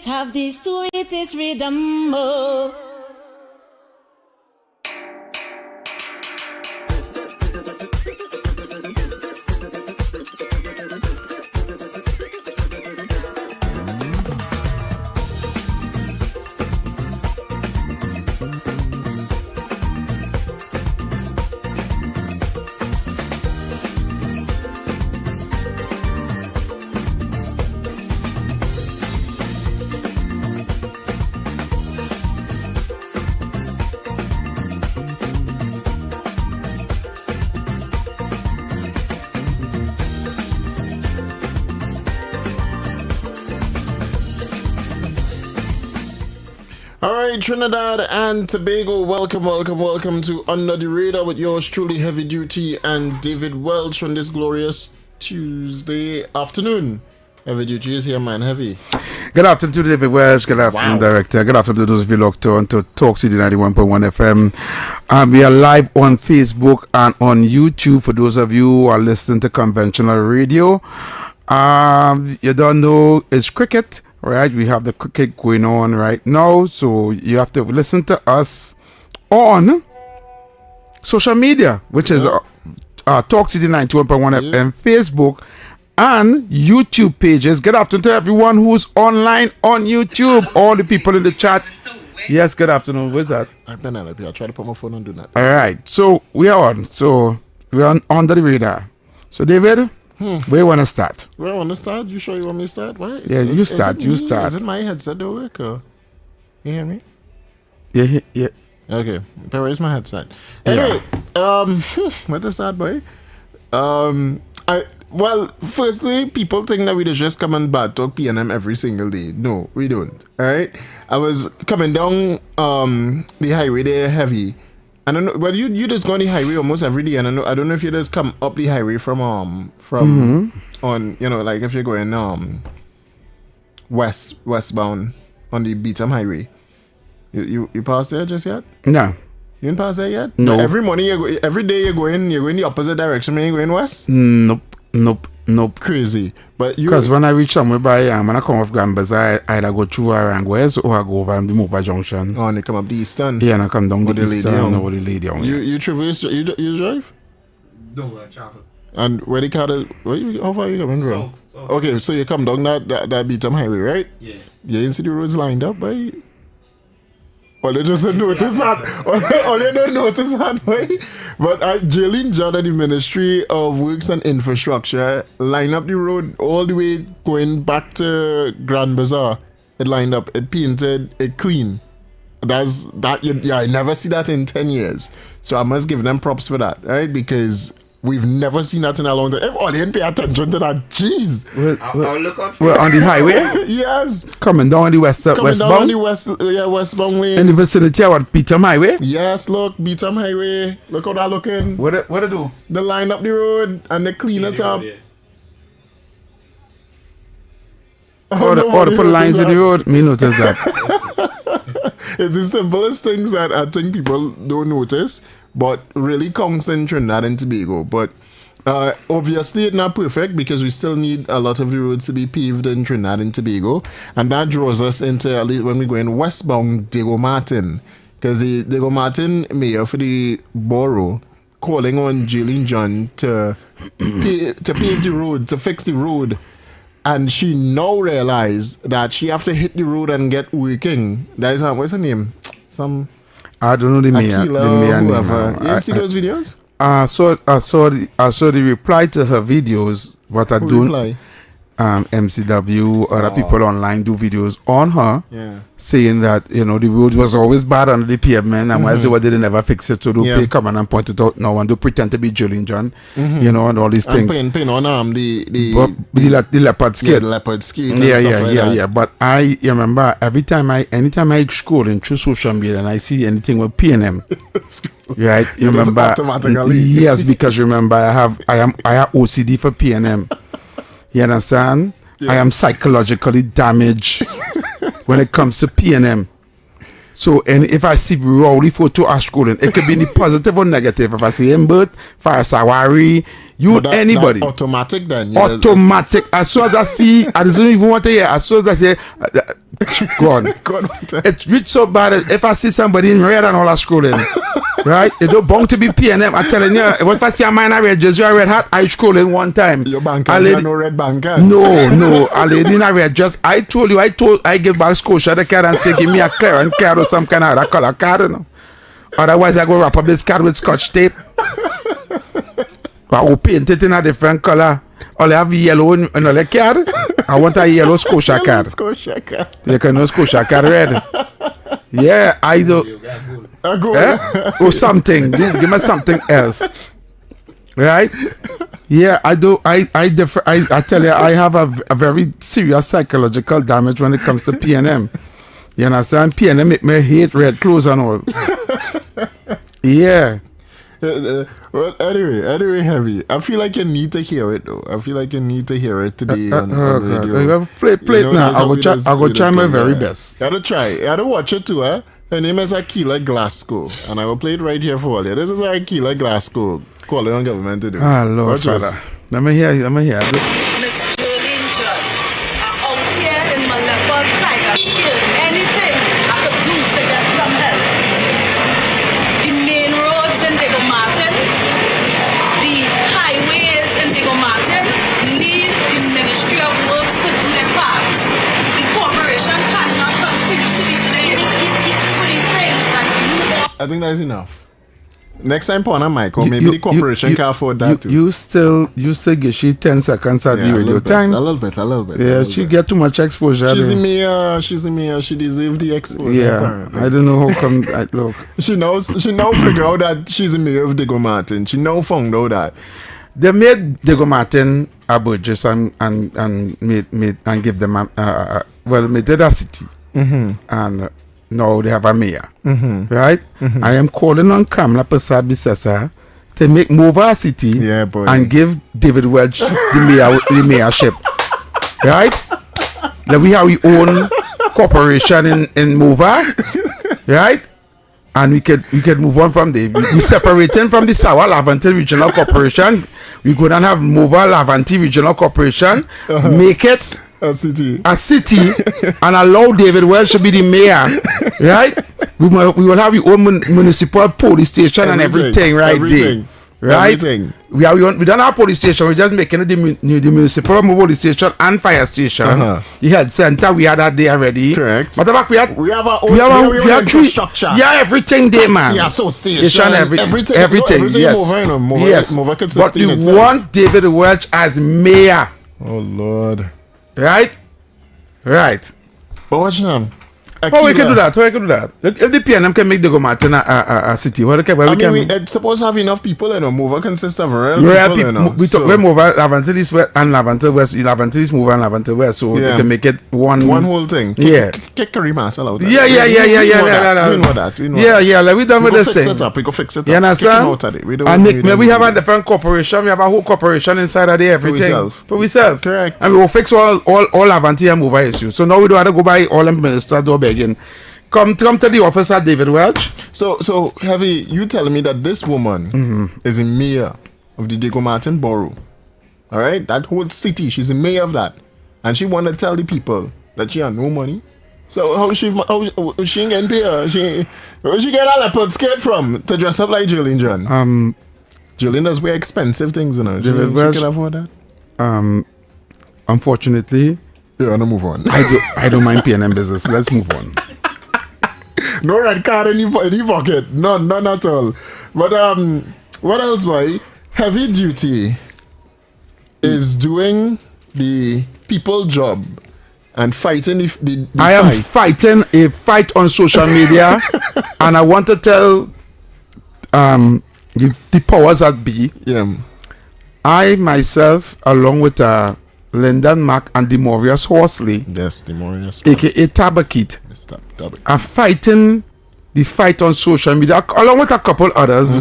it have the sweetest rhythm. Oh. Alright, Trinidad and Tobago, welcome to Under the Radar with yours truly, Heavy Duty and David Welch on this glorious Tuesday afternoon. Heavy Duty is here, man, Heavy. Good afternoon to David Welch, good afternoon, Director. Good afternoon to those of you locked on to Talk City 91.1 FM. We are live on Facebook and on YouTube for those of you who are listening to conventional radio. You don't know, it's cricket. Right, we have the cricket going on right now, so you have to listen to us on social media, which is Talk City 91.1 FM, Facebook, and YouTube pages. Good afternoon to everyone who's online on YouTube, all the people in the chat. Yes, good afternoon. Where's that? I've been out of here. I'll try to put my phone on do that. All right, so we are on. So we're on Under the Radar. So, David, where you want to start? Where I want to start? You sure you want me to start? Why? Yeah, you start. Is it my headset that work? Or? You hear me? Yeah. Okay, but where's my headset? Anyway, where to start, boy? Well, firstly, people think that we just come and bad talk PNM every single day. No, we don't. All right. I was coming down the highway there heavy. I don't know. Well, you just go on the highway almost every day, and I don't know if you just come up the highway from on, you know, like if you're going westbound on the Beetham Highway. You pass there just yet? No. You didn't pass there yet? No. Every morning every day you're going the opposite direction when you're going west? Nope. Crazy. But you, because when I reach somewhere by when I come off Gambas, I either go through Arangwes or I go over and move a junction. Oh, and you come up the eastern. Yeah, and I come down the eastern or the lady on. You traverse. You drive? No, I travel. And where the car? How far are you coming from? South. Okay, so you come down that Beetham Highway, right? Yeah. You didn't see the roads lined up, by. Well, they just don't notice that. Or they don't notice that, right? But Jalen John and the Ministry of Works and Infrastructure line up the road all the way going back to Grand Bazaar. It lined up, it painted, it clean. I never see that in 10 years. So I must give them props for that, right? Because we've never seen that in a long time. If they didn't pay attention to that, jeez. I'll look out for we're on the highway? Yes. Coming down the westbound? On the westbound lane. In the vicinity of what, Beetham Highway? Yes, look, Beetham Highway. Look how that looking. What they do? They line up the road and they clean it up. Or they put lines in the road? Me notice that. It's the simplest things that I think people don't notice, but really counts in Trinidad and Tobago. But obviously it's not perfect because we still need a lot of the roads to be paved in Trinidad and Tobago, and that draws us into, at least when we go in westbound, Diego Martin, because the Diego Martin mayor for the borough calling on Jalen John to pave the road, to fix the road. And she now realized that she have to hit the road and get working. That is what's her name? I don't know the mayor name. You didn't see those videos? I saw the reply to her videos. What I do, reply? MCW, other people online do videos on her, saying that the road was always bad under the pavement, and why they didn't ever fix it. So they come and point it out now and do pretend to be Jolene John, and all these things. And pin on the leopard skate. Yeah, the leopard skate. Yeah. But I remember anytime I scrolling through social media and I see anything with PNM. Right, you remember? Automatically. Yes, because remember I have OCD for PNM. You understand? Yeah. I am psychologically damaged when it comes to PNM. So, and if I see Rowley photo scrolling, it could be the positive or negative. If I see Mbert, Fire Sawari, anybody. Automatic then. Automatic. As soon as I see, I don't even want to hear. As soon as I say, Go on. Go on, what time? It's reached so bad that if I see somebody in red and all I scrolling, right? It don't bound to be PNM. I'm telling you, if I see a man in a red jersey or a red hat, I scroll in one time. Your bank A cards, lady- no red bank cards. No, a lady in a red just I give back Scotia the card and say give me a clearance card or some kind of other color card, you know. Otherwise I go wrap up this card with scotch tape. I will paint it in a different color. All I have yellow in the card. I want a yellow Scotia card. Scotia card. You can know Scotia card red. Yeah, I do. A goal. Or something. Give me something else. Right? Yeah, I do. I tell you, I have a very serious psychological damage when it comes to PNM. You understand? PNM make me hate red clothes and all. Yeah. Well, anyway, Heavy. I feel like you need to hear it though. I feel like you need to hear it today on radio. Play it You know, now. that's how we I go just try my play, very yeah. best. You gotta try. You gotta watch it too, eh? Her name is Akila Glasgow, and I will play it right here for all you. This is Akila Glasgow calling on government to do. Ah, Lord, Watch this. Father. Let me hear. Miss Jolene Judd, I'm out here in my leopard tiger skin. Anything I could do to get some help. The main roads in Diego Martin, the highways in Diego Martin need the Ministry of Works to do their part. The corporation cannot continue to be blamed for the things that you want. I think that's enough. Next time, Pona Michael, maybe the corporation can afford that too. You still give she 10 seconds at the radio time. A little bit. Yeah, she get too much exposure. She's there. the mayor. She deserves the exposure. Yeah, apparently. I don't know how come. Look, She now figure out that she's the mayor of Diego Martin. She now found out that. they made Diego Martin a Burgess and give them made it a city, and now they have a mayor, right? I am calling on Kamala Persaud Bissessa to make Mova a city, Yeah, boy. and give David Welch the mayorship, right? Then we have our own corporation in Mova, right? And we could move on from there. We separating from the Sawa Laventille Regional Corporation. We go and have Mova Laventille Regional Corporation, make it A city. and allow David Welch to be the mayor, right? We will have your own municipal police station and everything right Everything. there, right? Everything. We don't have police station. We're just making it the municipal police station and fire station. The health center we had that day already. Correct. Matter of fact, We have our own, we have we have three infrastructure. Yeah, everything there, man. The association. Everything. Everything. Yes. Yes. Mova could But sustain we itself. want David Welch as mayor, Oh Lord. right? Right. But watch now. How we can do that? If the PNM can make Diego Martin a city, where we I can mean, it's supposed to have enough people, you know. Mova consists of real Real people, you know. we talk we move Laventille East West and Laventille West. Laventille East move and Laventille West, so Yeah. they can make it one whole thing. Yeah. Kick Karima out. Yeah. We know that. Yeah. Like we done We with go this fix thing. it up. We go fix it up. You understand? Kick him out of it. We don't And need we have a them. different corporation. We have a whole corporation inside of there. Everything ourselves. for ourselves. Correct. And we will fix all Laventille and move issues. So now we don't have to go by all the ministers do begging. Come to the office at David Welch. So Heavy, you telling me that this woman is a mayor of the Diego Martin borough? All right, that whole city, she's a mayor of that, and she want to tell the people that she has no money. So how she ain't getting paid? Where she get a leopard skirt from to dress up like Jolene John? Jolene does wear expensive things, you know. David She Welch. can afford that. Unfortunately, Yeah, wanna move on. I don't mind PNM business. Let's move on. No red card in the pocket. None at all. But what else, boy? Heavy Duty is doing the people job and fighting the I am fight. fighting a fight on social media, and I want to tell the powers that be. Yeah. I myself, along with Lyndon Mack and Demorius Horsley, Yes, the Maurice. aka Tabakit, Stop. Double. are fighting the fight on social media along with a couple others,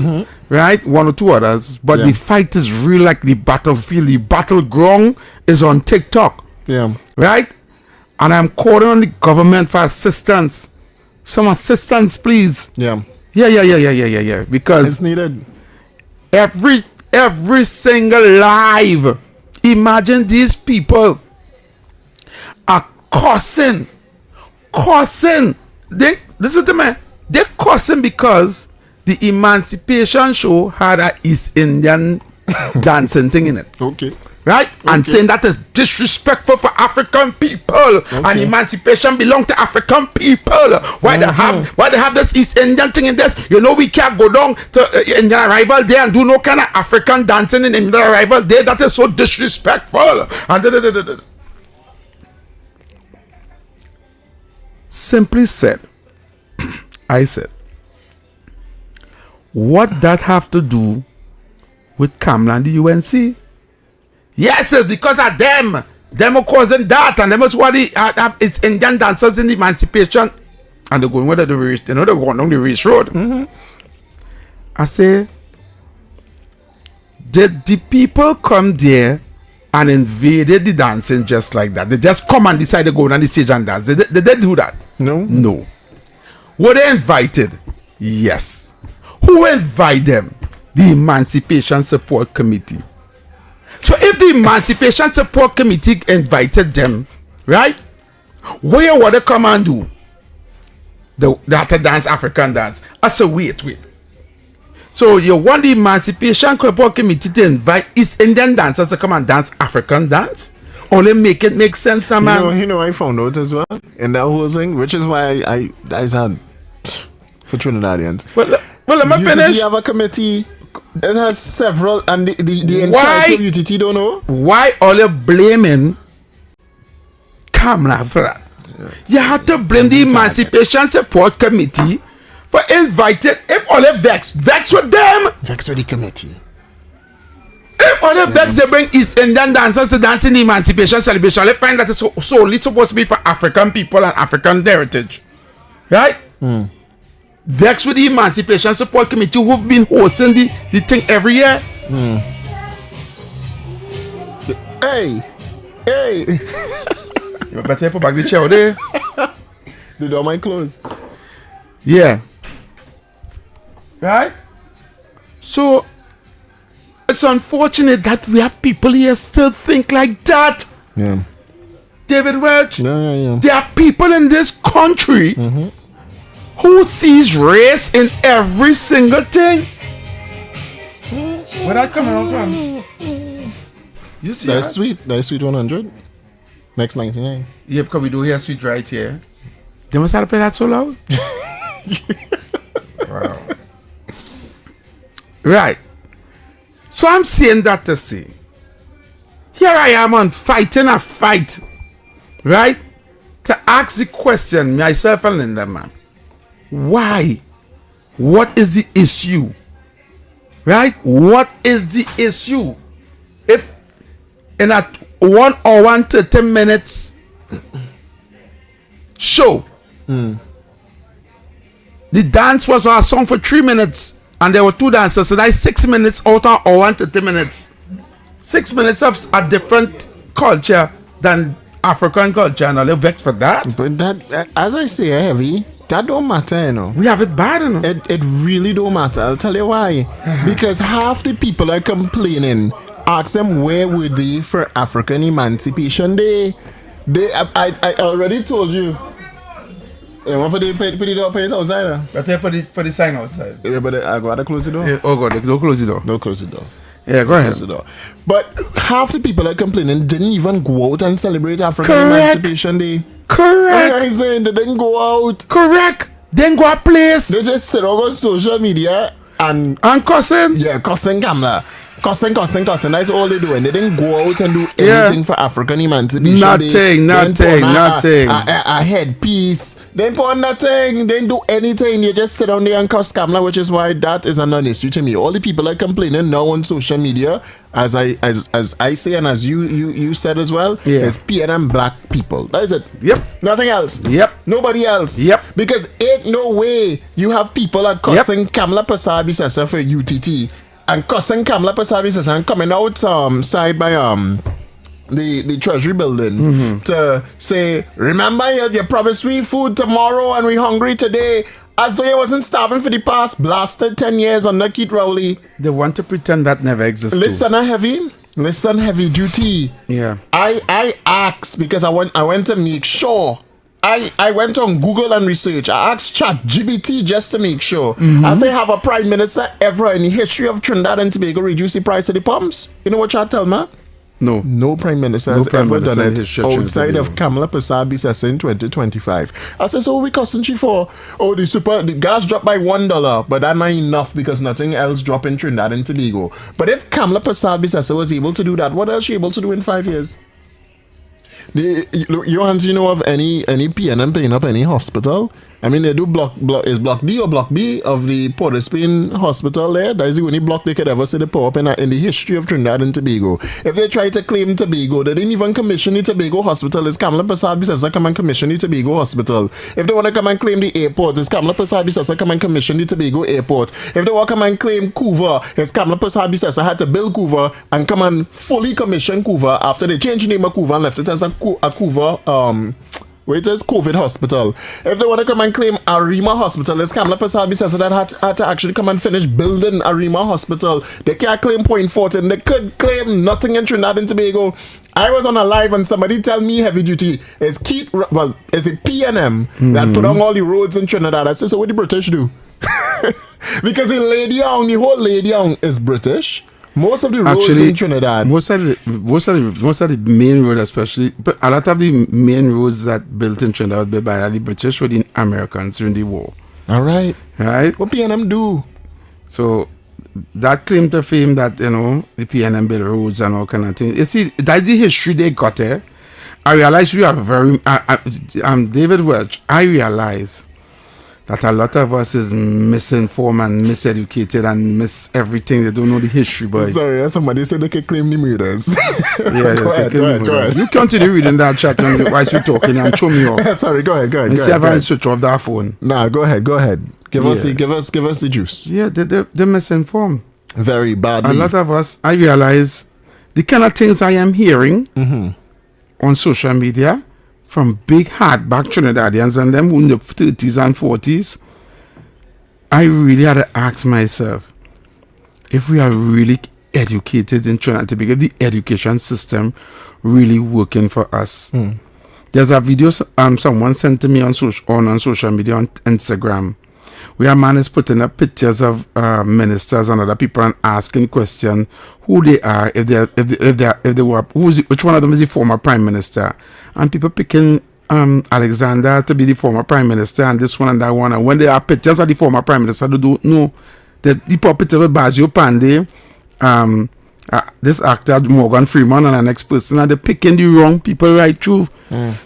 right? One or two others, but Yeah. the fight is real like the battlefield. The battleground is on TikTok, Yeah. right? And I'm calling on the government for assistance. Some assistance, please. Yeah. Yeah. Because It's needed. every single live, imagine these people are cursing, cussing. Listen to me. They cussing because the Emancipation show had a East Indian dancing thing in it. Okay. Right? And saying that is disrespectful for African people. And emancipation belong to African people. Why they have this East Indian thing in this? You know, we can't go down to Indian Arrival Day and do no kind of African dancing in Indian Arrival Day. That is so disrespectful. And simply said, I said, what that have to do with Kamla and the UNC? Yes, it's because of them. Them are causing that, and them is what it's Indian dancers in emancipation, and they're going whether the race. You know they're going on the race road. I say, did the people come there and invaded the dancing just like that? They just come and decide to go on the stage and dance. They didn't do that. No. Were they invited? Yes. Who invited them? The Emancipation Support Committee. So if the Emancipation Support Committee invited them, right? Where would they come and do? That dance, African dance. I said, wait. So you want the Emancipation Support Committee to invite East Indian dancers to come and dance African dance? Only make it make sense, man. You know, I found out as well in that whole thing, which is why I said for Trinidadians. Well, let me finish. You have a committee. It has several, and the entire UTT don't know. Why all you blaming Kamla for that? You have to blame the Emancipation Support Committee for inviting. If all you vex with them. Vex with the committee. If all you vex, they bring East Indian dancers to dance in the Emancipation celebration. They find that it's solely supposed to be for African people and African heritage, right? Vex with the Emancipation Support Committee who've been hosting the thing every year. Hey. You better put back the chair there. The door might close. Yeah. Right? So, it's unfortunate that we have people here still think like that. Yeah. David Welch. Yeah. There are people in this country who sees race in every single thing. Where that coming out from? You see That's sweet. That's sweet 100. Next 99. Yeah, because we do hear sweet right here. They must have to play that so loud. Wow. Right. So I'm saying that to say, here I am on fighting a fight, right? To ask the question, myself and Linda, man. Why? What is the issue? Right? What is the issue? If in a 1 hour and 30 minutes show, the dance was a song for 3 minutes, and there were 2 dancers, so that's 6 minutes out of 1 hour and 30 minutes. 6 minutes of a different culture than African culture, and I'll vex for that. But that, as I say, heavy. That don't matter, you know. We have it bad, you know. It really don't matter. I'll tell you why. Because half the people are complaining. Ask them where were they for African Emancipation Day. I already told you. You want to put it outside? Better put the sign outside. Yeah, but I gotta close the door. Yeah, oh God, don't close the door. Don't close the door. Yeah, go ahead. But half the people are complaining didn't even go out and celebrate African Correct. Emancipation Day. Correct. I'm saying they didn't go out. Correct. Then go a place. They just sit on social media and cussing. Yeah, cussing Kamla. Cussing. That's all they do. And they didn't go out and do anything for African Emancipation Day. Nothing. A headpiece. They didn't put on nothing. They didn't do anything. You just sit down there and cuss Kamla, which is why that is a non-issue to me. All the people are complaining now on social media, as I say and as you said as well, is PNM black people. That is it. Yep. Nothing else. Yep. Nobody else. Yep. Because ain't no way you have people are cussing Kamla Prasad Bisasa for UTT and cussing Kamla Prasad Bisasa and coming out side by the Treasury building to say, remember you promised we food tomorrow and we hungry today, as though you wasn't starving for the past blasted 10 years under Keith Rowley. They want to pretend that never existed. Listen, heavy duty. Yeah. I asked because I went to make sure I went on Google and research. I asked ChatGPT just to make sure. I say, have a prime minister ever in the history of Trinidad and Tobago reduced the price of the pumps? You know what Chat tell me? No prime minister has ever done it outside of Kamala Persad-Bissessar in 2025. I said, so what we costing she for? Oh, the gas dropped by $1, but that not enough because nothing else dropped in Trinidad and Tobago. But if Kamala Persad-Bissessar was able to do that, what else is she able to do in 5 years? You know of any PNM paying up any hospital? I mean, they do block is block D or block B of the Port of Spain hospital there. That is the only block they could ever see the power up in the history of Trinidad and Tobago. If they try to claim Tobago, they didn't even commission the Tobago hospital. It's Kamala Persad-Bissessar come and commission the Tobago hospital. If they want to come and claim the airport, it's Kamala Persad-Bissessar come and commission the Tobago airport. If they want to come and claim Couva, it's Kamala Persad-Bissessar had to build Couva and come and fully commission Couva after they changed the name of Couva and left it as a Couva which is COVID hospital. If they want to come and claim Arima Hospital, it's Kamala Persad-Bissessar that had to actually come and finish building Arima Hospital. They can't claim Point Fortin. They could claim nothing in Trinidad and Tobago. I was on a live and somebody tell me heavy duty is it PNM that put on all the roads in Trinidad. I said, so what the British do? Because the whole Lady Young is British. Most of the roads in Trinidad. Most of the main roads, especially, but a lot of the main roads that built in Trinidad were built by the British or the Americans during the war. All right. Right? What PNM do? So that claim to fame that, the PNM built roads and all kind of things. You see, that's the history they got there. I realize we are I'm David Welch. I realize that a lot of us is misinformed and miseducated and miss everything. They don't know the history, boy. Sorry, somebody said they can claim the murders. Yeah, go ahead. You continue reading that chat while you're talking and show me off. Sorry, go ahead. See if I can switch off that phone. Nah, go ahead. Give us the juice. Yeah, they're misinformed. Very badly. A lot of us, I realize the kind of things I am hearing on social media from big hardback Trinidadians and them who in the 30s and 40s, I really had to ask myself if we are really educated in Trinidad, if the education system really working for us. There's a video someone sent to me on social media on Instagram where a man is putting up pictures of ministers and other people and asking questions who they are, if they were which one of them is the former prime minister, and people picking Alexander to be the former prime minister and this one and that one, and when they are pictures of the former prime minister, they don't know that the picture of Baggio Pandey, this actor Morgan Freeman and the next person, and they're picking the wrong people right through.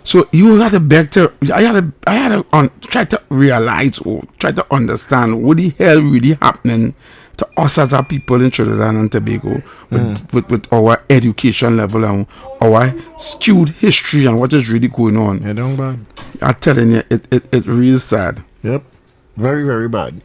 So you had to beg to, I had to try to realize or try to understand what the hell really happening to us as a people in Trinidad and Tobago with our education level and our skewed history and what is really going on. Yeah, don't bad. I'm telling you, it really sad. Yep, very, very bad.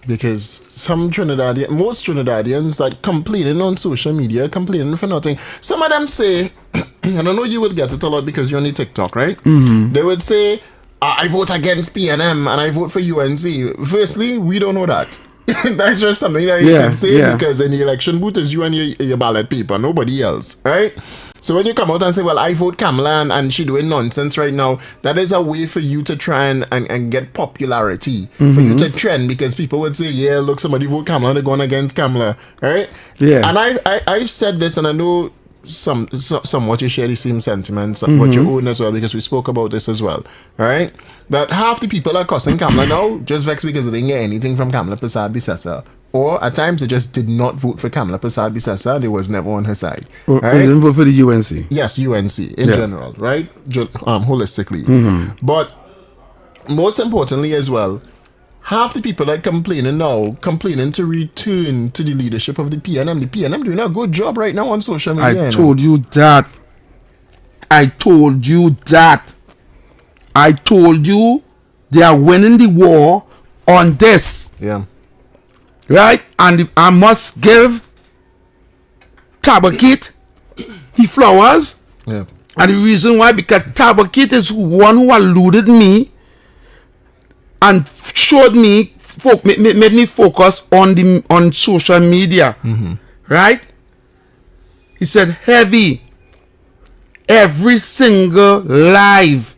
Because most Trinidadians that complaining on social media, complaining for nothing. Some of them say, I don't know, you will get it a lot because you're on the TikTok, right? They would say, I vote against PNM and I vote for UNC. Firstly, we don't know that. That's just something that you can say because in the election booth is you and your ballot paper, nobody else, right? So when you come out and say, well, I vote Kamala and she doing nonsense right now, that is a way for you to try and get popularity, for you to trend, because people would say, yeah, look, somebody vote Kamala, they're going against Kamala, right? Yeah. And I've said this, and I know somewhat you share the same sentiments, what you own as well, because we spoke about this as well, right? That half the people are cussing Kamala now just vexed because they didn't get anything from Kamala Persad-Bissessar. Or at times they just did not vote for Kamala Persad-Bissessar. They was never on her side. Right? They didn't vote for the UNC. Yes, UNC in general, right? Holistically. But most importantly as well, half the people that complaining to return to the leadership of the PNM. The PNM doing a good job right now on social media. I told you that. I told you they are winning the war on this. Yeah. Right? And I must give Tabakit the flowers. Yeah. And the reason why, because Tabakit is one who eluded me and showed me, made me focus on social media. Right? He said, Heavy, every single live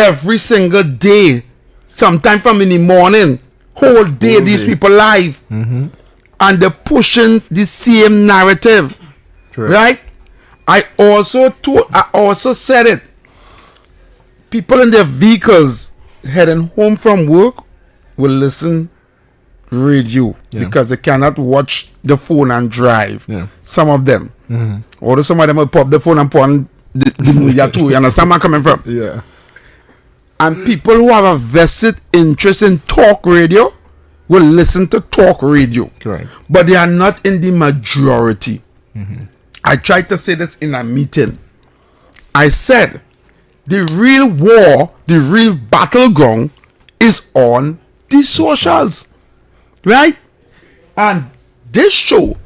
every single day, sometime from in the morning, whole day, these people live. And they're pushing the same narrative. Correct. Right? I also said it. People in their vehicles heading home from work will listen radio because they cannot watch the phone and drive. Yeah. Some of them. Or some of them will pop the phone and put on the media too. You understand where I'm coming from? Yeah. And people who have a vested interest in talk radio will listen to talk radio. Correct. But they are not in the majority. I tried to say this in a meeting. I said, the real war, the real battleground is on the socials. Right? And this show,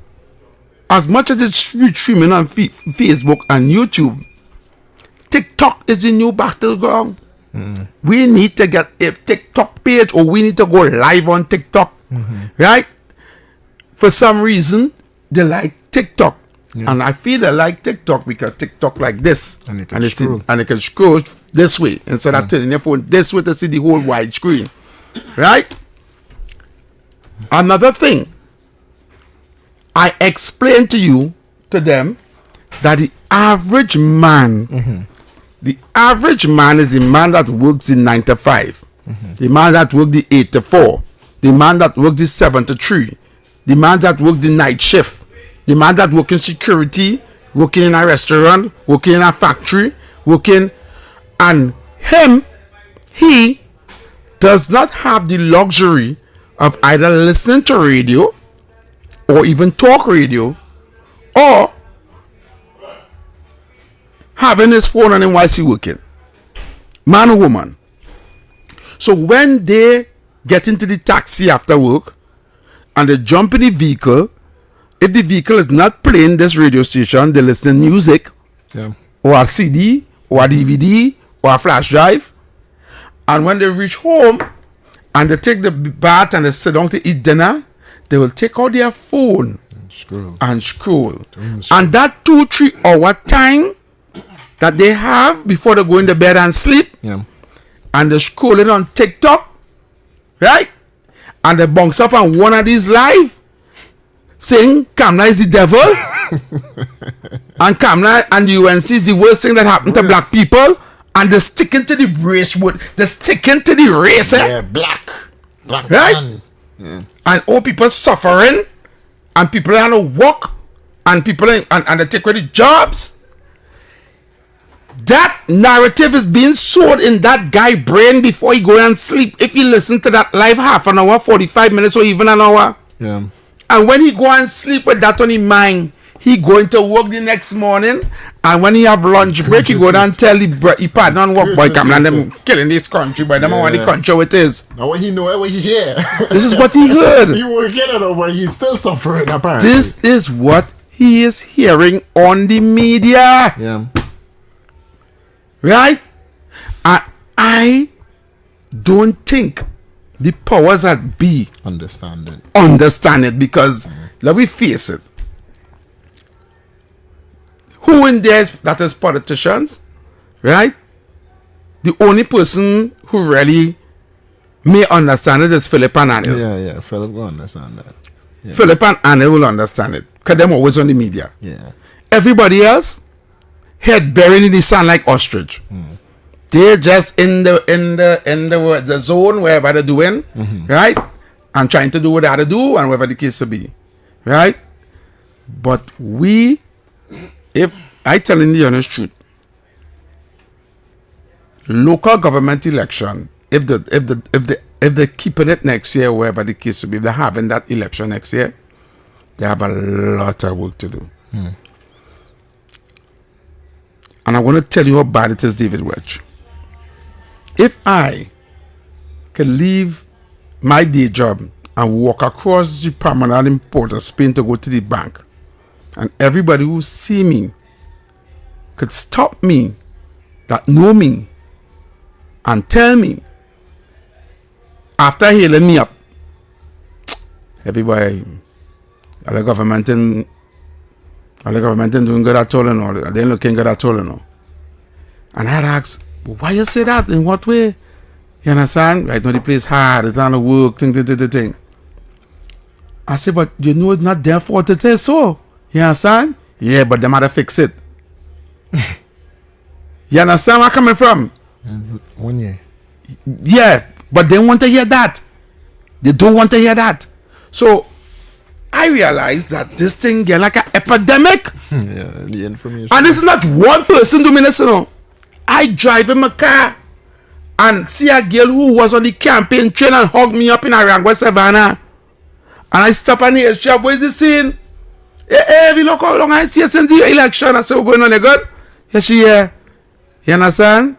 as much as it's streaming on Facebook and YouTube, TikTok is the new battleground. We need to get a TikTok page, or we need to go live on TikTok. Right? For some reason, they like TikTok. And I feel they like TikTok because TikTok like this. And you can scroll. And they can scroll this way instead of turning your phone this way to see the whole wide screen. Right? Another thing, I explained to them, that the average man, the average man is the man that works in 9 to 5, the man that works the 8 to 4, the man that works the 7 to 3, the man that works the night shift, the man that works in security, working in a restaurant, working in a factory, and he does not have the luxury of either listening to radio or even talk radio or having his phone on him while he's working. Man or woman. So when they get into the taxi after work and they jump in the vehicle, if the vehicle is not playing this radio station, they listen to music or a CD or a DVD or a flash drive. And when they reach home and they take the bath and they sit down to eat dinner, they will take out their phone and scroll. And that 2-3 hour time that they have before they go in the bed and sleep, and they're scrolling on TikTok, right? And they bounce up on one of these live saying Kamala is the devil and Kamala and the UNC is the worst thing that happened to black people, and they're sticking to the race word, they're sticking to the race, Black right? man. And all people suffering, and people are on work, and people and they take away the jobs. That narrative is being sold in that guy brain before he go and sleep. If he listen to that live half an hour, 45 minutes, or even an hour, and when he go and sleep with that on his mind, he going to work the next morning, and when he have lunch break, he go down and tell he partner on work, boy, come and them killing this country, boy, them want the country what it is. Now when he know it, when he hear. This is what he heard. He will get it over, he's still suffering apparently. This is what he is hearing on the media. Right? And I don't think the powers that be understand it, because let me face it. Who in there that is politicians, right? The only person who really may understand it is Philip and Anil. Yeah, Philip will understand that. Philip and Anil will understand it because they're always on the media. Everybody else, head buried in the sand like ostrich. They're just in the zone wherever they're doing, right? And trying to do what they have to do and whatever the case to be, right? But if I telling the honest truth, local government election, if they keeping it next year, wherever the case to be, if they're having that election next year, they have a lot of work to do. And I want to tell you how bad it is, David Welch. If I can leave my day job and walk across the Promenade in Port of Spain to go to the bank, and everybody who see me could stop me, that know me, and tell me, after hailing me up, everybody, the government ain't doing good at all, and all. They ain't looking good at all, and all. And I'd ask, But why you say that? In what way? You understand? Right now the place hard, it's not a work, thing. I say, but you know it's not their fault it is so. You understand? Yeah, but they might fix it. You understand where I'm coming from? 1 year. Yeah, but they want to hear that. They don't want to hear that. So I realize that this thing get like an epidemic. Yeah, the information. And it's not one person doing this, you know. I drive in my car and see a girl who was on the campaign train and hug me up in Arangua Savannah. And I stop on the shop, what is the scene? Hey, we look how long I see her since the election. I say, what's going on, good? Yeah, she here. You understand?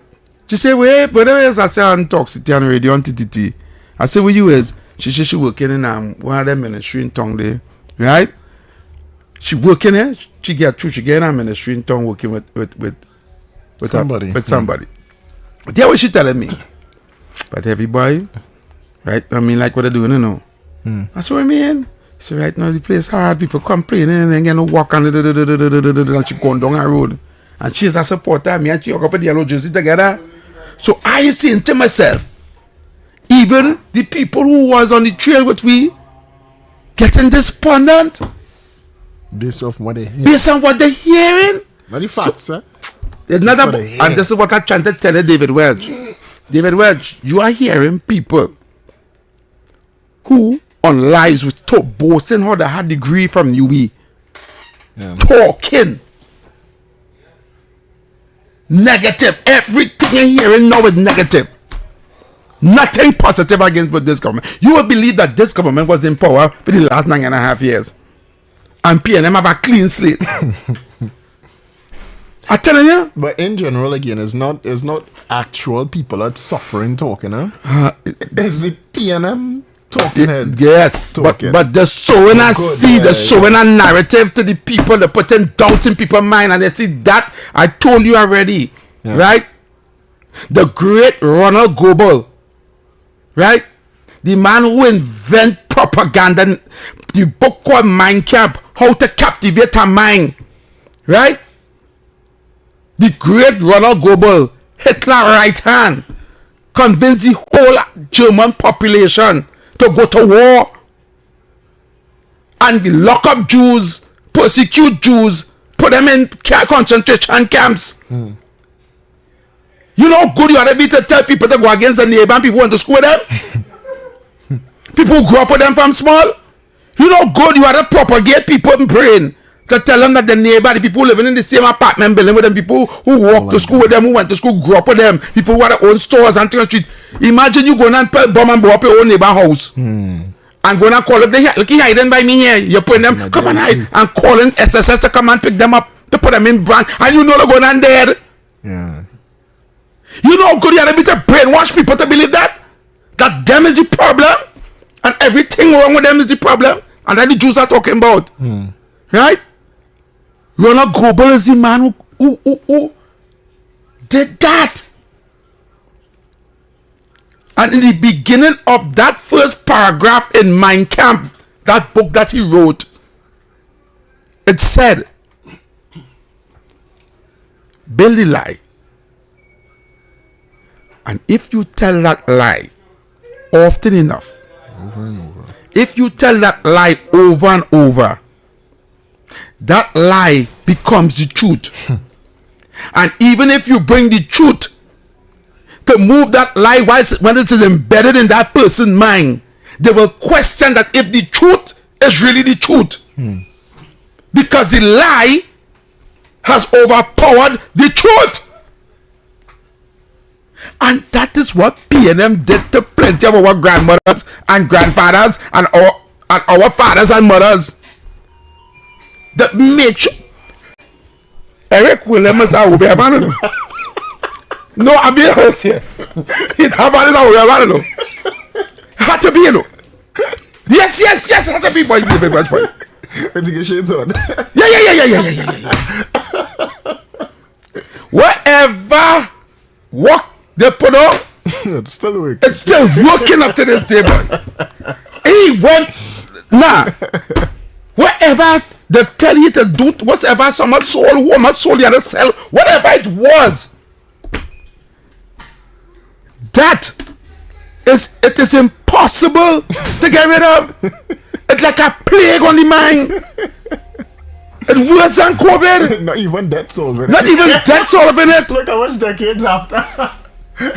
She say, wait, whatever else I say on Talk City on radio on TTT. I say, where you is? She say she working in one of them ministry in town there. Right? She working there. She get through. She get in a ministry in town working with somebody. With somebody. That's what she telling me. But everybody, right? I mean, like what they're doing, you know. That's what I mean. So right now the place hard. People complaining and then get no walk on and she going down the road. And she's a supporter. Me and she up in the yellow jersey together. So I saying to myself, even the people who was on the trail with me getting despondent Based off what they hear. based on what they're hearing. Not the facts, sir. There's That's not what a, I hear. and this is what I'm trying to tell you, David Welch. David Welch, you are hearing people who on lives with top boasting how they had degree from UB. Yeah. Talking negative. Everything you're hearing now is negative. Nothing positive against with this government. You will believe that this government was in power for the last 9.5 years. And PNM have a clean slate. I'm telling you. But in general, again, it's not actual people that suffering talking, huh? It's the PNM talking heads. Yes, talking. but they're sowing a Good, seed, they're sowing a narrative to the people, they're putting doubt in people's mind, and they see that I told you already, right? The great Ronald Goebel, right? The man who invent propaganda, the book called Mind Camp, How to Captivate a Mind, right? The great Ronald Goebel, Hitler right hand, convinced the whole German population to go to war and lock up Jews, persecute Jews, put them in concentration camps. You know how good you ought to be to tell people to go against the neighbor and people want to school them? People who grew up with them from small. You know how good you ought to propagate people in brain to tell them that the neighbor, the people living in the same apartment building with them, people who walk to school with them, who went to school, grew up with them, people who had their own stores and things on the street. Imagine you going and bomb and blow up your own neighbor house. And going and call up, look here, hiding by me here. You're putting them, come on, hide, and calling SSS to come and pick them up, to put them in branch, and you know they're going on dead. Yeah. You know how good you are to be to brainwash people to believe that? That them is the problem, and everything wrong with them is the problem, and that the Jews are talking about. Right? Ronald Goebel is the man who did that. And in the beginning of that first paragraph in Mein Kampf, that book that he wrote, it said, build the lie. And if you tell that lie often enough, if you tell that lie over and over, that lie becomes the truth. And even if you bring the truth to move that lie when it is embedded in that person's mind, they will question that if the truth is really the truth. Because the lie has overpowered the truth. And that is what PNM did to plenty of our grandmothers and grandfathers and our fathers and mothers. That made sure Eric Williams I be abandoned. No, I'm being honest here. It happened I will be abandoned. Had to be, you know. Yes, it had to be, boy. Let's get shades on. Yeah. Whatever work they put on, It's still working. it's still working up to this day, boy. He went, whatever they tell you to do, whatever someone sold, woman sold, the other sell, whatever it was, it is impossible to get rid of. It's like a plague on the mind. It's worse than COVID. Not even death solving. Not even death solving it. Look how much decades after.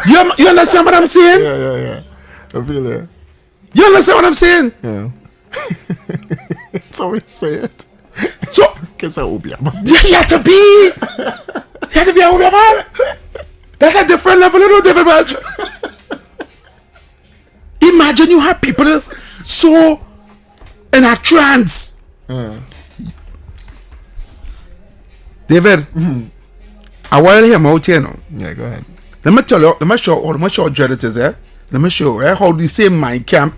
You understand what I'm saying? Yeah. I feel it. You understand what I'm saying? Yeah. That's how we say it. So Kids are obia. you have to be a Uber man. That's a different level, you know, David Welch. Imagine you have people so in a trance. David, I want to hear him out here now. Yeah, go ahead. Let me tell you, let me show how dread it is, eh? Let me show you how the same mind camp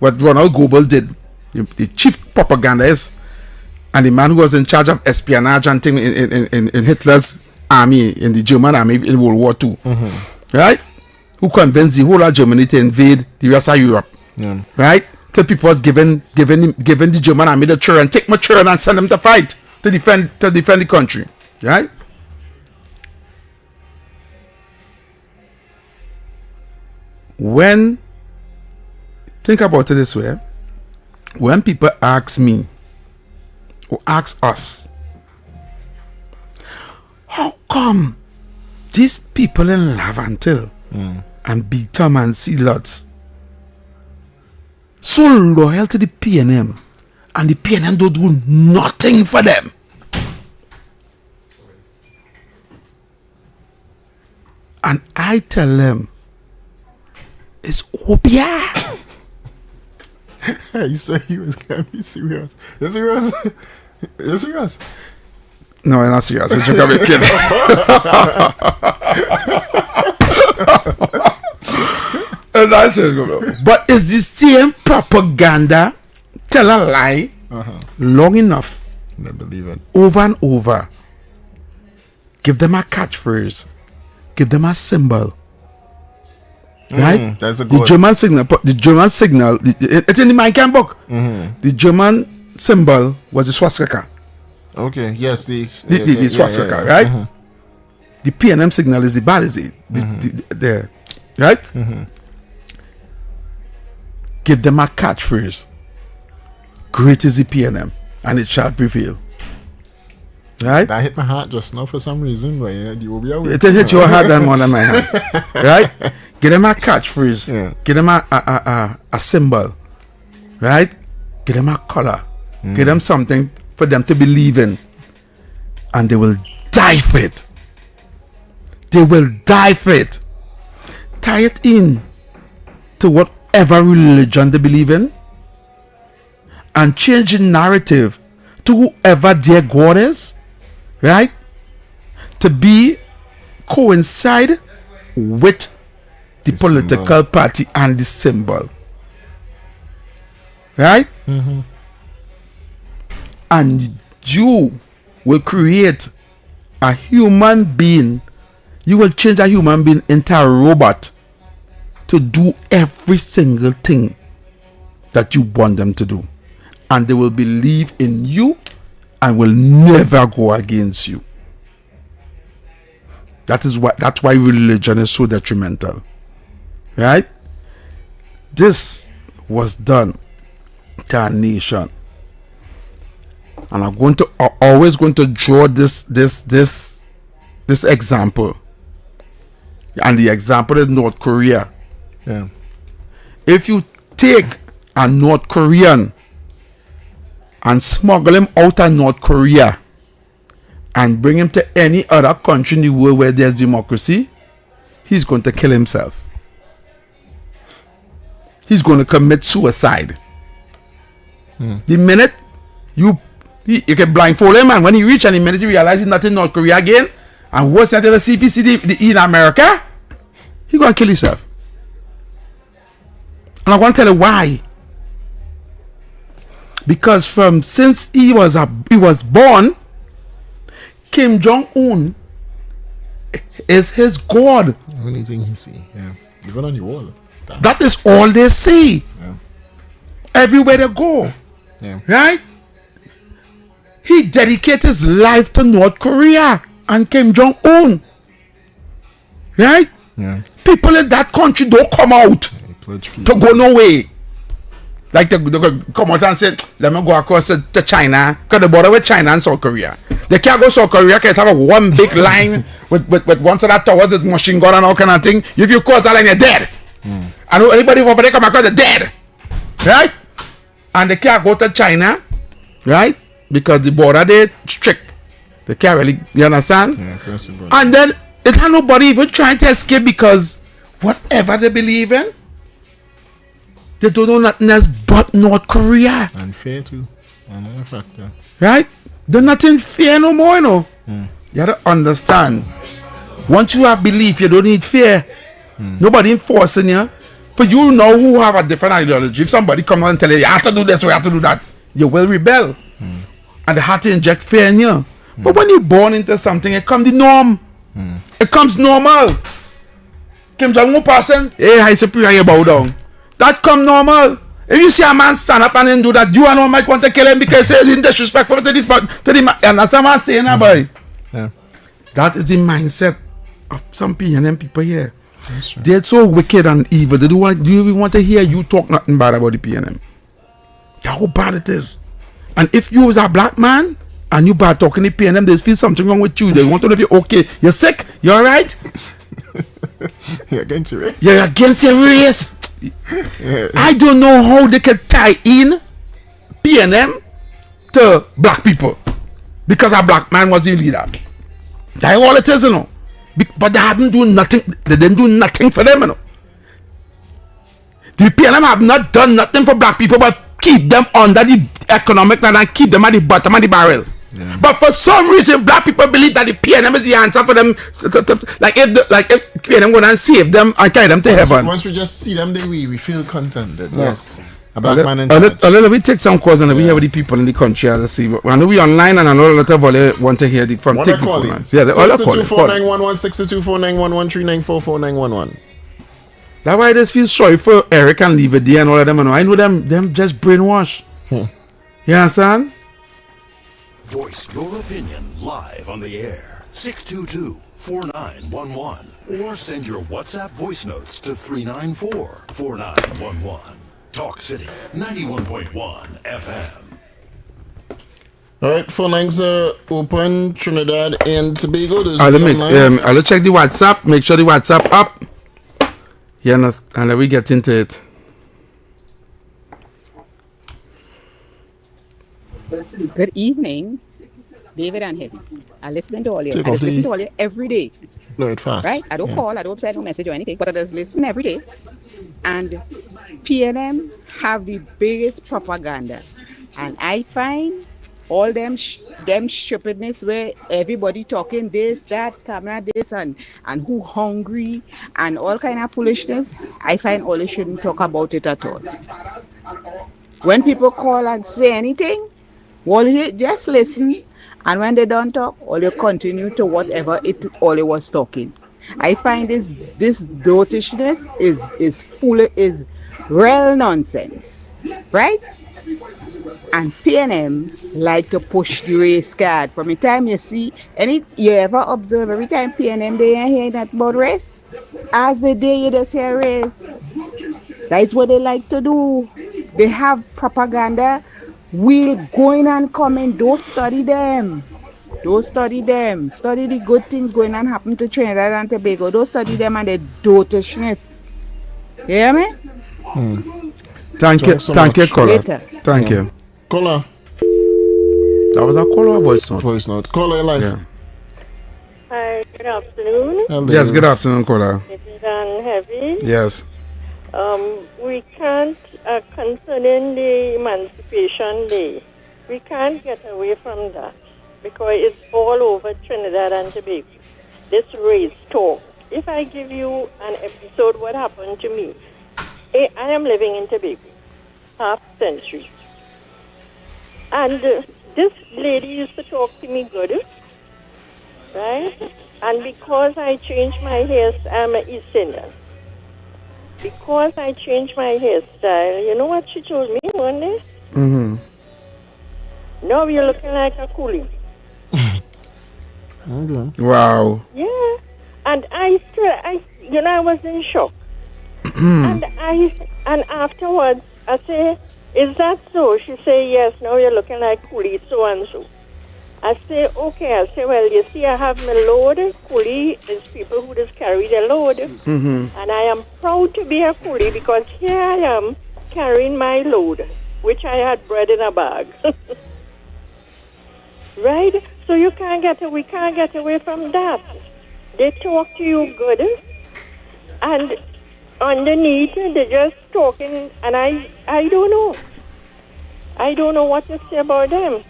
what Ronald Goebel did, the chief propagandist and the man who was in charge of espionage and thing in Hitler's army, in the German army in World War II. Right? Who convinced the whole of Germany to invade the rest of Europe. Yeah. Right? So people was giving the German army the children, take my children and send them to fight to defend the country. Right? When think about it this way, when people ask me or ask us, how come these people in Lavantil and Beetham and Sealots so loyal to the PNM and the PNM don't do nothing for them? And I tell them, it's Obia. You said he was gonna be serious. You're serious? You're serious? No, I'm not serious. It's just a kid. But it's the same propaganda. Tell a lie long enough, I believe it. over and over. Give them a catchphrase. Give them a symbol. Right? That's a The good. German signal. It's in the Mein Kampf book. The German symbol was the swastika. Okay. Yes. The swastika, right? The PNM signal is the balizi. The right? Give them a catchphrase. Great is the PNM, and it shall prevail. Right? That hit my heart just now for some reason. But yeah, the Obia. It hit your heart than more than my hand. Right? Give them a catchphrase. Yeah. Give them a symbol. Right? Give them a color. Give them something for them to believe in. And they will die for it. They will die for it. Tie it in to whatever religion they believe in. And change the narrative to whoever their God is. Right? To be coincide with the political symbol. party and the symbol. Right? And you will create a human being. You will change a human being into a robot to do every single thing that you want them to do. And they will believe in you and will never go against you. That's why religion is so detrimental. Right? This was done to a nation. And I'm always going to draw this example. And the example is North Korea. Yeah. If you take a North Korean and smuggle him out of North Korea and bring him to any other country in the world where there's democracy, he's going to kill himself. He's going to commit suicide. The minute you can blindfold him, and when he reach and the minute he realizes he's not in North Korea again, and what's that the CPC in America, he's going to kill himself. And I want to tell you why. Because since he was born, Kim Jong-un is his God. Only thing he see. Yeah. Even on the wall. That is all they see. Yeah. Everywhere they go. Yeah. Right? He dedicated his life to North Korea and Kim Jong-un. Right? Yeah. People in that country don't come out to go no way. Like they come out and say, let me go across to China, because the border with China and South Korea. They can't go South Korea, can't have one big line with one side of towers with machine gun and all kind of thing. If you cross that line, you're dead. And anybody over there come across, they're dead. Right? And they can't go to China, right? Because the border they strict. They can't really, you understand? Yeah, and then it had nobody even trying to escape, because whatever they believe in, they don't know nothing else but North Korea. And fear too. Another factor. Right? There's nothing fear no more, you know. You have to understand. Once you have belief, you don't need fear. Nobody enforcing you. For you know who have a different ideology, if somebody come and tell you, you have to do this or you have to do that, you will rebel. And they have to inject fear in you. But when you're born into something, it comes the norm. It comes normal. Kim Jong-un person, hey, high superior, you bow down. That come normal. If you see a man stand up and then do that, you and all might want to kill him because he's disrespectful to this, but to the man. And that's what I'm saying, boy. Yeah. That is the mindset of some PNM people here. That's right. They're so wicked and evil. They don't even want to hear you talk nothing bad about the PNM. That's how bad it is. And if you was a black man and you bad talking the PNM, they feel something wrong with you. They want to know if you're okay. You're sick? You're alright? You're against your race. You're against your race. Yeah. I don't know how they can tie in PNM to black people because a black man was the leader. That's all it is, you know. But they hadn't done nothing. They didn't do nothing for them, you know. The PNM have not done nothing for black people but keep them under the economic line and keep them at the bottom of the barrel. Yeah. But for some reason, black people believe that the PNM is the answer for them. Like if PNM go and save them and carry them to heaven. Once we just see them, we feel contented. Yes. A black man in let me take some calls and we hear with the people in the country. Let's see. I know we online and I know a lot of you want to hear from take the phone lines. Yeah, all are calling. 624-911, That's why I just feel sorry for Eric and Leave It There and all of them. I know them just brainwash. You understand? Voice your opinion live on the air. 622-4911. Or send your WhatsApp voice notes to 394-4911. Talk City 91.1 FM. All right, phone lines are open. Trinidad and Tobago. I'll check the WhatsApp. Make sure the WhatsApp up. Yeah, and let we get into it. Good evening, David and Heavy. I listen to all you. I listen to all you every day. No, it fast. Right? I don't call, I don't send no message or anything, but I just listen every day. And PNM have the biggest propaganda. And I find all them stupidness where everybody talking this, that, camera this, and who hungry, and all kind of foolishness. I find all you shouldn't talk about it at all. When people call and say anything, well, you just listen, and when they don't talk, all you continue to whatever all it was talking. I find this dotishness is real nonsense, right? And PNM like to push the race card. From the time you ever observe every time PNM they ain't hearing that about race, as the day you just hear race. That's what they like to do. They have propaganda. We'll going and coming. Don't study them. Don't study them. Study the good things going and happen to Trinidad and Tobago. Don't study them and the dotishness. You hear me? Thank you, caller. Later. Thank you. Caller. That was a caller or voice note? Voice note. Caller live. Yeah. Hi, good afternoon. Hello. Yes, good afternoon, caller. It is Heavy. Yes. We can't, concerning the Emancipation Day, we can't get away from that because it's all over Trinidad and Tobago. This race talk. If I give you an episode, what happened to me? I am living in Tobago, half century. And this lady used to talk to me good, right? And because I changed my hair, I'm an East Indian. Because I changed my hairstyle, you know what she told me one day? Mm-hmm. Now you're looking like a coolie. Okay. Wow. Yeah. And I was in shock. and afterwards, I say, is that so? She say, yes, now you're looking like coolie so-and-so. I say, okay. I say, well, you see, I have my load. Coolie is people who just carry their load. And I am proud to be a coolie because here I am carrying my load, which I had bred in a bag. Right? So we can't get away from that. They talk to you good, and underneath they're just talking, and I don't know. I don't know what to say about them.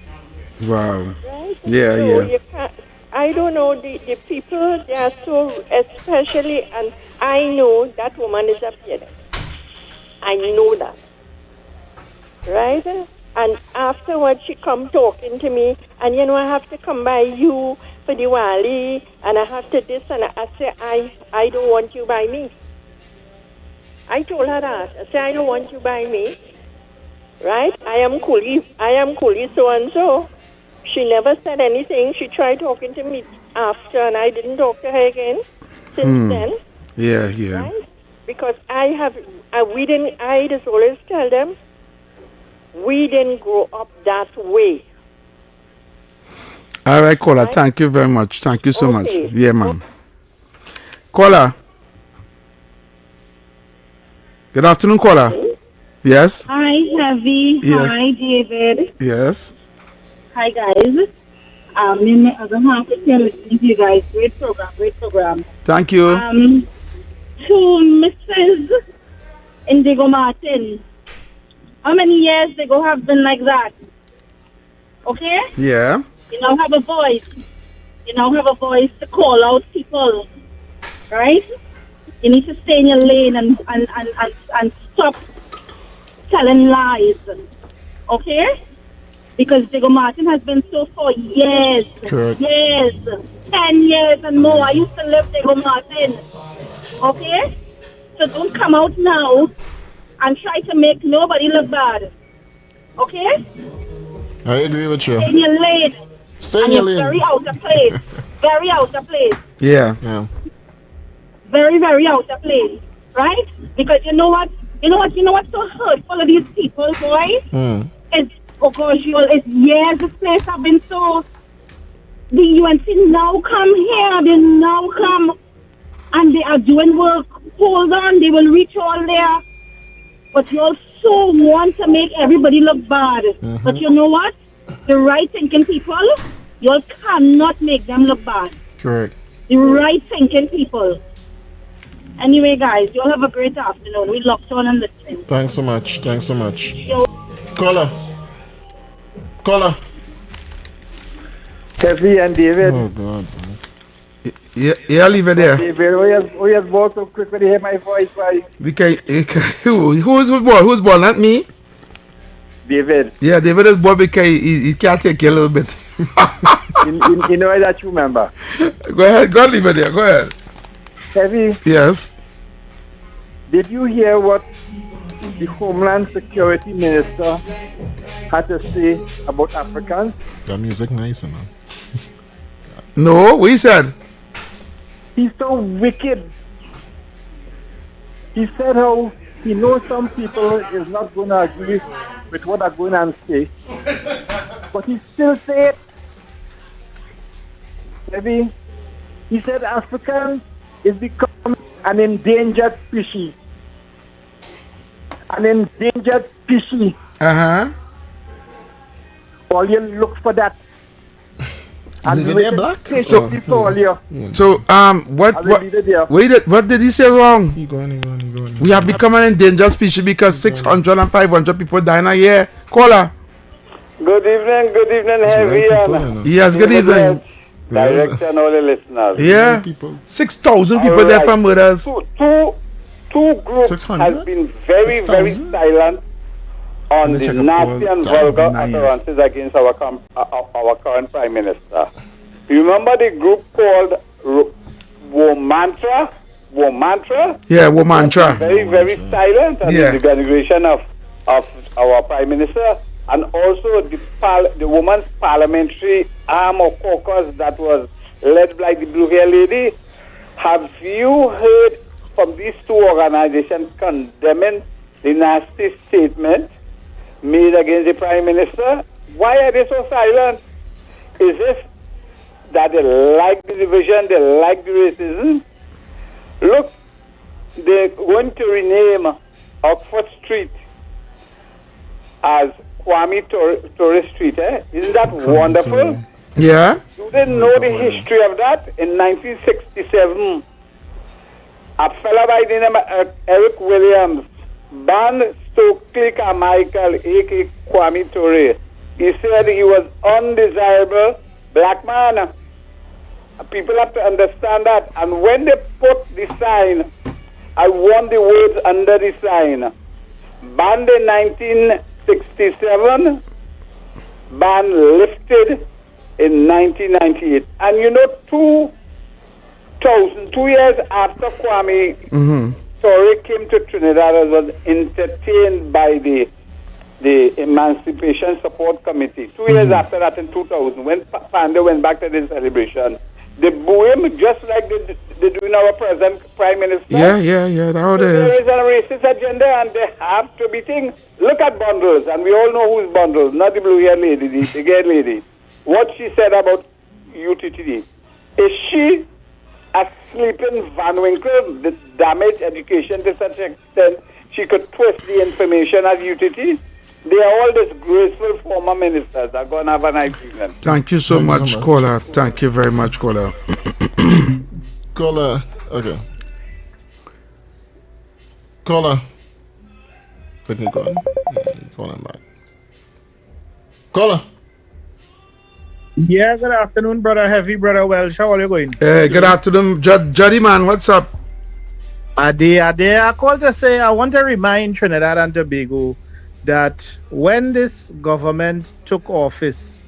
Wow. Right? Yeah, so yeah. You can't, I don't know, the people, they are so, especially, and I know that woman is a pianist. I know that. Right? And afterwards, she come talking to me, and I have to come by you for Diwali, and I have to this, and I say, I don't want you by me. I told her that. I say, I don't want you by me. Right? I am coolie so-and-so. She never said anything. She tried talking to me after, and I didn't talk to her again since then. Yeah, yeah. Right? Because I just always tell them, we didn't grow up that way. All right, caller. Thank you very much. Thank you so much. Yeah, man. Caller. Good afternoon, caller. Yes. Hi, Heavy. Yes. Hi, David. Yes. Hi, guys. In my other half, I'm listening to you guys. Great program. Thank you. To Mrs. Indigo Martin. How many years ago have been like that? Okay? Yeah. You now have a voice. You now have a voice to call out people. Right? You need to stay in your lane and stop telling lies. Okay? Because Diego Martin has been so for years. Correct. Years. 10 years and more. I used to live Diego Martin. Okay? So don't come out now and try to make nobody look bad. Okay? I agree with you. Stay in your lane. Stay in And your you're lane. very out of place. Very out of place. Yeah. Yeah. Very, very out of place. Right? Because you know what's so hurtful of these people, boy? It's, oh gosh, it's years this place have been so. The UNC now come here, they now come and they are doing work. Hold on, they will reach all there. But you also want to make everybody look bad. But you know what? The right thinking people, you cannot make them look bad. Correct. The right thinking people. Anyway, guys, you all have a great afternoon. We locked on and listening. Thanks so much. Thanks so much. Yo. Caller. Heavy and David. Oh God. Yeah, leave it there. David, we have walked so quick when you hear my voice, right? Who's ball? Not me. David. Yeah, David is ball because he can't take you a little bit. you know that you remember. Go ahead, go leave it there. Go ahead. Heavy. Yes. Did you hear what the Homeland Security Minister had to say about Africans? That music nice, man. No, what he said? He's so wicked. He said how he knows some people is not going to agree with what I'm going to say, but he still say it. Maybe he said African is becoming an endangered species. An endangered species. All you look for that. And Living there, black? So what did he say wrong? He going. We have become an endangered species because 600 and 500 people dying a year. Caller. Good evening, Heavy. Yes, good evening. Director and all the listeners. Yeah. 6,000 people there from murders. Two groups 600? has been very silent on the nasty and vulgar utterances against our current Prime Minister. You remember the group called Womantra? Yeah, Womantra. Very silent on the denigration of our Prime Minister, and also the woman's parliamentary arm or caucus that was led by the blue hair lady. Have you heard from these two organizations condemning the nasty statement made against the Prime Minister? Why are they so silent? Is this that they like the division, they like the racism? Look, they're going to rename Oxford Street as Kwame Torres Street. Isn't that wonderful? Yeah. You didn't know the history of that? In 1967, a fellow by the name of Eric Williams banned Stokely Carmichael, a.k.a. Kwame Torre. He said he was undesirable black man. People have to understand that. And when they put the sign, I want the words under the sign. Banned in 1967, ban lifted in 1998. And you know, 2 years after Kwame Torre came to Trinidad and was entertained by the Emancipation Support Committee. 2 years after that, in 2000, when Panda went back to the celebration, they boo him just like they do in our present Prime Minister. Yeah, that's how it is. There is a racist agenda and they have to be things. Look at Bundles, and we all know who's Bundles, not the blue-haired lady, the gay lady. What she said about UTTD. Is she a sleeping Van Winkle that damaged education to such an extent she could twist the information at UTT? They are all disgraceful former ministers. I'm going to have a nice evening. Thank you so much, caller. Thank you very much, caller. Caller, okay. Caller. Let me go on. Call him back. Caller. Yeah, good afternoon, brother Heavy, brother Welch. How are you going? Good afternoon, Juddy man. What's up? Ade. I called to say I want to remind Trinidad and Tobago that when this government took office,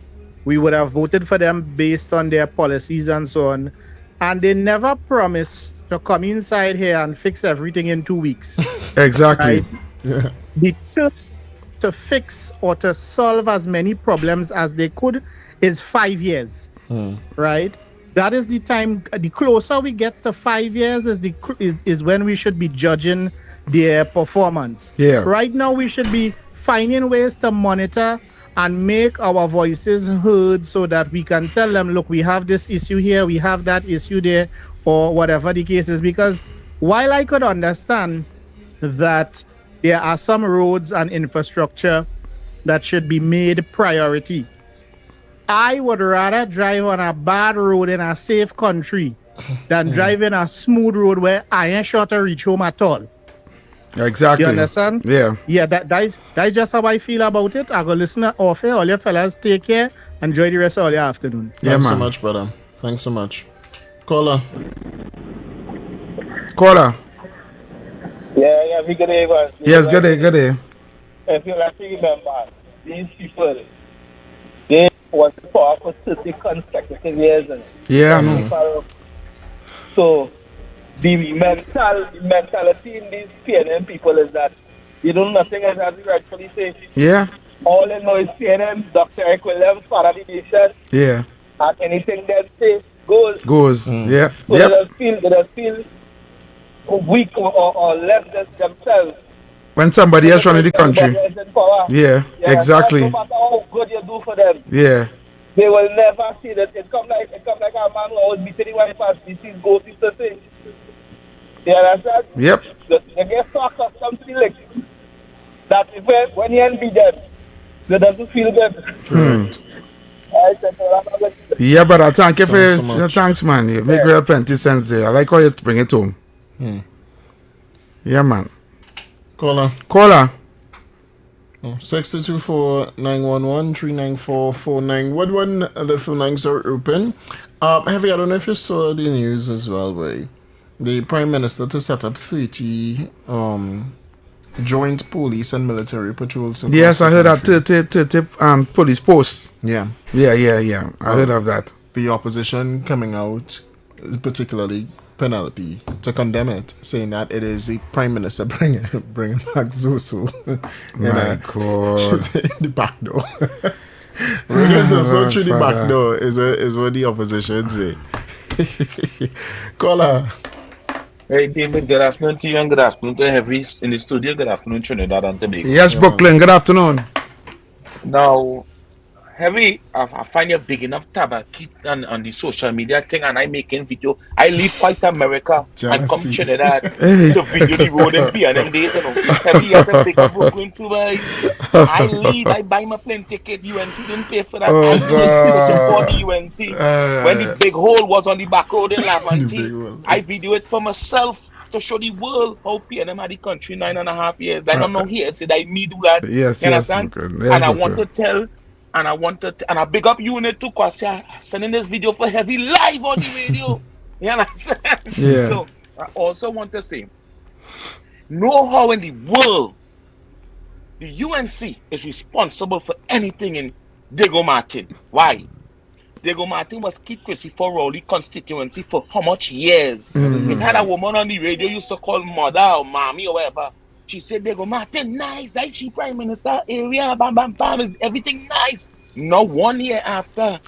we would have voted for them based on their policies and so on. And they never promised to come inside here and fix everything in 2 weeks. Exactly. Right? Yeah. The took to fix or to solve as many problems as they could is 5 years. Right? That is the time. The closer we get to 5 years is when we should be judging their performance. Yeah. Right now we should be finding ways to monitor and make our voices heard so that we can tell them, look, we have this issue here, we have that issue there, or whatever the case is. Because while I could understand that there are some roads and infrastructure that should be made priority, I would rather drive on a bad road in a safe country than drive in a smooth road where I ain't sure to reach home at all. Exactly. You understand? Yeah. Yeah, that's just how I feel about it. I go listen off here. All you fellas take care. Enjoy the rest of all your afternoon. Thanks so much, brother. Thanks so much. Caller. Yeah, good day, man. Yes, good day. If you like to remember, these people, they was in power for 30 consecutive years. Yeah, I know. So, the mentality in these PNM people is that they do nothing as you rightfully say. Yeah. All they know is PNM, Dr. Eric Williams, Father of the Nation. Yeah. And anything they say goes. Yeah. So they don't feel weak or less than themselves. When somebody else running the country. Yeah, exactly. No matter how good you do for them. Yeah. They will never see that. It come like a man who always beating the wife as he sees ghosts to say. You understand? Yep. They get so accustomed to the lick that when you beat them, they doesn't feel good. Yeah, but I thank you for your thanks, man. You make real plenty sense there. I like how you bring it home. Yeah, man. Caller. 6224-911-394-4911. The phone lines are open. Heavy, I don't know if you saw the news as well, where the Prime Minister to set up 30 joint police and military patrols. Yes, I heard that 30 police posts. Yeah. I heard of that. The opposition coming out, particularly Penelope, to condemn it, saying that it is the Prime Minister bringing back Zoso. My God. The back door. Because so through the back door is what the opposition say. Caller. Hey, David, good afternoon to you and good afternoon to Heavy in the studio. Good afternoon, Trinidad and Tobago. Yes, Brooklyn. Good afternoon. Now, Heavy, I find you big enough tab keep on the social media thing, and I making video. I leave quite America and come Jealousy. Trinidad Hey. to video the road in P&M days. You know, Heavy, you have to big up Brooklyn too, boy. I leave, I buy my plane ticket. UNC didn't pay for that. Oh, I did it to support God. the UNC. When the big hole was on the back road in Laventille, I video it for myself to show the world how P&M had the country 9.5 years. I don't know here, said I me do that. Yes, You yes, understand? Brooklyn. Yes, And I Brooklyn. want to tell, and I big up unit too, cause I sending this video for Heavy live on the radio. You understand? Yeah. So I also want to say, know how in the world the UNC is responsible for anything in Diego Martin. Why? Diego Martin was Keith Christopher Rowley constituency for how much years? It had a woman on the radio used to call mother or mommy or whatever. She said, Diego Martin, nice. I see Prime Minister area, bam, bam, bam, is everything nice. Now 1 year after,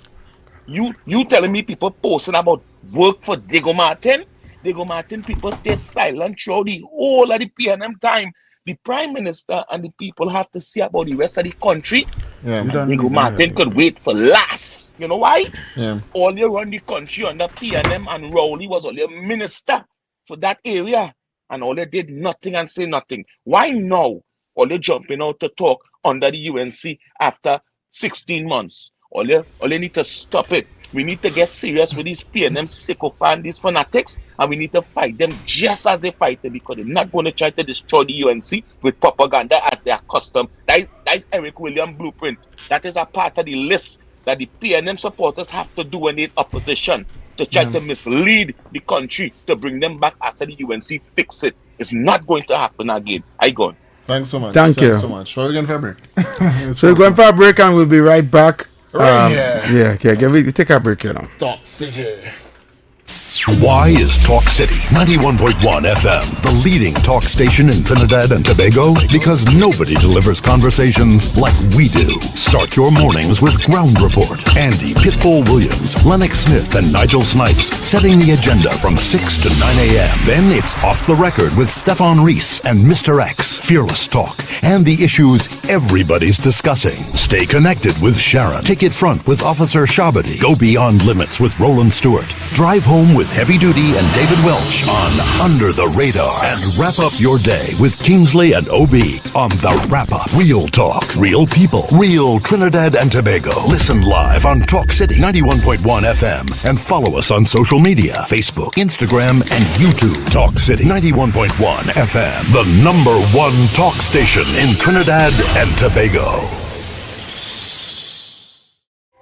you telling me people posting about work for Diego Martin? Diego Martin people stay silent throughout the whole of the PNM time. The Prime Minister and the people have to see about the rest of the country. Yeah, And Diego Martin could wait for last. You know why? Yeah. All you run the country under PNM and Rowley was only a minister for that area. And all they did nothing and say nothing. Why now? All they jumping out to talk under the UNC after 16 months. All you need to stop it. We need to get serious with these PNM sycophants, these fanatics, and we need to fight them just as they fight them, because they're not going to try to destroy the UNC with propaganda as they are accustomed. That is Eric Williams' blueprint. That is a part of the list that the PNM supporters have to do when they're opposition, to try to mislead the country, to bring them back after the UNC fix it. It's not going to happen again. I gone. Thanks so much. Thank you. Thanks so much. Well, we're going for a break. So we're going for a break and we'll be right back. Right here. Yeah, okay. We take a break here now. Talk City. Why is Talk City 91.1 FM the leading talk station in Trinidad and Tobago? Because nobody delivers conversations like we do. Start your mornings with Ground Report. Andy Pitbull Williams, Lennox Smith, and Nigel Snipes setting the agenda from 6 to 9 a.m. Then it's Off the Record with Stefan Reese and Mr. X, Fearless Talk, and the issues everybody's discussing. Stay connected with Sharon. Ticket Front with Officer Shabadi. Go Beyond Limits with Roland Stewart. Drive Home with Heavy Duty and David Welch on Under the Radar. And wrap up your day with Kingsley and OB on The Wrap Up. Real talk, real people, real Trinidad and Tobago. Listen live on Talk City 91.1 FM and follow us on social media, Facebook, Instagram, and YouTube. Talk City 91.1 FM, the #1 talk station in Trinidad and Tobago.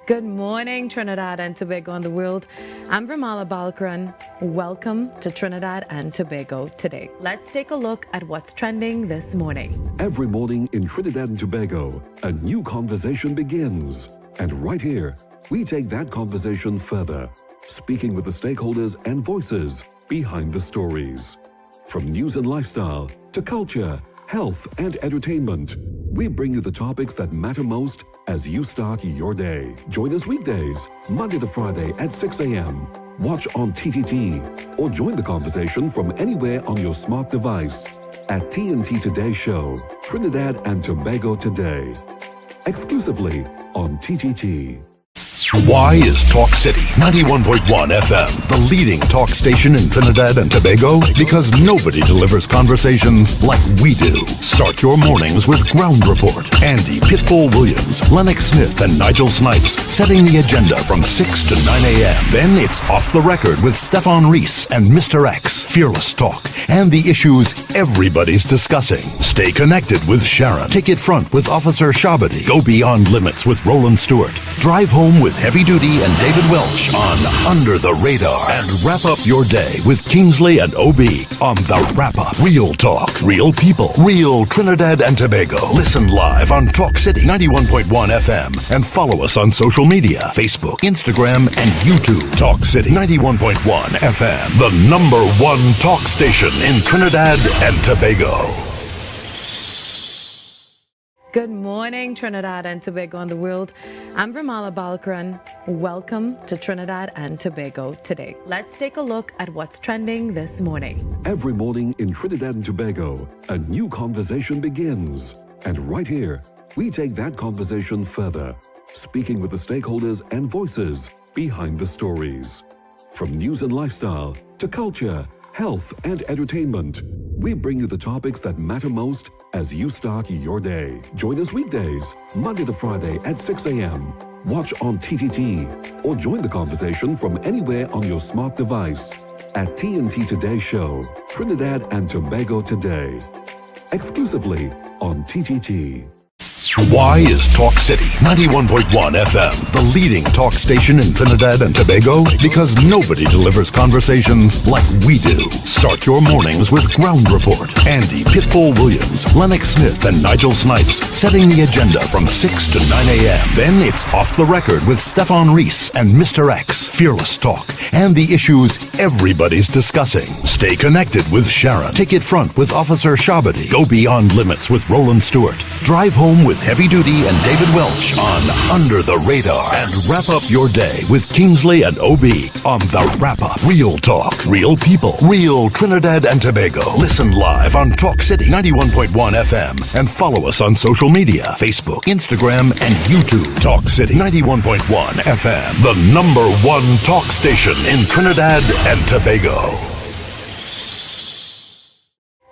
Good morning, Trinidad and Tobago and the world. I'm Vermala Balkaran. Welcome to Trinidad and Tobago today. Let's take a look at what's trending this morning. Every morning in Trinidad and Tobago, a new conversation begins. And right here, we take that conversation further, speaking with the stakeholders and voices behind the stories. From news and lifestyle to culture, health, and entertainment, we bring you the topics that matter most as you start your day. Join us weekdays, Monday to Friday at 6 a.m. Watch on TTT or join the conversation from anywhere on your smart device at TNT Today Show, Trinidad and Tobago Today. Exclusively on TTT. Why is Talk City 91.1 FM the leading talk station in Trinidad and Tobago? Because nobody delivers conversations like we do. Start your mornings with Ground Report. Andy Pitbull Williams, Lennox Smith, and Nigel Snipes setting the agenda from 6 to 9 a.m. Then it's Off the Record with Stefan Reese and Mr. X, Fearless Talk, and the issues everybody's discussing. Stay connected with Sharon. Ticket Front with Officer Shabadi. Go Beyond Limits with Roland Stewart. Drive Home with Heavy Duty and David Welch on Under the Radar. And wrap up your day with Kingsley and OB on The Wrap Up. Real talk, real people, real Trinidad and Tobago. Listen live on Talk City 91.1 FM and follow us on social media, Facebook, Instagram, and YouTube. Talk City 91.1 FM, the #1 talk station in Trinidad and Tobago. Good morning. morning, Trinidad and Tobago and the world. I'm Vermala Balkaran. Welcome to Trinidad and Tobago today. Let's take a look at what's trending this morning. Every morning in Trinidad and Tobago, a new conversation begins. And right here, we take that conversation further, speaking with the stakeholders and voices behind the stories. From news and lifestyle to culture, health and entertainment, we bring you the topics that matter most as you start your day. Join us weekdays, Monday to Friday at 6 a.m. Watch on TTT or join the conversation from anywhere on your smart device at TNT Today Show, Trinidad and Tobago Today. Exclusively on TTT. Why is Talk City 91.1 FM the leading talk station in Trinidad and Tobago? Because nobody delivers conversations like we do. Start your mornings with Ground Report. Andy Pitbull Williams, Lennox Smith, and Nigel Snipes setting the agenda from 6 to 9 a.m. Then it's Off the Record with Stefan Reese and Mr. X, Fearless Talk, and the issues everybody's discussing. Stay connected with Sharon. Ticket Front with Officer Shabadi. Go Beyond Limits with Roland Stewart. Drive Home with Heavy Duty and David Welch on Under the Radar. And wrap up your day with Kingsley and OB on The Wrap Up. Real talk, real people, real Trinidad and Tobago. Listen live on Talk City 91.1 FM and follow us on social media, Facebook, Instagram, and YouTube. Talk City 91.1 FM, the #1 talk station in Trinidad and Tobago.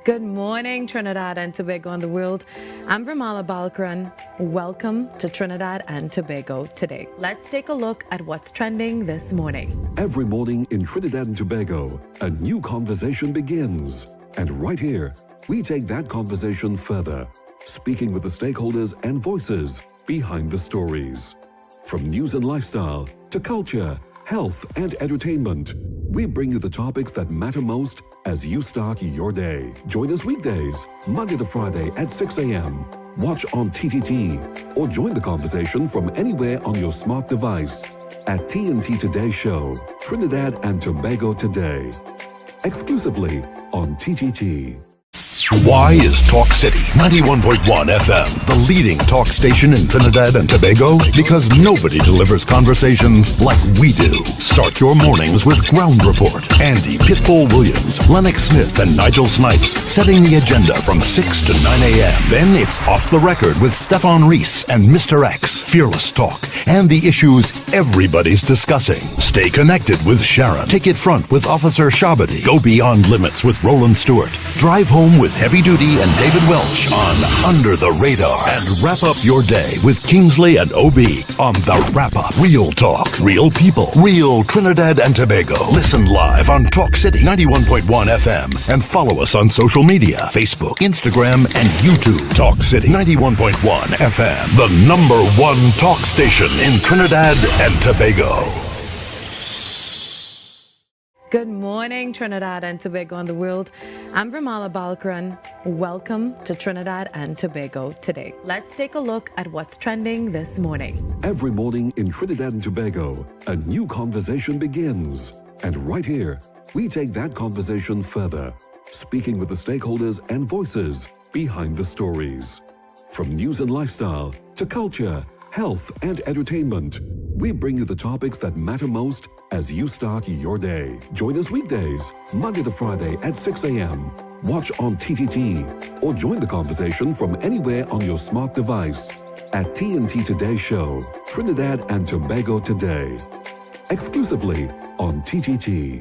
Good morning, Trinidad and Tobago and the world. I'm Vermala Balkaran. Welcome to Trinidad and Tobago today. Let's take a look at what's trending this morning. Every morning in Trinidad and Tobago, a new conversation begins. And right here, we take that conversation further, speaking with the stakeholders and voices behind the stories. From news and lifestyle to culture, health and entertainment, we bring you the topics that matter most as you start your day. Join us weekdays, Monday to Friday at 6 a.m. Watch on TTT or join the conversation from anywhere on your smart device at TNT Today Show, Trinidad and Tobago Today. Exclusively on TTT. Why is Talk City 91.1 FM the leading talk station in Trinidad and Tobago? Because nobody delivers conversations like we do. Start your mornings with Ground Report. Andy Pitbull Williams, Lennox Smith, and Nigel Snipes setting the agenda from 6 to 9 a.m. Then it's Off the Record with Stefan Reese and Mr. X, Fearless Talk, and the issues everybody's discussing. Stay connected with Sharon. Ticket Front with Officer Shabadi. Go Beyond Limits with Roland Stewart. Drive Home with Heavy Duty and David Welch on Under the Radar. And wrap up your day with Kingsley and OB on The Wrap Up. Real talk, real people, real Trinidad and Tobago. Listen live on Talk City 91.1 FM and follow us on social media, Facebook, Instagram, and YouTube. Talk City 91.1 FM, the #1 talk station in Trinidad and Tobago. Good morning, Trinidad and Tobago and the world. I'm Vermala Balkaran. Welcome to Trinidad and Tobago today. Let's take a look at what's trending this morning. Every morning in Trinidad and Tobago, a new conversation begins. And right here, we take that conversation further, speaking with the stakeholders and voices behind the stories. From news and lifestyle to culture, health and entertainment, we bring you the topics that matter most as you start your day. Join us weekdays, Monday to Friday at 6 a.m. Watch on TTT or join the conversation from anywhere on your smart device at TNT Today Show, Trinidad and Tobago Today. Exclusively on TTT.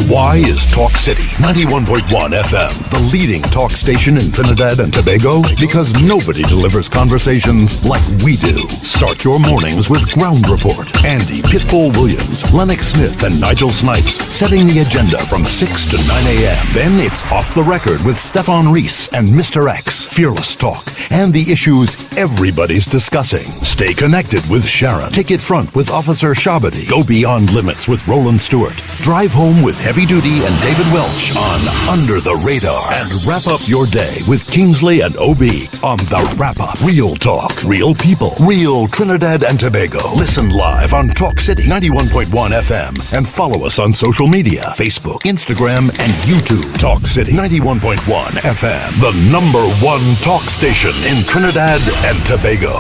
Why is Talk City 91.1 FM the leading talk station in Trinidad and Tobago? Because nobody delivers conversations like we do. Start your mornings with Ground Report. Andy Pitbull Williams, Lennox Smith, and Nigel Snipes setting the agenda from 6 to 9 a.m. Then it's Off the Record with Stefan Reese and Mr. X, Fearless Talk, and the issues everybody's discussing. Stay connected with Sharon. Ticket Front with Officer Shabadi. Go Beyond Limits with Roland Stewart. Drive Home with Heavy Duty and David Welch on Under the Radar. And wrap up your day with Kingsley and OB on The Wrap Up. Real talk, real people, real Trinidad and Tobago. Listen live on Talk City 91.1 FM and follow us on social media, Facebook, Instagram, and YouTube. Talk City 91.1 FM, the #1 talk station in Trinidad and Tobago.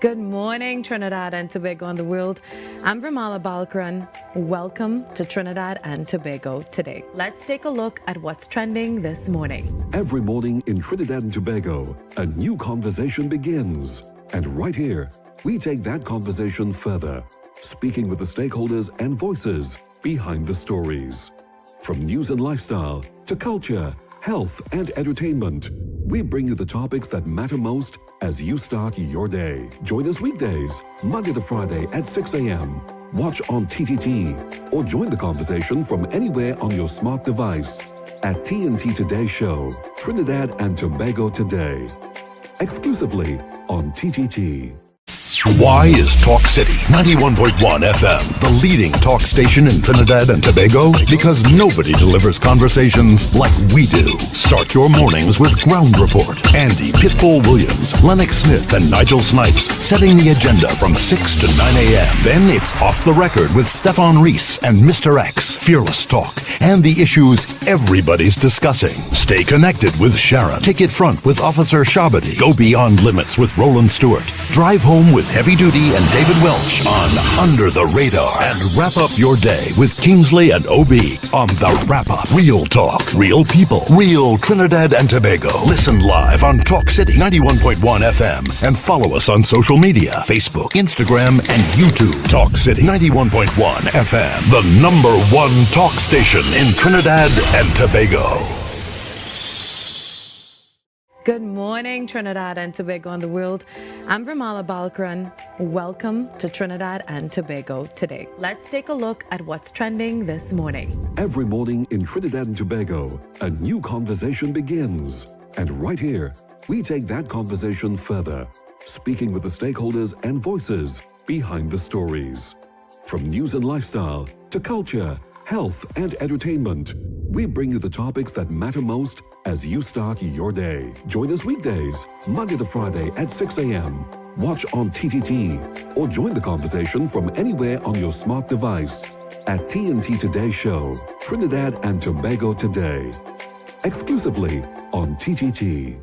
Good morning, Trinidad and Tobago and the world. I'm Ramala Balkaran. Welcome to Trinidad and Tobago today. Let's take a look at what's trending this morning. Every morning in Trinidad and Tobago, a new conversation begins. And right here, we take that conversation further, speaking with the stakeholders and voices behind the stories. From news and lifestyle to culture, health, and entertainment, we bring you the topics that matter most as you start your day. Join us weekdays, Monday to Friday at 6 a.m. Watch on TTT or join the conversation from anywhere on your smart device at TNT Today Show, Trinidad and Tobago Today. Exclusively on TTT. Why is Talk City 91.1 FM the leading talk station in Trinidad and Tobago? Because nobody delivers conversations like we do. Start your mornings with Ground Report. Andy Pitbull Williams, Lennox Smith, and Nigel Snipes setting the agenda from 6 to 9 a.m. Then it's Off the Record with Stefan Reese and Mr. X, Fearless Talk, and the issues everybody's discussing. Stay connected with Sharon. Ticket Front with Officer Shabadi. Go Beyond Limits with Roland Stewart. Drive Home with Heavy Duty and David Welch on Under the Radar. And wrap up your day with Kingsley and OB on The Wrap Up. Real talk, real people, real Trinidad and Tobago. Listen live on Talk City 91.1 FM and follow us on social media, Facebook, Instagram, and YouTube. Talk City 91.1 FM, the #1 talk station in Trinidad and Tobago. Good morning, Trinidad and Tobago and the world. I'm Ramala Balkaran. Welcome to Trinidad and Tobago today. Let's take a look at what's trending this morning. Every morning in Trinidad and Tobago, a new conversation begins. And right here, we take that conversation further, speaking with the stakeholders and voices behind the stories. From news and lifestyle to culture, health, and entertainment, we bring you the topics that matter most as you start your day. Join us weekdays, Monday to Friday at 6 a.m. Watch on TTT or join the conversation from anywhere on your smart device at TNT Today Show, Trinidad and Tobago Today. Exclusively on TTT.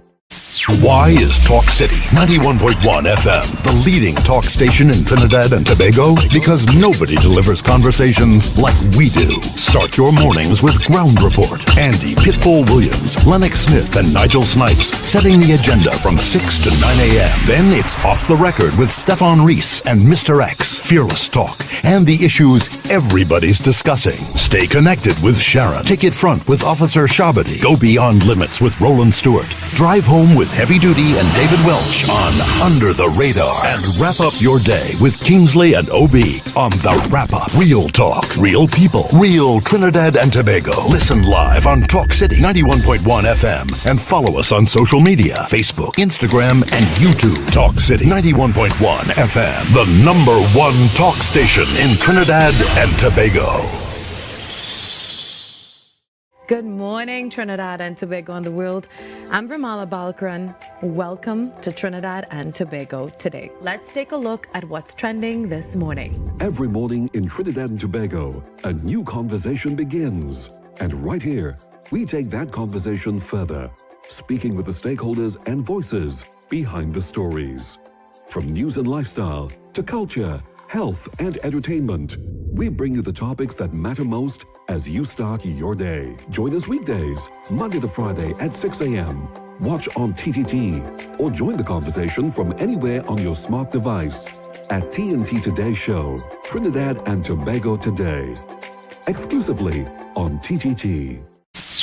Why is Talk City 91.1 FM the leading talk station in Trinidad and Tobago? Because nobody delivers conversations like we do. Start your mornings with Ground Report. Andy Pitbull Williams, Lennox Smith, and Nigel Snipes setting the agenda from 6 to 9 a.m. Then it's Off the Record with Stefan Reese and Mr. X, Fearless Talk, and the issues everybody's discussing. Stay connected with Sharon. Ticket Front with Officer Shabadi. Go Beyond Limits with Roland Stewart. Drive Home with Heavy Duty and David Welch on Under the Radar. And wrap up your day with Kingsley and OB on The Wrap Up. Real talk, real people, real Trinidad and Tobago. Listen live on Talk City 91.1 FM and follow us on social media, Facebook, Instagram, and YouTube. Talk City 91.1 FM, the #1 talk station in Trinidad and Tobago. Good morning, Trinidad and Tobago and the world. I'm Ramala Balkaran. Welcome to Trinidad and Tobago today. Let's take a look at what's trending this morning. Every morning in Trinidad and Tobago, a new conversation begins. And right here, we take that conversation further, speaking with the stakeholders and voices behind the stories. From news and lifestyle to culture, health, and entertainment, we bring you the topics that matter most as you start your day. Join us weekdays, Monday to Friday at 6 a.m. Watch on TTT or join the conversation from anywhere on your smart device at TNT Today Show, Trinidad and Tobago Today. Exclusively on TTT.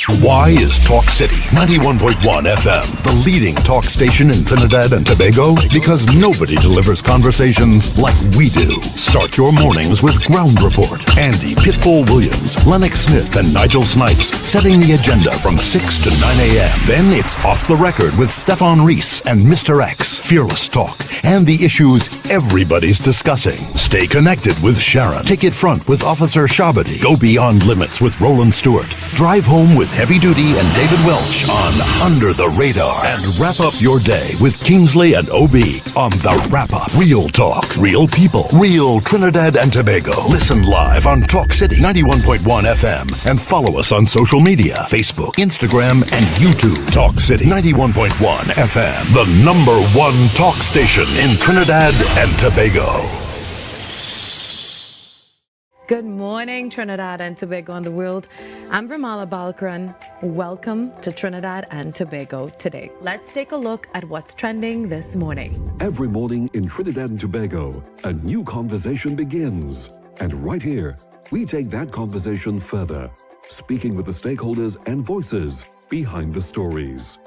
Why is Talk City 91.1 FM the leading talk station in Trinidad and Tobago? Because nobody delivers conversations like we do. Start your mornings with Ground Report. Andy Pitbull Williams, Lennox Smith, and Nigel Snipes setting the agenda from 6 to 9 a.m. Then it's Off the Record with Stefan Reese and Mr. X, Fearless Talk, and the issues everybody's discussing. Stay connected with Sharon. Take it front with Officer Shabadi. Go beyond limits with Roland Stewart. Drive home with Heavy Duty and David Welch on Under the Radar. And wrap up your day with Kingsley and OB on The Wrap Up. Real talk, real people, real Trinidad and Tobago. Listen live on Talk City 91.1 FM and follow us on social media, Facebook, Instagram, and YouTube. Talk City 91.1 FM, the #1 talk station in Trinidad and Tobago. Good morning, Trinidad and Tobago and the world. I'm Vermala Balkaran. Welcome to Trinidad and Tobago today. Let's take a look at what's trending this morning. Every morning in Trinidad and Tobago, a new conversation begins. And right here, we take that conversation further, speaking with the stakeholders and voices behind the stories.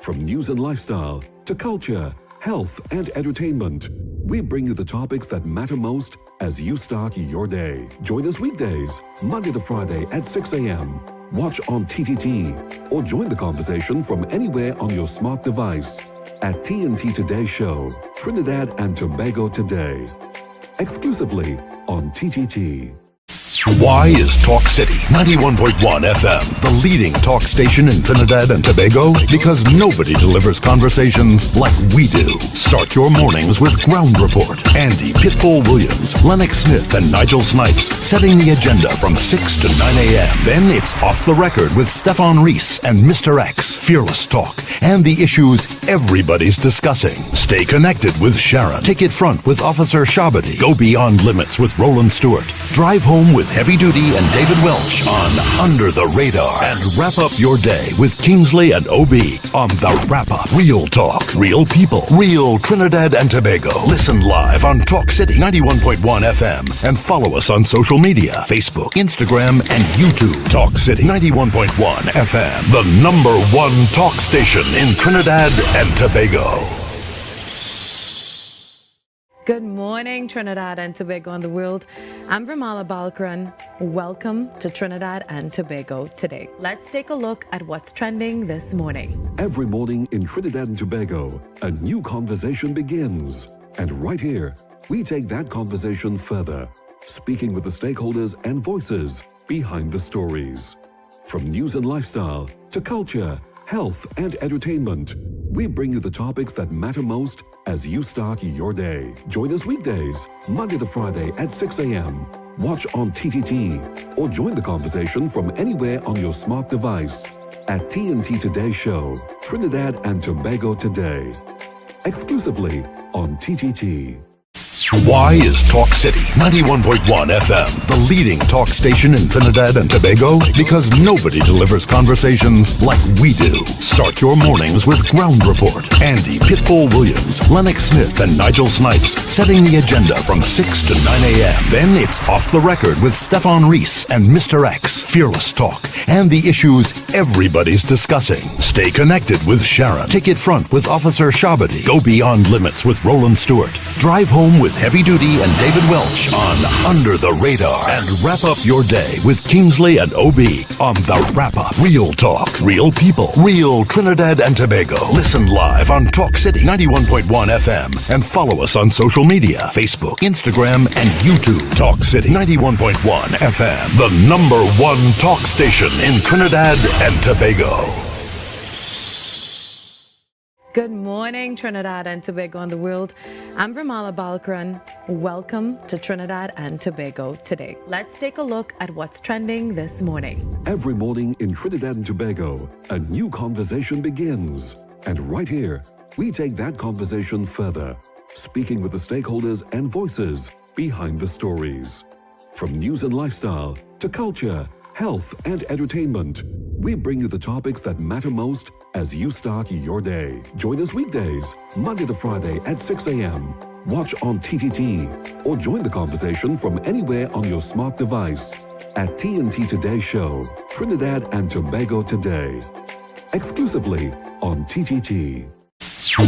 From news and lifestyle to culture, health, and entertainment, we bring you the topics that matter most as you start your day. Join us weekdays, Monday to Friday at 6 a.m. Watch on TTT or join the conversation from anywhere on your smart device at TNT Today Show, Trinidad and Tobago Today, exclusively on TTT. Why is Talk City 91.1 FM the leading talk station in Trinidad and Tobago? Because nobody delivers conversations like we do. Start your mornings with Ground Report. Andy Pitbull Williams, Lennox Smith, and Nigel Snipes setting the agenda from 6 to 9 a.m. Then it's Off the Record with Stefan Reese and Mr. X, Fearless Talk, and the issues everybody's discussing. Stay connected with Sharon. Take it front with Officer Shabadi. Go beyond limits with Roland Stewart. Drive home with Heavy Duty and David Welch on Under the Radar. And wrap up your day with Kingsley and OB on The Wrap Up. Real talk, real people, real Trinidad and Tobago. Listen live on Talk City 91.1 FM and follow us on social media, Facebook, Instagram, and YouTube. Talk City 91.1 FM, the #1 talk station in Trinidad and Tobago. Good morning, Trinidad and Tobago and the world. I'm Vermala Balkaran. Welcome to Trinidad and Tobago today. Let's take a look at what's trending this morning. Every morning in Trinidad and Tobago, a new conversation begins. And right here, we take that conversation further, speaking with the stakeholders and voices behind the stories. From news and lifestyle to culture, health, and entertainment, we bring you the topics that matter most as you start your day. Join us weekdays, Monday to Friday at 6 a.m. Watch on TTT or join the conversation from anywhere on your smart device at TNT Today Show, Trinidad and Tobago Today, exclusively on TTT. Why is Talk City 91.1 FM the leading talk station in Trinidad and Tobago? Because nobody delivers conversations like we do. Start your mornings with Ground Report. Andy Pitbull Williams, Lennox Smith, and Nigel Snipes setting the agenda from 6 to 9 a.m. Then it's Off the Record with Stefan Reese and Mr. X, Fearless Talk, and the issues everybody's discussing. Stay connected with Sharon. Take it front with Officer Shabadi. Go beyond limits with Roland Stewart. Drive home with Heavy Duty and David Welch on Under the Radar. And wrap up your day with Kingsley and OB on The Wrap Up. Real talk, real people, real Trinidad and Tobago. Listen live on Talk City 91.1 FM and follow us on social media, Facebook, Instagram, and YouTube. Talk City 91.1 FM, the #1 talk station in Trinidad and Tobago. Good morning, Trinidad and Tobago and the world. I'm Vermala Balkaran. Welcome to Trinidad and Tobago today. Let's take a look at what's trending this morning. Every morning in Trinidad and Tobago, a new conversation begins. And right here, we take that conversation further, speaking with the stakeholders and voices behind the stories. From news and lifestyle to culture, health, and entertainment, we bring you the topics that matter most as you start your day. Join us weekdays, Monday to Friday at 6 a.m. Watch on TTT or join the conversation from anywhere on your smart device at TNT Today Show, Trinidad and Tobago Today. Exclusively on TTT.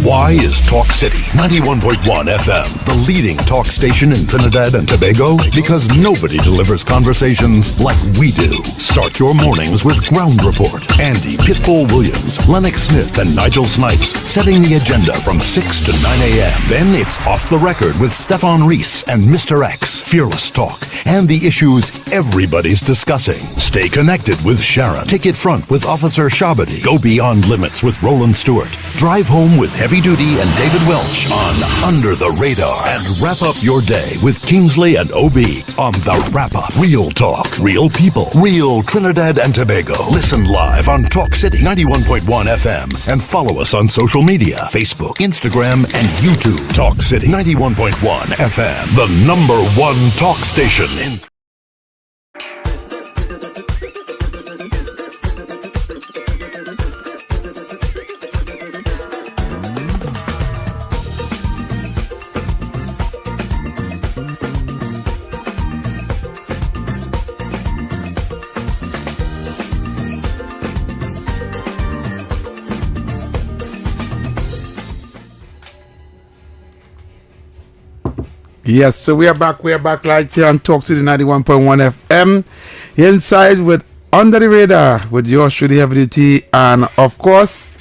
Why is Talk City 91.1 FM the leading talk station in Trinidad and Tobago? Because nobody delivers conversations like we do. Start your mornings with Ground Report. Andy Pitbull Williams, Lennox Smith, and Nigel Snipes setting the agenda from 6 to 9 a.m. Then it's Off the Record with Stefan Reese and Mr. X, Fearless Talk, and the issues everybody's discussing. Stay connected with Sharon. Ticket Front with Officer Shabadi. Go Beyond Limits with Roland Stewart. Drive Home with Heavy Duty and David Welch on Under the Radar. And wrap up your day with Kingsley and OB on The Wrap Up. Real talk, real people, real Trinidad and Tobago. Listen live on Talk City 91.1 FM and follow us on social media, Facebook, Instagram, and YouTube. Talk City 91.1 FM, the #1 talk station in Yes, so we are back right here on Talk City 91.1 FM. Inside with Under the Radar with yours truly, Heavy Duty, and of course,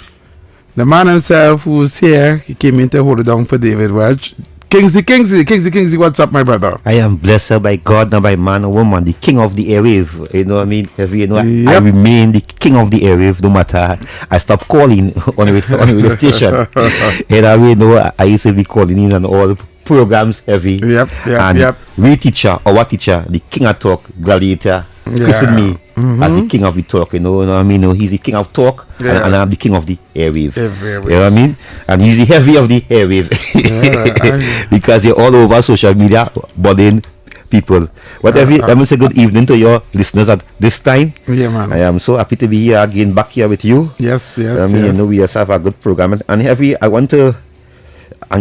the man himself who's here, he came in to hold it down for David Welch. Kingsley, what's up, my brother? I am blessed by God, not by man or woman, the king of the airwave. You know what I mean? I remain the king of the airwave, no matter. I stopped calling on the radio station. And I used to be calling in on all programs heavy. We teacher, our teacher, the king of talk, Gladiator, christened me as the king of the talk. You know what I mean? He's the king of talk, and I'm the king of the airwave. You know what I mean? And he's the heavy of the airwave because you're all over social media, bothering people. Let me say good evening to your listeners at this time. Yeah, man. I am so happy to be here again, back here with you. Yes. I mean, you know, we just have a good program, and heavy. I want to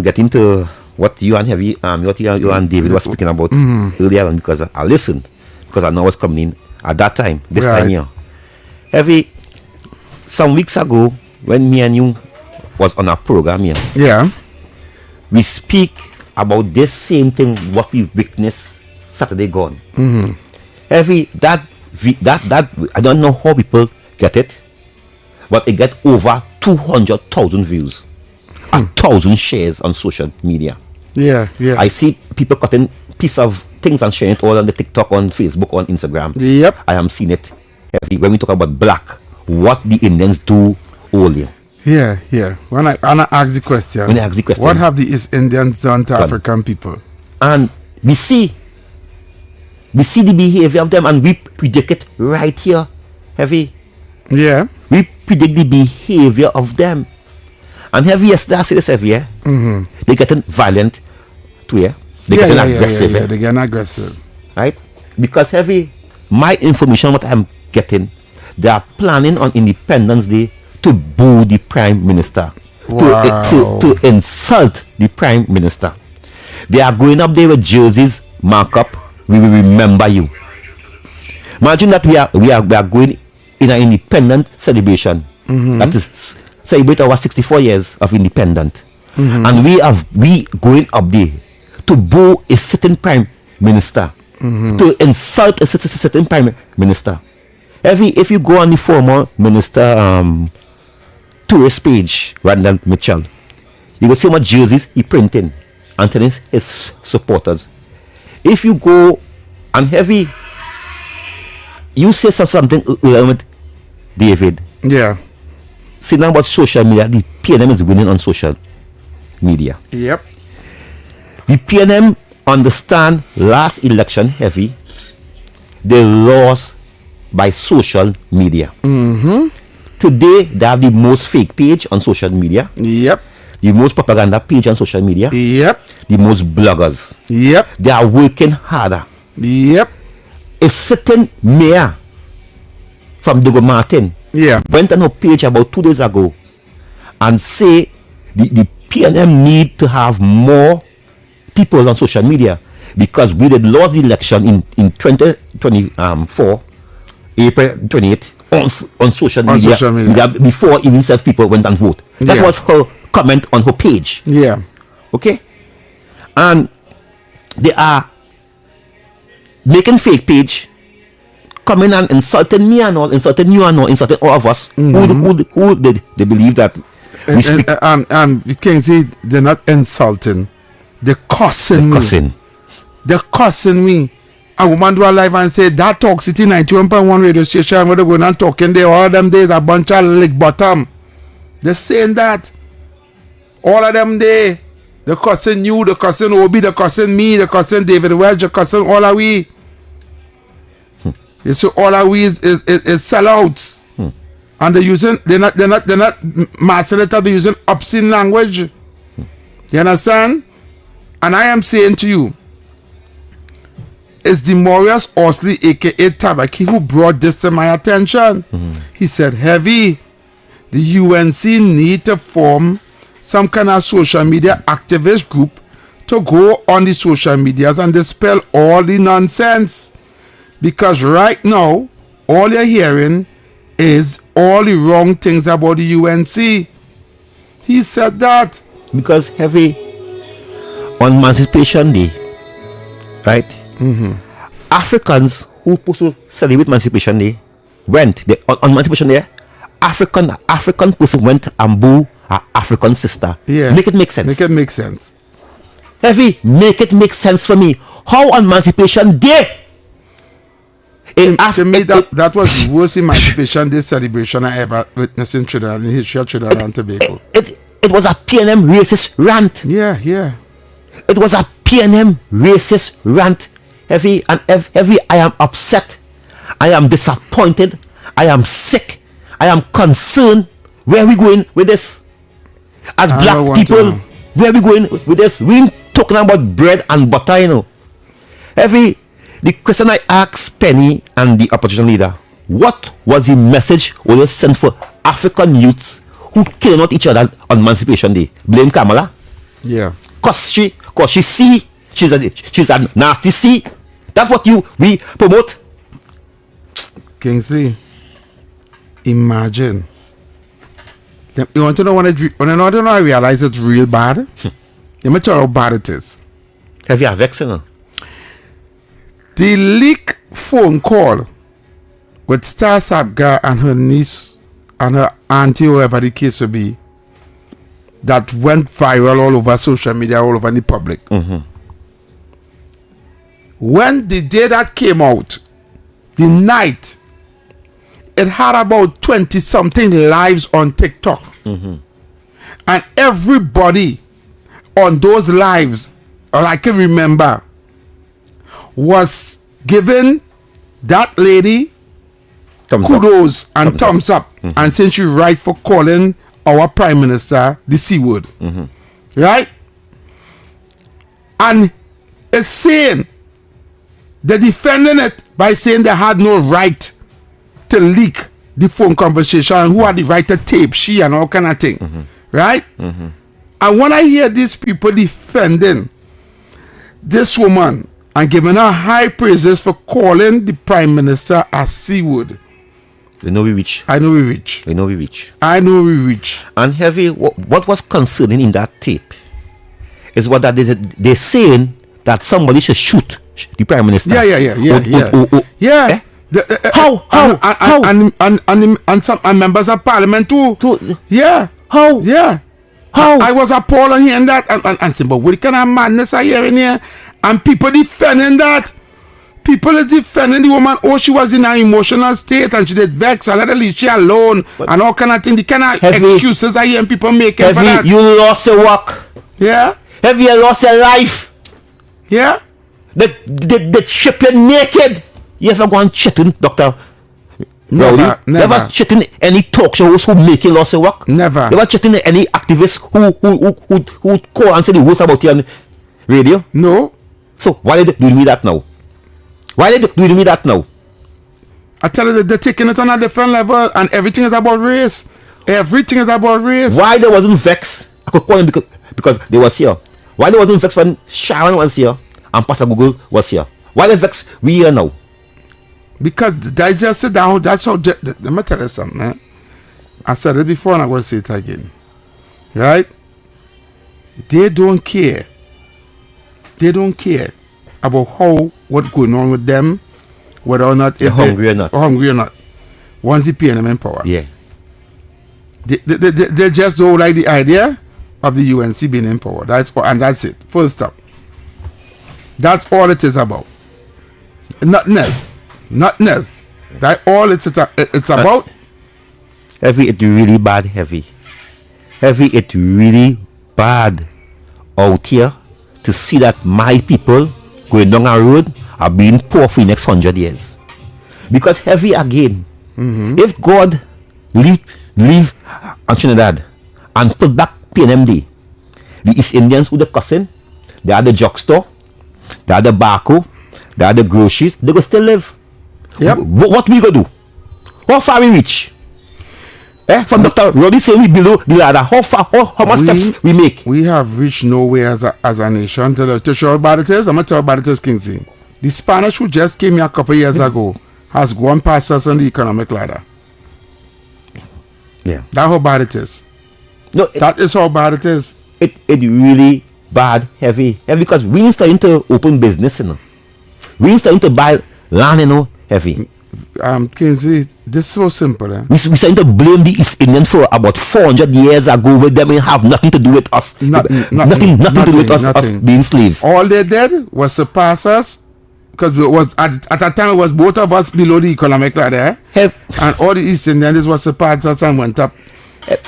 get into what you and Heavy, what you and David was speaking about earlier on, because I listened, because I know what's coming in at that time, this time here. Heavy, some weeks ago, when me and you was on a program here, we speak about this same thing, what we witnessed Saturday gone. Heavy, that I don't know how people get it, but it get over 200,000 views, 1,000 shares on social media. I see people cutting piece of things and sharing it all on the TikTok, on Facebook, on Instagram. I am seeing it heavy. When we talk about black, what the Indians do earlier. When I ask the question, what have the East Indians done to African people? And we see the behavior of them, and we predict it right here, heavy. We predict the behavior of them. And heavy, yesterday I said this heavy, they getting violent too, they getting aggressive. They getting aggressive. Right? Because heavy, my information, what I'm getting, they are planning on Independence Day to boo the Prime Minister. To insult the Prime Minister. They are going up there with jerseys, mark up, we will remember you. Imagine that we are going in an independent celebration. That is celebrate our 64 years of independence, and we going up there to boo a sitting Prime Minister, to insult a sitting Prime Minister. If you go on the former minister tourist page, Randall Mitchell, you can see what jerseys he printing and telling his supporters. If you go and heavy, you say something with David. See now about social media, the PNM is winning on social media. The PNM understand last election heavy, they lost by social media. Today they have the most fake page on social media. The most propaganda page on social media. The most bloggers. They are working harder. A certain mayor from Dogo Martin went on a page about 2 days ago and say the PNM need to have more people on social media, because we did lost the election in 2024 April 28th on social media, social media. before even self people went and vote. That Yeah. was her comment on her page. Yeah. Okay? And they are making fake page, coming and insulting me and all, insulting you and all, insulting all of us. Who did they believe that we speak? Kingsley, they're not insulting. They're cussing me. They're cussing me. A woman do a live and say that Talk City 91.1 radio station where they're going and talking there all them days a bunch of lick bottom. They're saying that. All of them there. They're cussing you, they're cussing Obi, they're cussing me, they're cussing David Welch, they're cussing all of we. They say all of we is sellouts. And they're not mastering it up, they're using obscene language. You understand? And I am saying to you, it's Demorius Osley, aka Tabaki, who brought this to my attention. He said, Heavy, the UNC need to form some kind of social media activist group to go on the social medias and dispel all the nonsense. Because right now, all you're hearing is all the wrong things about the UNC. He said that. Because Heavy, on Emancipation Day, right? Africans who supposed to celebrate Emancipation Day went on Emancipation Day. African person went and boo an African sister. Yeah. Make it make sense. Make it make sense. Heavy, make it make sense for me. How on Emancipation Day? To me, that was the worst Emancipation Day celebration I ever witnessed in Trinidad, in history of Trinidad and Tobago. It was a PNM racist rant. Yeah. It was a PNM racist rant. Heavy, I am upset. I am disappointed. I am sick. I am concerned. Where are we going with this? As black people, where are we going with this? We ain't talking about bread and butter, you know. The question I asked Penny and the opposition leader, what was the message was it sent for African youths who killing out each other on Emancipation Day? Blame Kamala? Yeah. Cause she see, she's a nasty see. That's what we promote. Kingsley, imagine. You want to know when I realize it's real bad? Let me tell you how bad it is. Have you vexed, you know? The leak phone call with Star Sabga and her niece and her auntie, whoever the case will be, that went viral all over social media, all over the public. When the day that came out, the night, it had about 20-something lives on TikTok. And everybody on those lives, all I can remember, was giving that lady kudos and thumbs up and saying she right for calling our prime minister the C word. Right? And it's saying they're defending it by saying they had no right to leak the phone conversation and who had the right to tape she and all kind of thing. Right? And when I hear these people defending this woman and giving her high praises for calling the prime minister a C word, they know we reach. I know we reach. They know we reach. I know we reach. And Heavy, what was concerning in that tape is what that they're saying that somebody should shoot the prime minister. Yeah. How? And some members of parliament too. Yeah. How? Yeah. How? I was appalled hearing that and saying, but what kind of madness are you hearing here? And people defending that. People is defending the woman. Oh, she was in an emotional state and she did vex. And let her leave she alone and all kind of thing. The kind of excuses I hear people making for that. You lost your work. Yeah. Have you lost your life? Yeah. The tripping naked. You ever gone chatting, Dr. Never chatting any talk shows who making loss of work? Never. Never chatting any activists who call and say the worst about you on radio? No. So why are they doing me that now? Why are they doing me that now? I tell you that they're taking it on a different level and everything is about race. Everything is about race. Why they wasn't vexed? I could call them because they was here. Why they wasn't vexed when Sharon was here and Pastor Google was here? Why they vexed we here now? Because that's just sit down. That's how. Let me tell you something, man. I said it before, and I'm going to say it again. Right? They don't care. They don't care about what's going on with them, whether or not they're hungry or not. Hungry or not. Once the PNM in power. Yeah. They just don't like the idea of the UNC being in power. That's it. Full stop. That's all it is about. Nothing else. Nothing else. That's all it's about. Heavy, it really bad, heavy. Heavy, it really bad out here to see that my people going down a road are being poor for the next 100 years. Because heavy again, if God leave on Trinidad and put back PNMD, the East Indians who the cussing, they are the drugstore, they are the barco, they are the groceries, they go still live. Yep. What we go do? How far we reach? From Dr. Roddy saying we below the ladder. How much steps we make? We have reached nowhere as a nation. To show how bad it is, I'm going to tell you about it is, Kingsley. The Spanish who just came here a couple of years ago has gone past us on the economic ladder. Yeah. That's how bad it is. No, that is how bad it is. It really bad, heavy. Because we starting to open business, you know. We starting to buy land, you know, heavy. Kingsley, this is so simple. We starting to blame the East Indian for about 400 years ago with them and have nothing to do with us. Nothing to do with us being slave. All they did was surpass us, because it was at that time it was both of us below the economic ladder, and all the East Indians was surpassed us and went up.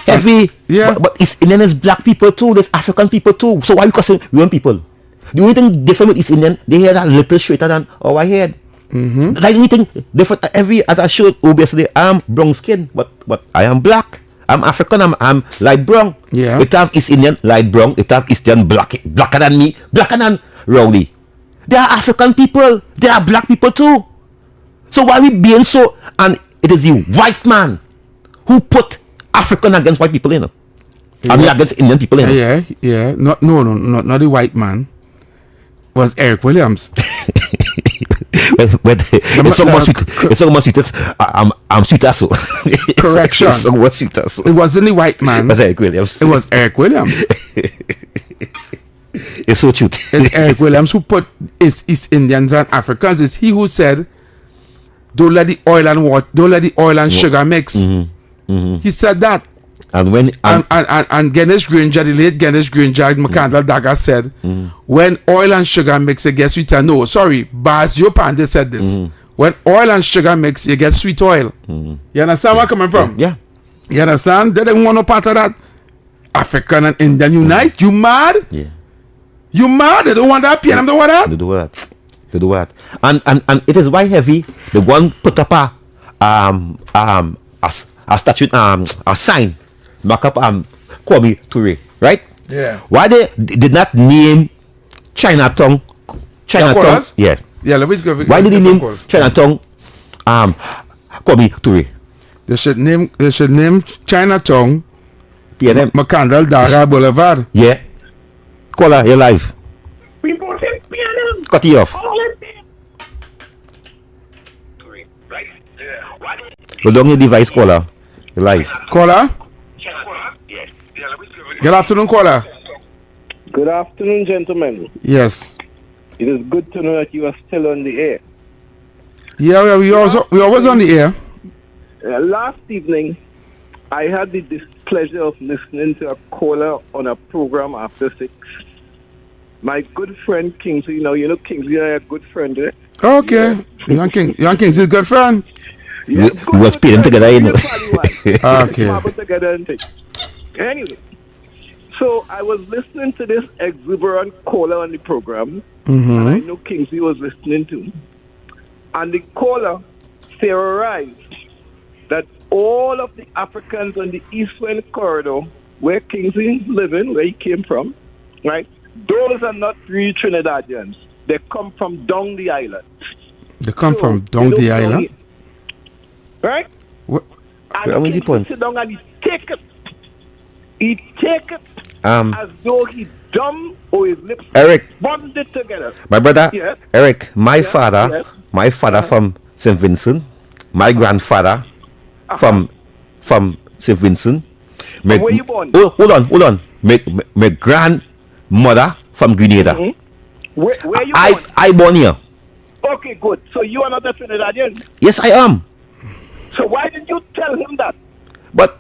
Heavy, but East Indian is black people too. There's African people too. So why we cussing we want people? The only thing different with East Indian, they hear that little straighter than our head. Like anything different. As I showed, obviously I'm brown skin, but I am black. I'm African. I'm light brown. Yeah. It have East Indian light brown. It have Eastern blacker than me, blacker than Rowley. They are African people. They are black people too. So why we being so? And it is the white man who put African against white people, you know. I mean against Indian people, you know. Yeah. Not the white man. It was Eric Williams. It's so much sweet. I'm sweet as so. Correction. It's so much sweet as so. It wasn't the white man. It was Eric Williams. It was Eric Williams. It's so cute. It's Eric Williams who put East Indians and Africans. It's he who said, "Don't let the oil and sugar mix." He said that. And when and Guinness Granger, the late Guinness Granger, McCandle Dagger said, when oil and sugar mix, it gets sweeter. No, sorry, Baz Yopande said this. When oil and sugar mix, you get sweet oil. You understand where I'm coming from? Yeah. You understand? They didn't want no part of that. African and Indian unite. You mad? Yeah. You mad? They don't want that. PNM don't want that. They do that. And it is why heavy. The one put up a statute, a sign. Mark up Kwame Ture, right? Yeah. Why they did not name Chinatown? Yeah. Yeah. Let me go. Why did they name Chinatown? Kwame Ture. They should name Chinatown. PNM. McCandle Dara Boulevard. Yeah. Caller, you're live. We voted PNM. Cut you off. Go down your device, caller. You're live. Caller. Good afternoon, caller. Good afternoon, gentlemen. Yes. It is good to know that you are still on the air. Yeah, we always on the air. Last evening, I had the displeasure of listening to a caller on a program after 6. My good friend Kingsley, you know Kingsley, I a good friend, eh? Okay. Young Kingsley's a good friend. Yeah, we was paying together, you know. Okay. Anyway, so I was listening to this exuberant caller on the program, and I know Kingsley was listening to. And the caller theorized that all of the Africans on the eastern corridor, where Kingsley living, where he came from, right? Those are not real Trinidadians. They come from down the island. They come from down the island? Right? What? And he sit down and he take it. He take it as though he dumb or his lips Eric bonded together. My brother, Yes. Eric, my father from St. Vincent. My grandfather from St. Vincent. Where you born? Hold on. My grandmother from Grenada. Where you born? I born here. Okay, good. So you are not a Trinidadian? Yes, I am. So why did you tell him that? But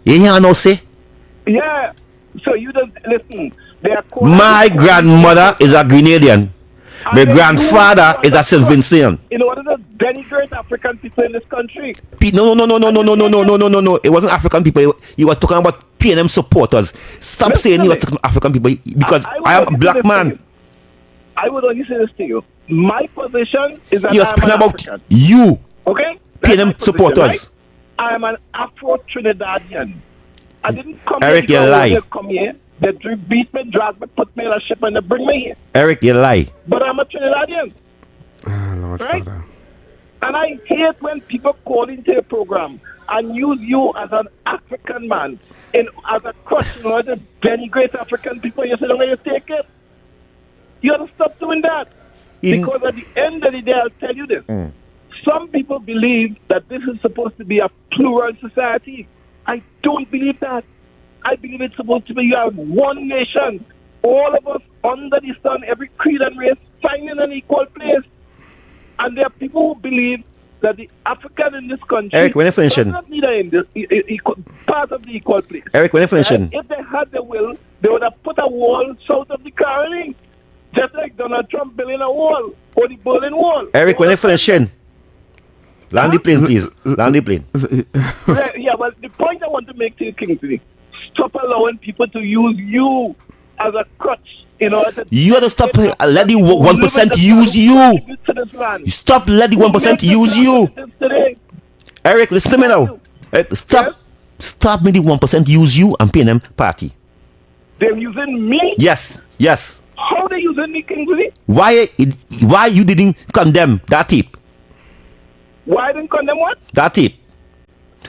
you hear no say? Yeah. So you don't listen. My grandmother is a Grenadian. My grandfather is a St. Vincent. In order to denigrate African people in this country. No. It wasn't African people. You were talking about PNM supporters. Stop saying you were talking about African people because I am a black man. I would only say this to you. My position is that You're I am speaking an about African. you. Okay? PNM supporters. Right? I am an Afro-Trinidadian. I didn't come Eric, here you lie. to come here. They beat me, drag me, put me in a ship, and they bring me here. Eric, you lie. But I'm a Trinidadian. Lord right? Father. And I hate when people call into a program and use you as an African man as a crutch in order to denigrate African people. You say, the way you take it. You have to stop doing that. Because at the end of the day, I'll tell you this. Some people believe that this is supposed to be a plural society. I don't believe that. I believe it's supposed to be you have one nation. All of us under the sun, every creed and race, finding an equal place. And there are people who believe that the African in this country Eric, when you finishing? not need in this part of the equal place. Eric, when you finishing? If they had the will, they would have put a wall south of the Carolines. Just like Donald Trump building a wall or the Berlin Wall. Eric, when you finishing? Land the plane, please. Land the plane. Yeah, well, the point I want to make to you, Kingsley, stop allowing people to use you as a crutch in order to... You have to stop let the 1% use you. Stop let the 1% use you. Eric, listen to me now. Eric, stop me the 1% use you and PNM party. They're using me? Yes. How they using me, Kingsley? Why you didn't condemn that tape? Why didn't condemn what? That tape.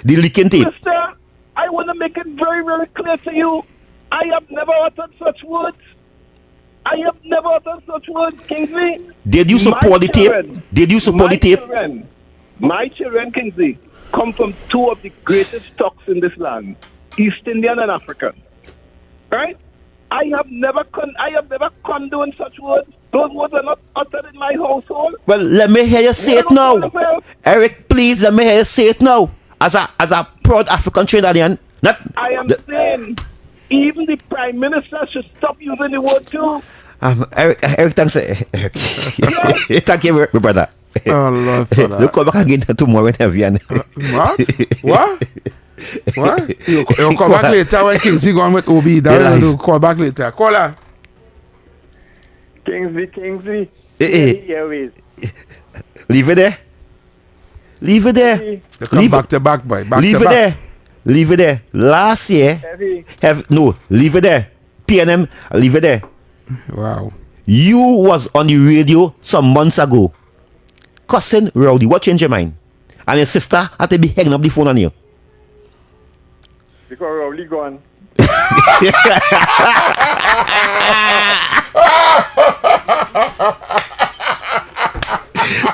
The leaking tape. Mister, I want to make it very, very clear to you. I have never uttered such words. Kingsley. Did you support the tape? Did you support the tape? My children, Kingsley, come from two of the greatest stocks in this land, East Indian and African. Right? I have never condoned such words. Those words are not uttered in my household. Well, let me hear you say it now. Eric, please, let me hear you say it now. As a proud African Trinidadian. I am saying, even the Prime Minister should stop using the word too. Eric, thanks. Eric. Thank you, my brother. Oh, Lord, Father. Look, come back again tomorrow whenever you What? You'll call back later when Kingsley gone with OB. You'll call back later. Call her. Kingsley. Hey. Leave it there. They come back to back, boy. Leave it there. Last year, leave it there. PNM, leave it there. Wow. You was on the radio some months ago, cussing Rowdy. What changed your mind? And your sister had to be hanging up the phone on you. Because Rowdy gone.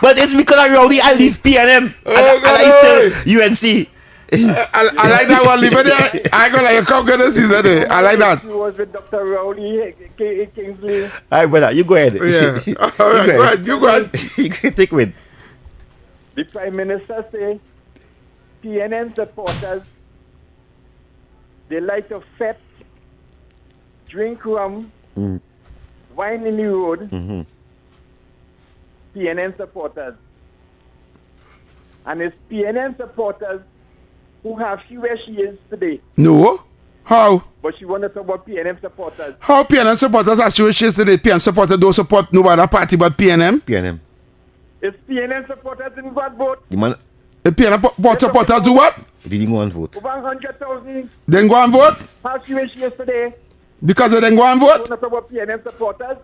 But it's because of Rowdy I leave PNM and I still UNC. I like that one. Leave it there. I go like a come get see that. I like that. He was with Dr. Rowdy Kingsley. All right, brother, you go ahead. Yeah. All right, you go ahead. You can take with. The Prime Minister say PNM supporters, they like to fete, drink rum, wine in the road. PNM supporters. And it's PNM supporters who have she where she is today. No. How? But she want to talk about PNM supporters. How PNM supporters are she where she is today? PNM supporters don't support no other party but PNM? PNM. It's PNM supporters didn't go and vote. The man. The PNM supporters do what? They didn't go and vote. Over 100,000. Then go and vote? How she where she is today. Because they didn't go and vote? You want to talk about PNM supporters?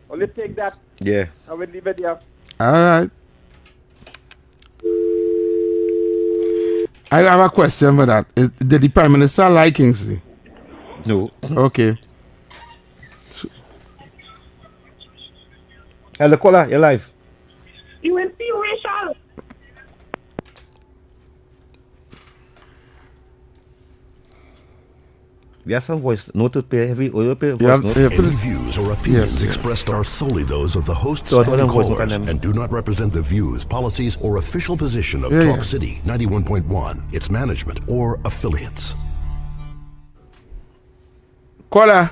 Only take that. Yeah. I will leave it there. All right. I have a question for that. Did the Prime Minister like Kingsley? No. Okay. Hello, caller, you're live. We have some voice note to play heavy oil play voice Yeah, note. yeah, Any views or opinions expressed are solely those of the hosts and callers and do not represent the views, policies, or official position of Talk City 91.1, its management, or affiliates. Caller.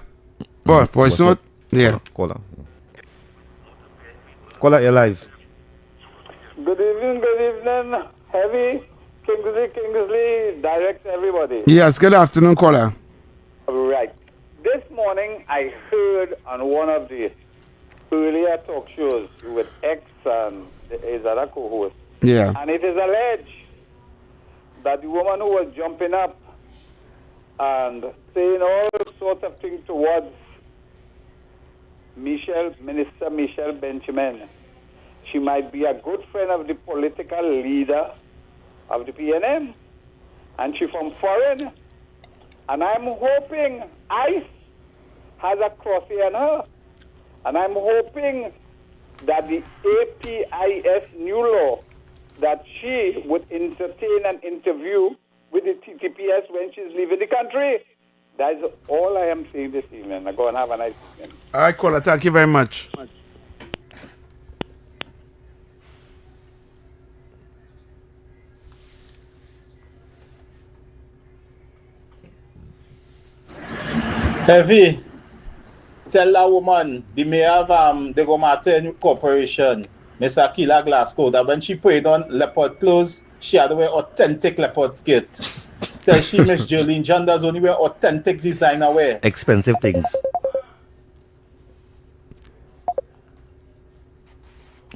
What? Voice note? Yeah. Caller. Caller, you're live. Good evening, Heavy, Kingsley, direct everybody. Yes, good afternoon, caller. Right. This morning I heard on one of the earlier talk shows with X and his other co-host. Yeah. And it is alleged that the woman who was jumping up and saying all sorts of things towards Minister Michelle Benjamin, she might be a good friend of the political leader of the PNM, and she from foreign. And I'm hoping ICE has a crosshair on her. And I'm hoping that the APIS new law, that she would entertain an interview with the TTPS when she's leaving the country. That's all I am saying this evening. I go and have a nice evening. All right, caller. Thank you very much. Heavy, tell that woman, the mayor of the Martin Corporation, Miss Akila Glasgow, that when she put on leopard clothes, she had to wear authentic leopard skirt. Tell she Miss Jolene John does only wear authentic designer wear. Expensive things.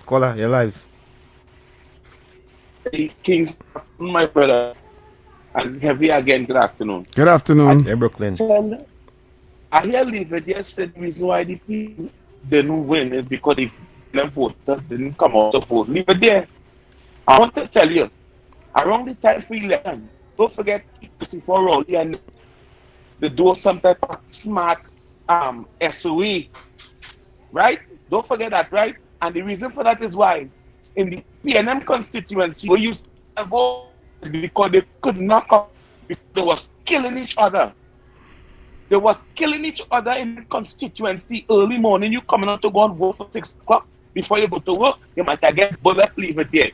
Caller, you're live. Kings, my brother, and Heavy again, good afternoon. Good afternoon. Hey, Brooklyn. I hear Lever just said the reason why the people didn't win is because the voters didn't come out to vote. Lever there. I want to tell you, around the time for election, don't forget for Rowley and they do some type of smart SOE. Right? Don't forget that, right? And the reason for that is why in the PNM constituency where you vote is because they could not come, because they was killing each other. They was killing each other in the constituency early morning. You coming out to go and vote for 6 o'clock before you go to work, you might get bullet leave it there.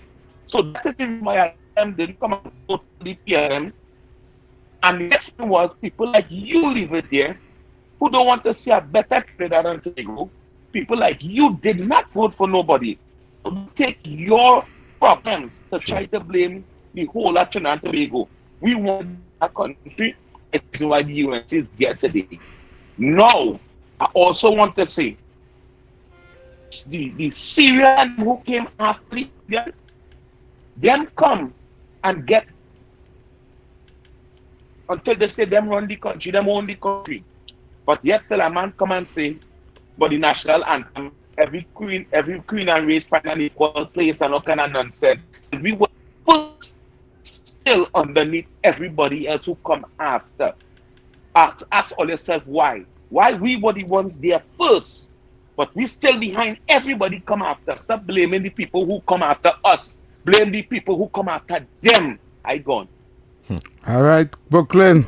So that is the reason why I didn't come and vote for the PNM. And the next thing was people like you leave it there who don't want to see a better Trinidad and Tobago. People like you did not vote for nobody. So take your problems to try to blame the whole of Trinidad and Tobago. We want a country. It's why the UNC is there today. Now, I also want to say, the Syrian who came after them come and get, until they say them run the country, them own the country. But yet still a man come and say, but the national anthem, every queen and race find an equal place and all kind of nonsense. We were first still underneath everybody else who come after. Ask all yourself why. Why we were the ones there first, but we still behind everybody come after. Stop blaming the people who come after us. Blame the people who come after them. I gone. All right, Brooklyn.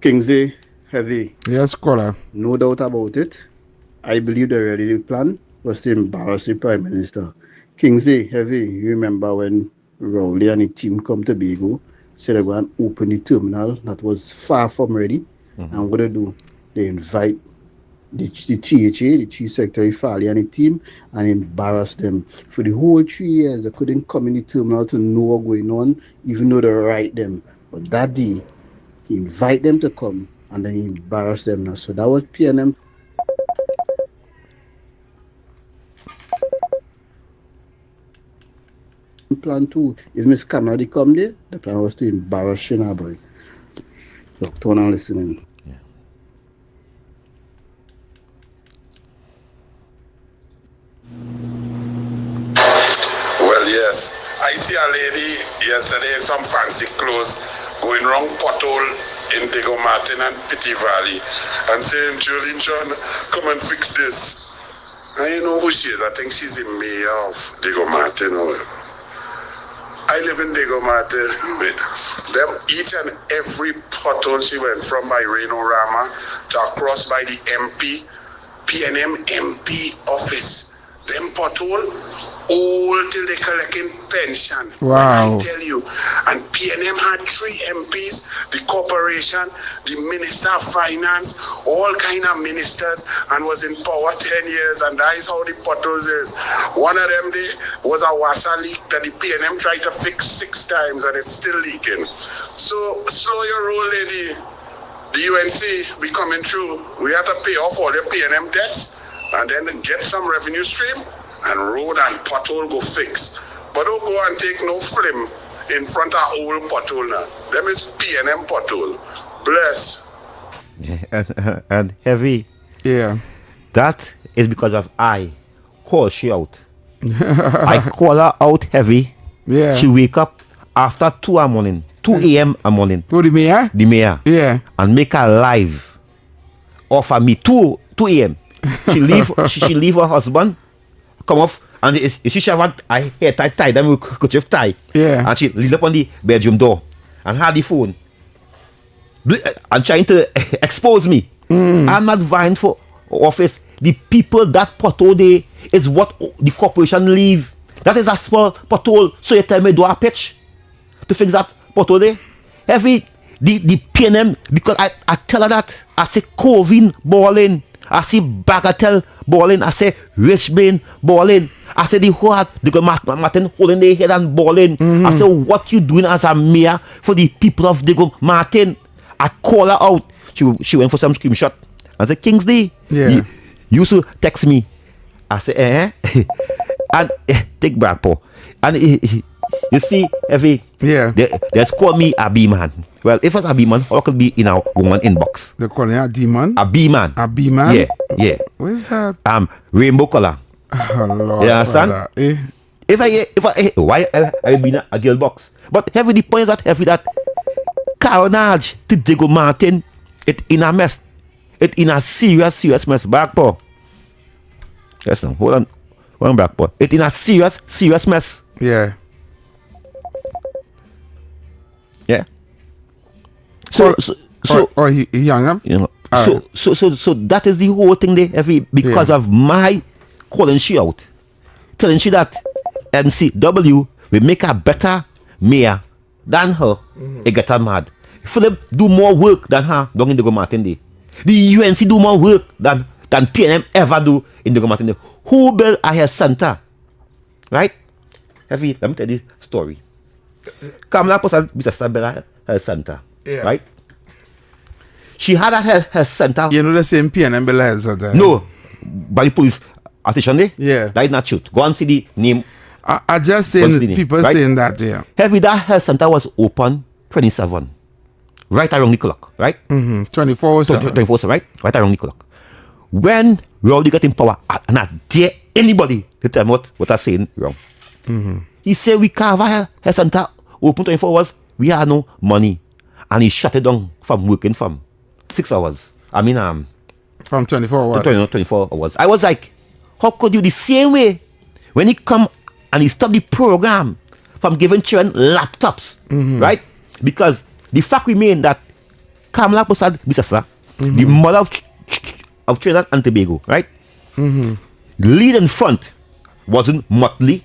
Kingsley, Heavy. Yes, caller. No doubt about it. I believe the already plan was to embarrass the Prime Minister. Kingsley, Heavy, you remember when Rowley and the team come to Tobago, said they're going to open the terminal that was far from ready. And what they do, they invite the THA, the Chief Secretary Farley and the team, and embarrass them. For the whole 3 years, they couldn't come in the terminal to know what's going on, even though they write them. But that day, he invite them to come and then he embarrass them now. So that was PNM. Plan 2. If Miss Canada come there, the plan was to embarrass Shinaboy. So turn on listening. Well, yes. I see a lady yesterday in some fancy clothes going round pothole in Diego Martin and Pity Valley and saying, Jolene John, come and fix this. And you know who she is? I think she's the mayor of Diego Martin. I live in Diego Martin. Them each and every pothole she went from by Rama to across by the MP, PNM MP office. Them pothole all till they collecting pension. Wow. I tell you. And PNM had 3 MPs, the corporation, the Minister of Finance, all kind of ministers, and was in power 10 years, and that is how the potholes is. One of them day was a washer leak that the PNM tried to fix 6 times and it's still leaking. So slow your roll, lady. The UNC, we coming through. We have to pay off all the PNM debts and then get some revenue stream, and road and pothole go fix. But don't go and take no film in front of old pothole now. Them is PNM pothole. Bless. And heavy. Yeah. That is because of I call she out. I call her out heavy. Yeah. She wake up after 2 a.m. 2 a.m. a morning. Who, the mayor? The mayor. Yeah. And make her live. Offer me 2 a.m. She leave her husband, come off, and she have a hair tie them with kerchief tie. Yeah. And she lead up on the bedroom door and had the phone. And trying to expose me. I'm not vying for office. The people that pothole there is what the corporation leave. That is a small pothole. So you tell me do a pitch to fix that pothole there? Every the PNM, because I tell her that I say Covin balling. I see Bagatelle balling. I say Richmond balling. I say the whole they go Martin holding their head and balling. I say what you doing as a mayor for the people of Diego Martin? I call her out. She went for some screenshot. I said Kingsley. Yeah. You used to text me. I say and take back Paul. And you see every there's call me a B man. Well, if it's a B man, how could be in a woman inbox? They call it a D man. A B man. A B man. Yeah. What is that? Rainbow color. Oh, Lord, you understand? If I why I be in a girl box? But heavy the point is that carnage to Diego Martin, it in a mess. It in a serious mess. Back Paul. Yes, no. Hold on, back Paul. It in a serious mess. Yeah. Yeah. So he young up. You know. So that is the whole thing there. Because of my calling she out, telling she that NCW will make her better mayor than her. It get her mad. Philip do more work than her down in the Martin Day. The UNC do more work than PNM ever do in the Martin Day. Who built a health center? Right? Let me tell you the story. Kamala Posad built a health center. Yeah. Right? She had a health center. You know the same PNM Bella health center? No. By the police station there? Yeah. That is not true. Go and see the name. I just saying people right? saying that, yeah. That health center was open 27. Right around the clock, right? 24/7. 24/7, right? Right around the clock. When Rowdy got in power, and I dare anybody to tell me what I'm saying wrong. He said we can't have a health center open 24 hours. We have no money. And he shut it down from working from 6 hours. I mean, from 24 hours. 24 hours. I was like, how could you the same way when he come and he stopped the program from giving children laptops, right? Because the fact remains that Kamala Posad Bisasa, the mother of Trinidad and Tobago, right? Lead in front wasn't Motley,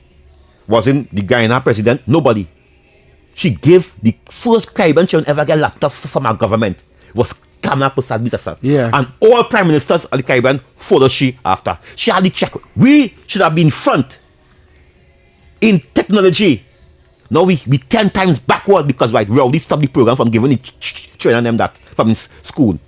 wasn't the Guyana president, nobody. She gave the first Caribbean children ever get laptop from our government. It was Kamala Posad Bisasa. Yeah. And all prime ministers of the Caribbean followed she after. She had the check. We should have been front in technology. Now we 10 times backward because Rowdy stopped the program from giving the children them that from school.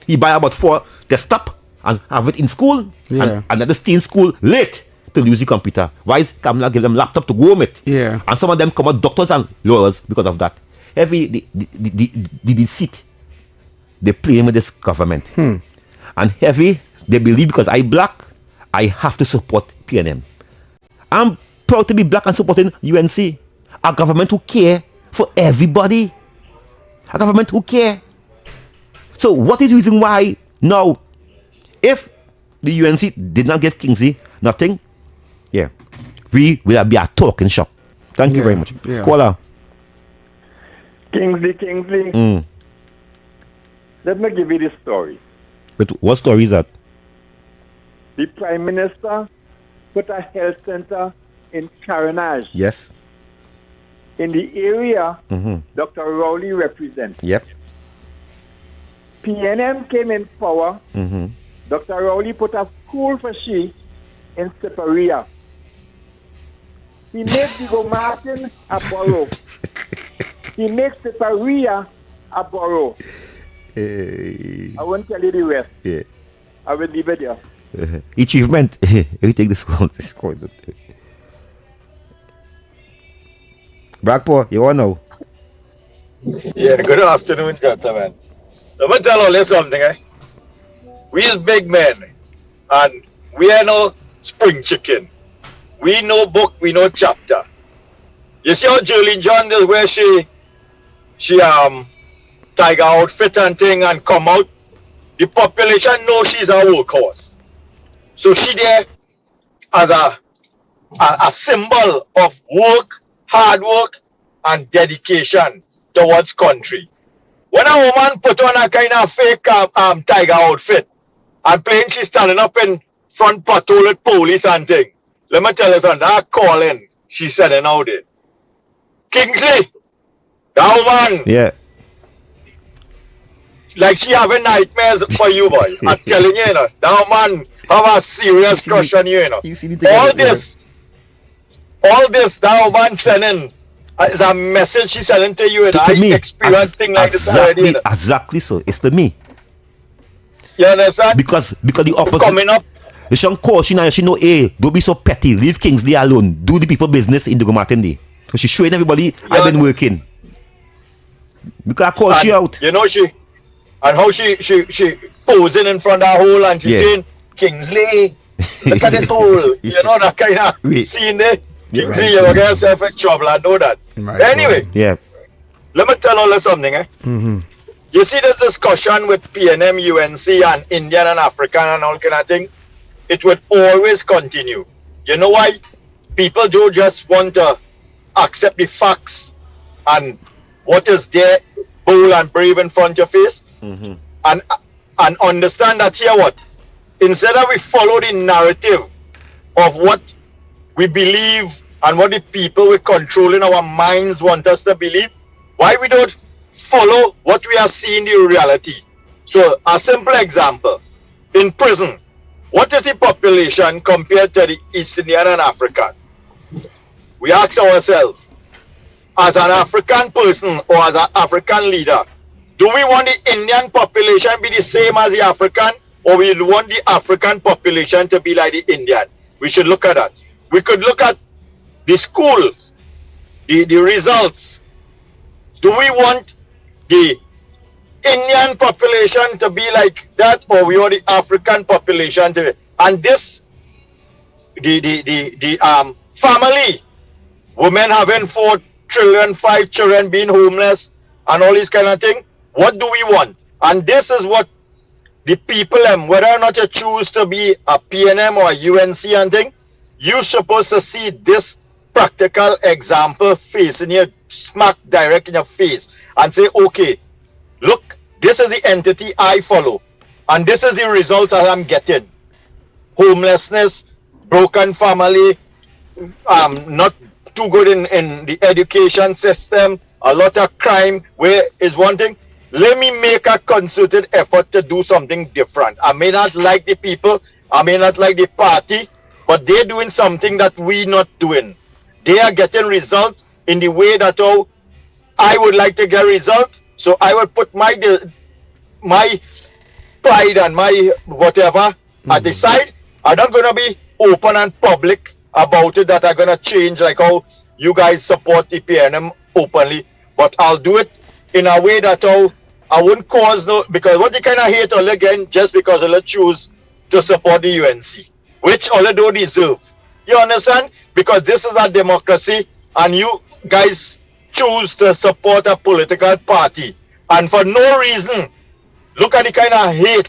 He buy about 4 desktop and have it in school, and another stay in school late to use the computer. Why is Kamala give them laptop to go home it? Yeah. And some of them come out doctors and lawyers because of that. The deceit they play with this government. And they believe because I black, I have to support PNM. I'm proud to be black and supporting UNC. A government who care for everybody. A government who care. So what is the reason why now, if The UNC did not give Kingsley nothing. Yeah. We will be a talking shop. Thank you very much. Caller. Kingsley. Let me give you this story. But what story is that? The Prime Minister put a health center in Carenage. Yes. In the area Dr. Rowley represents. Yep. PNM came in power. Mm-hmm. Dr. Rowley put a school for she in Siparia. He made Diego Martin a borough. He makes Siparia a borough. I won't tell you the rest. Yeah. I will leave it there. Achievement. You take this call. Blackpool, you want to know? Yeah, good afternoon, gentlemen. Let me tell you something, We is big men, and we are no spring chicken. We know book, we know chapter. You see how Julie John is where she tiger outfit and thing and come out? The population know she's a workhorse. So she there as a symbol of work, hard work, and dedication towards country. When a woman put on a kind of fake tiger outfit and plain she's standing up in front patrol with police and thing, let me tell you something, that calling she sending out it. Kingsley, that woman, yeah, like she having nightmares for you, boy. I'm telling you, that woman have a serious crush on you, All this, that woman sending is a message she's sending to you, and I me, experienced things like this already. Exactly so. It's to me. You understand? Because the opposite. Coming up. You should call she now. She know, hey, don't be so petty. Leave Kingsley alone. Do the people business in the Martin Day. So she's showing everybody I've been working. Because I call she out. You know how she posing in front of her hole and she's saying, Kingsley, look at this hole. You know that kind of scene there. Kingsley, you're going to get yourself in trouble. I know that. Anyway, let me tell you something. You see this discussion with PNM, UNC, and Indian and African and all kind of thing? It would always continue. You know why? People do just want to accept the facts and what is there, bold and brave in front of your face, and understand that here what? Instead of we follow the narrative of what we believe and what the people we controlling our minds want us to believe, why we don't follow what we are seeing in reality? So a simple example, in prison, what is the population compared to the East Indian and African? We ask ourselves, as an African person or as an African leader, do we want the Indian population be the same as the African, or we want the African population to be like the Indian? We should look at that. We could look at the schools, the results. Do we want the Indian population to be like that, or we want the African population to be? And this, the family, women having 4 children, 5 children, being homeless, and all this kind of thing. What do we want? And this is what the people, whether or not you choose to be a PNM or a UNC and thing, you're supposed to see this practical example facing you, smack direct in your face, and say, okay, look, this is the entity I follow, and this is the result that I'm getting. Homelessness, broken family, not too good in the education system, a lot of crime, where is one thing. Let me make a concerted effort to do something different. I may not like the people, I may not like the party, but they're doing something that we're not doing. They are getting results in the way that I would like to get results. So I will put my pride and my whatever at the side. I'm not going to be open and public about it that are going to change like how you guys support the PNM openly. But I'll do it in a way that I wouldn't cause no, because what they kind of hate all again just because they'll choose to support the UNC, which all they don't deserve. You understand? Because this is a democracy and you guys choose to support a political party and for no reason. Look at the kind of hate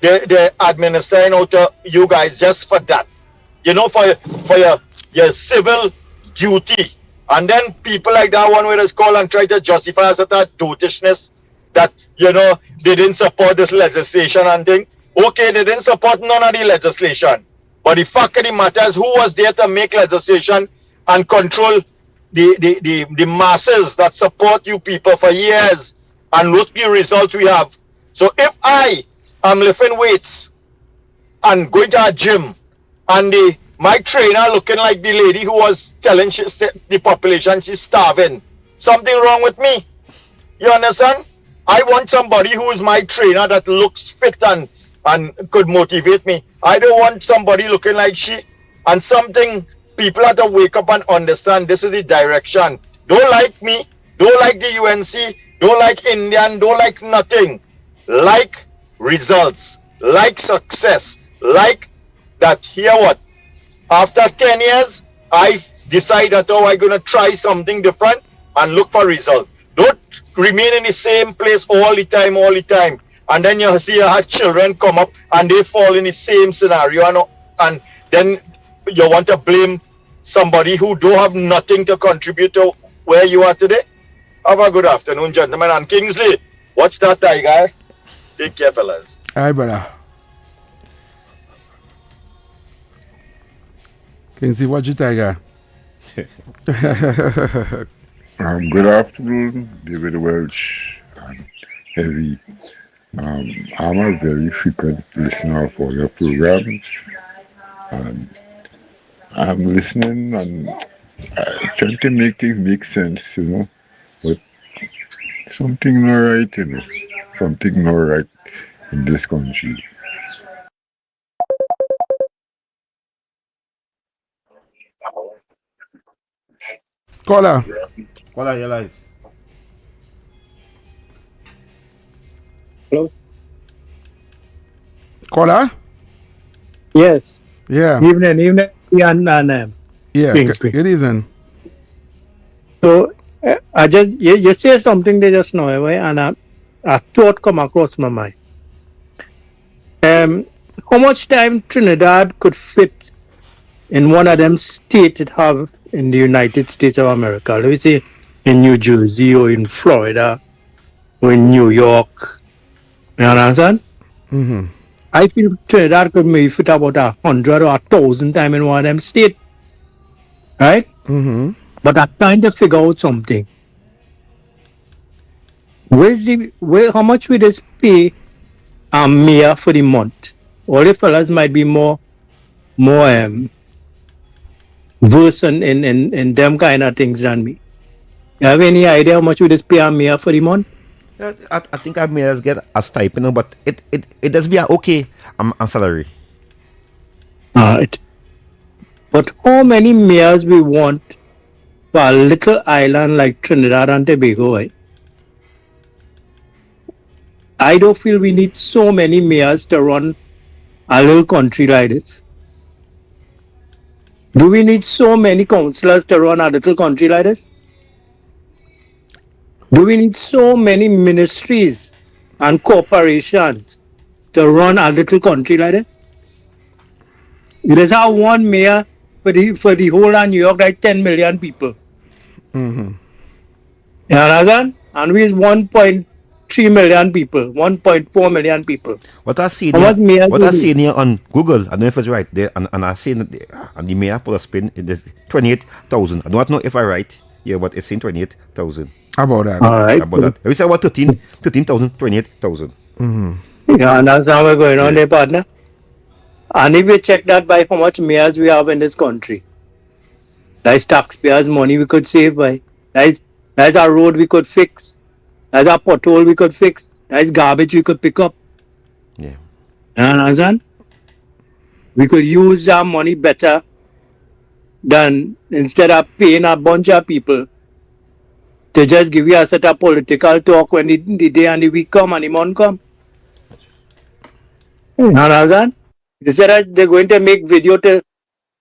they're administering out to you guys just for that. You know, for your civil duty. And then people like that one where it's called and try to justify as that dotishness that, you know, they didn't support this legislation and thing. Okay, they didn't support none of the legislation. But the fact of the matter is, who was there to make legislation and control the masses that support you people for years, and look the results we have. So if I am lifting weights and going to a gym, and my trainer looking like the lady who was telling the population she's starving, something wrong with me. You understand? I want somebody who is my trainer that looks fit and could motivate me. I don't want somebody looking like she. And something people have to wake up and understand, this is the direction. Don't like me, don't like the UNC, don't like Indian, don't like nothing. Like results, like success, like that. Hear what? After 10 years, I decide that, oh, I'm going to try something different and look for results. Don't remain in the same place all the time. And then you see your children come up and they fall in the same scenario. And then you want to blame somebody who don't have nothing to contribute to where you are today. Have a good afternoon, gentlemen. And Kingsley, watch that tiger. Take care, fellas. All right, brother. Kingsley, watch your tiger. Good afternoon, David Welch and Heavy. I'm a very frequent listener of all your programs, and I'm listening and trying to make things make sense, you know, but something not right, you know, something not right in this country. Caller, you're live. Hello? Caller? Yes. Yeah. Evening, and Yeah, Kingsley. good evening. So, I just, you said something there just now, right? And a thought come across my mind. How much time Trinidad could fit in one of them states it have in the United States of America? Let me say in New Jersey or in Florida or in New York. You understand? Mm-hmm. I feel Trinidad could maybe fit about 100 or 1,000 times in one of them states. Right? Mm-hmm. But I'm trying to figure out something. How much will this pay a mayor for the month? All the fellas might be more versed in them kind of things than me. You have any idea how much will this pay a mayor for the month? I think I may get a stipend, but it does be a okay salary. Alright. But how many mayors we want for a little island like Trinidad and Tobago, right? I don't feel we need so many mayors to run a little country like this. Do we need so many councillors to run a little country like this? Do we need so many ministries and corporations to run a little country like this? It is our one mayor for the whole of New York, like 10 million people. Mm-hmm. You understand? And we is 1.3 million people, 1.4 million people. What I see How much mayor what do I we see here on Google, I don't know if it's right there, and I see and the mayor put a spin, it is 28,000. I don't know if I'm right. Yeah, but it's in 28,000. About that. All right. About that. We say about 13,000, 28,000. Mm-hmm. You understand how we're going on there, partner? And if you check that by how much mayors we have in this country, that's taxpayers' money we could save by. That's a road we could fix. That's a pothole we could fix. That's garbage we could pick up. Yeah. You understand? We could use that money better than instead of paying a bunch of people to just give you a set of political talk when the day and the week come and the month come. You understand? They said they're going to make video to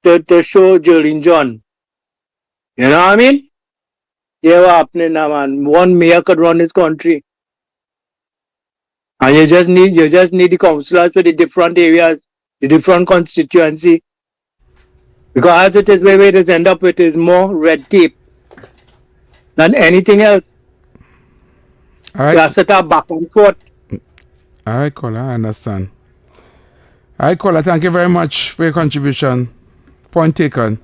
show Jolene John. You know what I mean? Yeah, what's happening now, man? One mayor could run this country. And you just need the councillors for the different areas, the different constituency. Because as it is, where it is end up with is more red tape than anything else. All right. You have set up back and forth. All right, caller, I understand. All right, caller, thank you very much for your contribution. Point taken.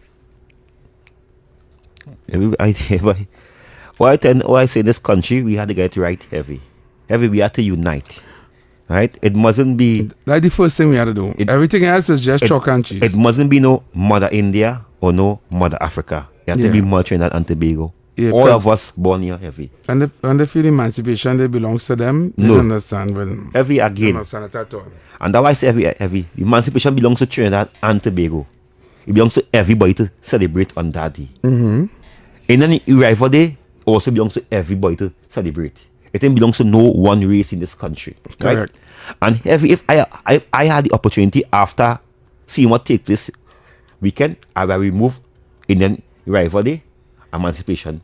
Why I say in this country, we had to get it right heavy. Heavy, we had to unite. Right? It mustn't be... That's the first thing we had to do. Everything else is just chalk and cheese. It mustn't be no Mother India or no Mother Africa. It had to be Mother Trinidad and Tobago. Yeah, all of us born here heavy. And they feel emancipation, they belongs to them. They don't understand. Well, heavy again. They don't understand it at all. And that's why I say heavy. Emancipation belongs to Trinidad and Tobago. It belongs to everybody to celebrate on that day. Mm-hmm. And then the arrival day also belongs to everybody to celebrate. It then belongs to no one race in this country. Correct. Right? And heavy, if I had the opportunity after seeing what take place weekend, I will remove Indian arrival day, emancipation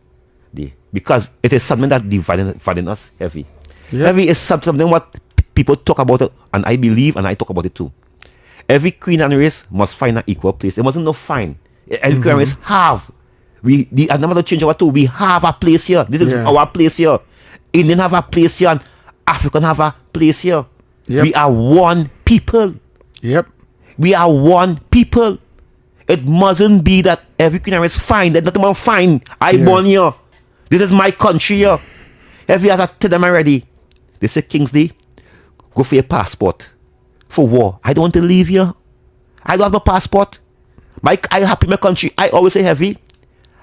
day. Because it is something that dividing us heavy. Yep. Heavy is something what people talk about it, and I believe and I talk about it too. Every queen and race must find an equal place. It mustn't no fine. Every queen and race have. I'm not going to change our two. We have a place here. This is our place here. Indian have a place here and African have a place here. Yep. We are one people. Yep. We are one people. It mustn't be that every queen and race fine. There's nothing more fine. I born here. This is my country here. Every other tell them already. They say Kingsley, go for your passport. For war. I don't want to leave here. I don't have no passport. I happy my country. I always say heavy.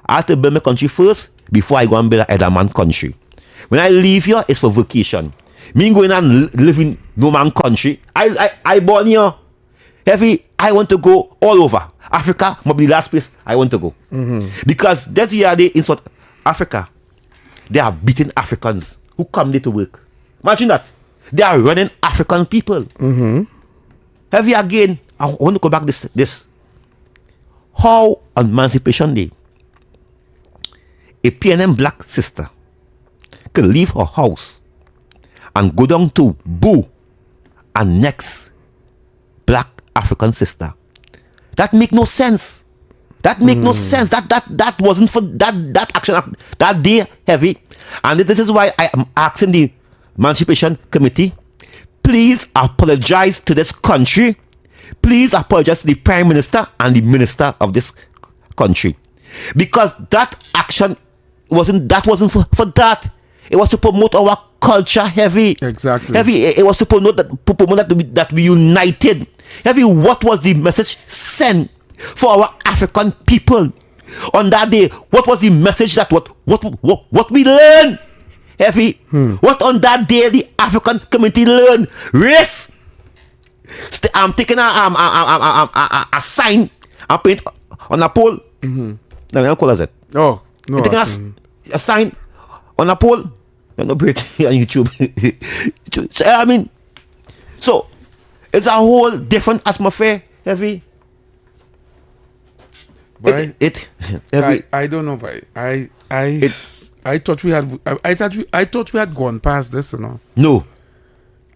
I have to build my country first before I go and build a man country. When I leave here, it's for vacation. Me going and live in no man country. I born here. Heavy, I want to go all over. Africa must be the last place I want to go. Mm-hmm. Because that's the idea in South Africa. They are beating Africans who come there to work. Imagine that. They are running African people. Mm-hmm. Heavy again, I want to go back this. How on Emancipation Day, a PNM black sister can leave her house and go down to boo a next black African sister. That make no sense. That make no sense. That wasn't for that action that day heavy. And this is why I am asking the Emancipation Committee, please apologize to this country. Please apologize to the Prime Minister and the Minister of this country. Because that action wasn't for that. It was to promote our culture heavy. Exactly. Heavy. It was to promote that we united. Heavy. What was the message sent for our African people on that day? What was the message that what we learned? Heavy. What on that day the African community learned? Race. I'm taking a sign and paint on a pole. Mm-hmm. No, we don't call it. Oh, no. I'm taking a sign on a pole. No break on YouTube. So, I mean, so it's a whole different atmosphere. Heavy. But heavy. I don't know, but I thought we had gone past this, you know. No.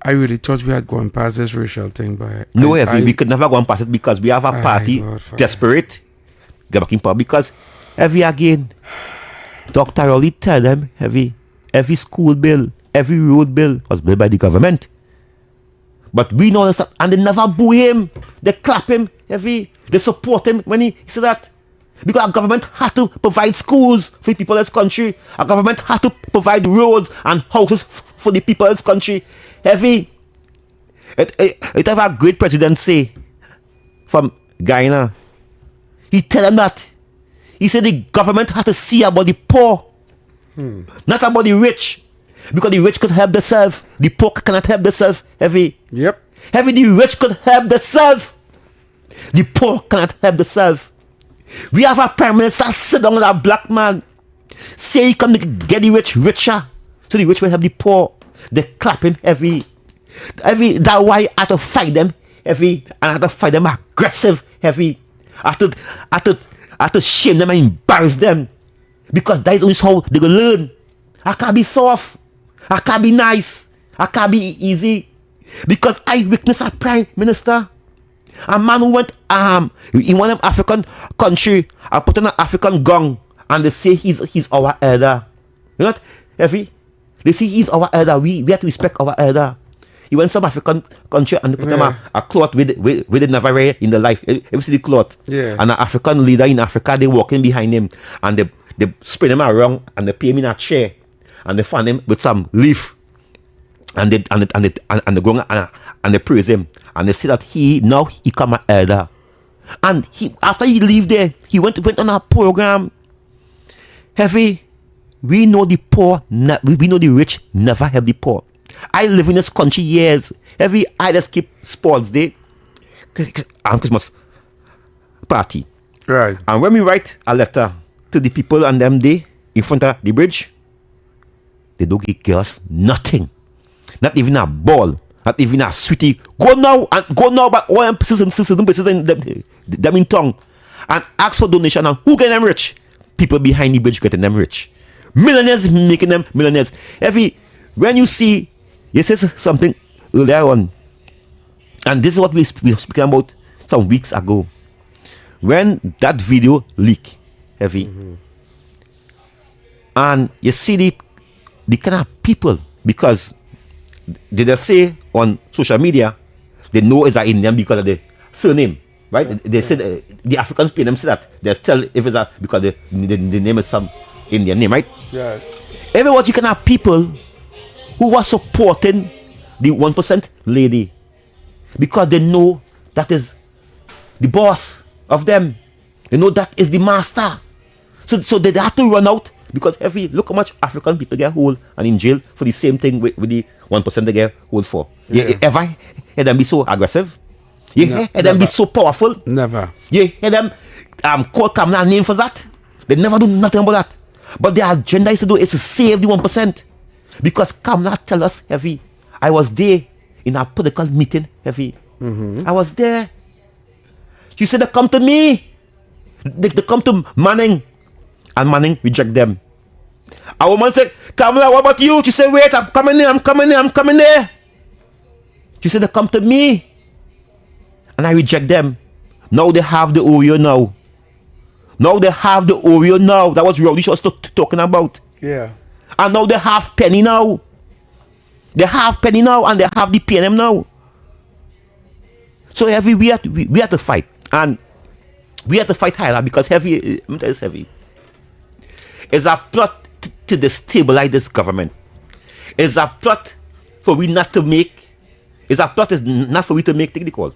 I really thought we had gone past this racial thing, but no, we could never go past it because we have a party desperate get back in power. Because every again, Dr. Rowley tell them every school bill, every road bill was built by the government. But we know that, and they never boo him, they clap him, they support him when he said that. Because our government had to provide schools for people in this country. Our government had to provide roads and houses for the people in this country. It have a great president say from Guyana. He tell them that. He said the government had to see about the poor, not about the rich. Because the rich could help themselves. The poor cannot help themselves. Yep. The rich could help themselves. The poor cannot help themselves. We have a prime minister sit down with a black man. Say he come to get the rich richer. So the rich will help the poor. They clap him heavy. That's why I had to fight them heavy. And I had to fight them aggressive heavy. I had to shame them and embarrass them. Because that is how they gonna learn. I can't be soft. I can't be nice. That can't be easy. Because I witnessed a prime minister. A man who went in one of African country and put on an African gong and they say he's our elder. You know what, Effie? They say he's our elder. We have to respect our elder. He went some African country and they put him a cloth with it never wear in the life. You see the cloth? Yeah. And an African leader in Africa, they walking behind him and they spin him around and they pay him in a chair and they fan him with some leaf and they go and they praise him and they say that he come an elder. And after he leave there, he went on a program. Heavy. We know the poor, we know the rich never help the poor. I live in this country years. I just keep sports day and Christmas party. Right. And when we write a letter to the people and them day in front of the bridge, they don't give us nothing. Not even a ball. Not even a sweetie. Go now, but all them places in them in tongue and ask for donation. And who get them rich? People behind the bridge getting them rich. Millionaires making them millionaires. When you see, you said something earlier on, and this is what we were speaking about some weeks ago. When that video leak, and you see the kind of people, because they just say on social media, they know it's an Indian because of the surname, right? They said the Africans pay them say that. They tell if it's because the name is some Indian name, right? Yeah. What you can have people who were supporting the 1% lady because they know that is the boss of them. They know that is the master. So they have to run out because look how much African people get hold and in jail for the same thing with the 1% they get hold for. Yeah. You ever hear them be so aggressive? You hear them be so powerful? Never. You hear them call Kamala name for that? They never do nothing about that. But their agenda is to save the 1%. Because Kamala tell us, I was there in a political meeting, I was there. She said, they come to me. They come to Manning. And Manning reject them. A woman said, Kamala, what about you? She said, wait, I'm coming there. She said, they come to me. And I reject them. Now they have the Oreo now. That was Rowdy was talking about. Yeah. And now they have Penny now. And they have the PNM now. So we have to fight. And we have to fight higher because heavy. It's a plot to destabilize this government. It's a plot for we not to make. It's a plot is not for we to take the call.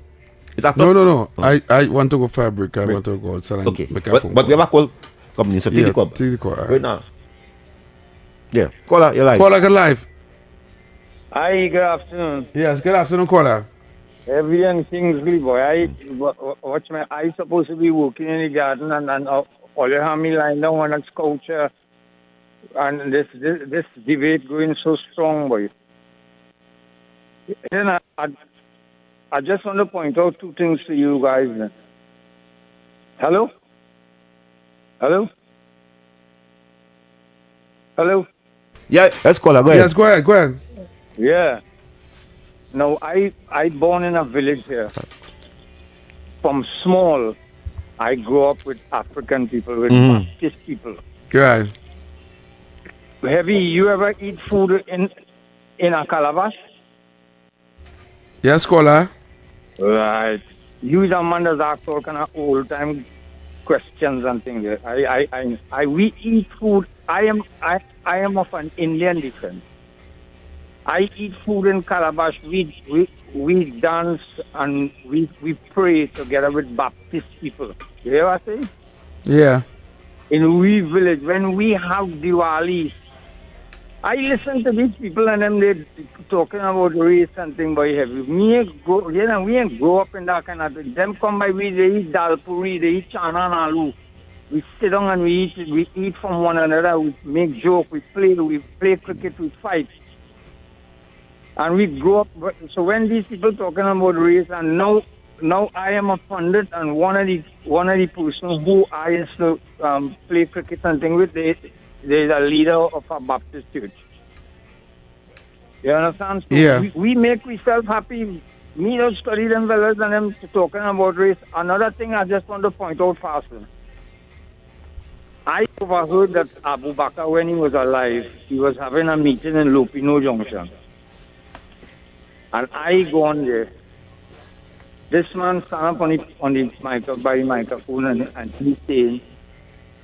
No. I want to go for a break. I want to go outside. Okay. But we have a call coming in. So take the call. Take the call. Right now. Yeah. Caller, you're live. Caller, get live. Hi, good afternoon. Yes, good afternoon, caller. Everyone Kingsley, boy. Watch my. I supposed to be working in the garden and all you have me lying down on a couch and this debate going so strong, boy. Then I just want to point out two things to you guys. Hello? Yeah, let's call her. Go ahead. Yes, go ahead. Yeah. Now, I born in a village here. From small, I grew up with African people, with Baptist people. Right. You ever eat food in a calabash? Yes, caller. Right. You is a man that's asked all kind of old time questions and things. We eat food. I am of an Indian descent. I eat food in calabash. We dance and we pray together with Baptist people. You hear what I say? Yeah. In we village, when we have Diwali, I listen to these people and them they talking about race and things by heavy. We ain't grow up in that kind of thing. Them come by we they eat dal puri, they eat chana and aloo. We sit down and we eat from one another, we make joke, we play cricket, we fight. And we grow up. So when these people talking about race, and now I am a pundit, and one of the persons who I used to play cricket and things with, there's a leader of a Baptist church. You understand? So Yeah. we make ourselves happy. Me don't study them fellas and them talking about race. Another thing I just want to point out faster. I overheard that Abu Bakr, when he was alive, he was having a meeting in Lupino Junction. And I go on there. This man stand up on the microphone and he's saying,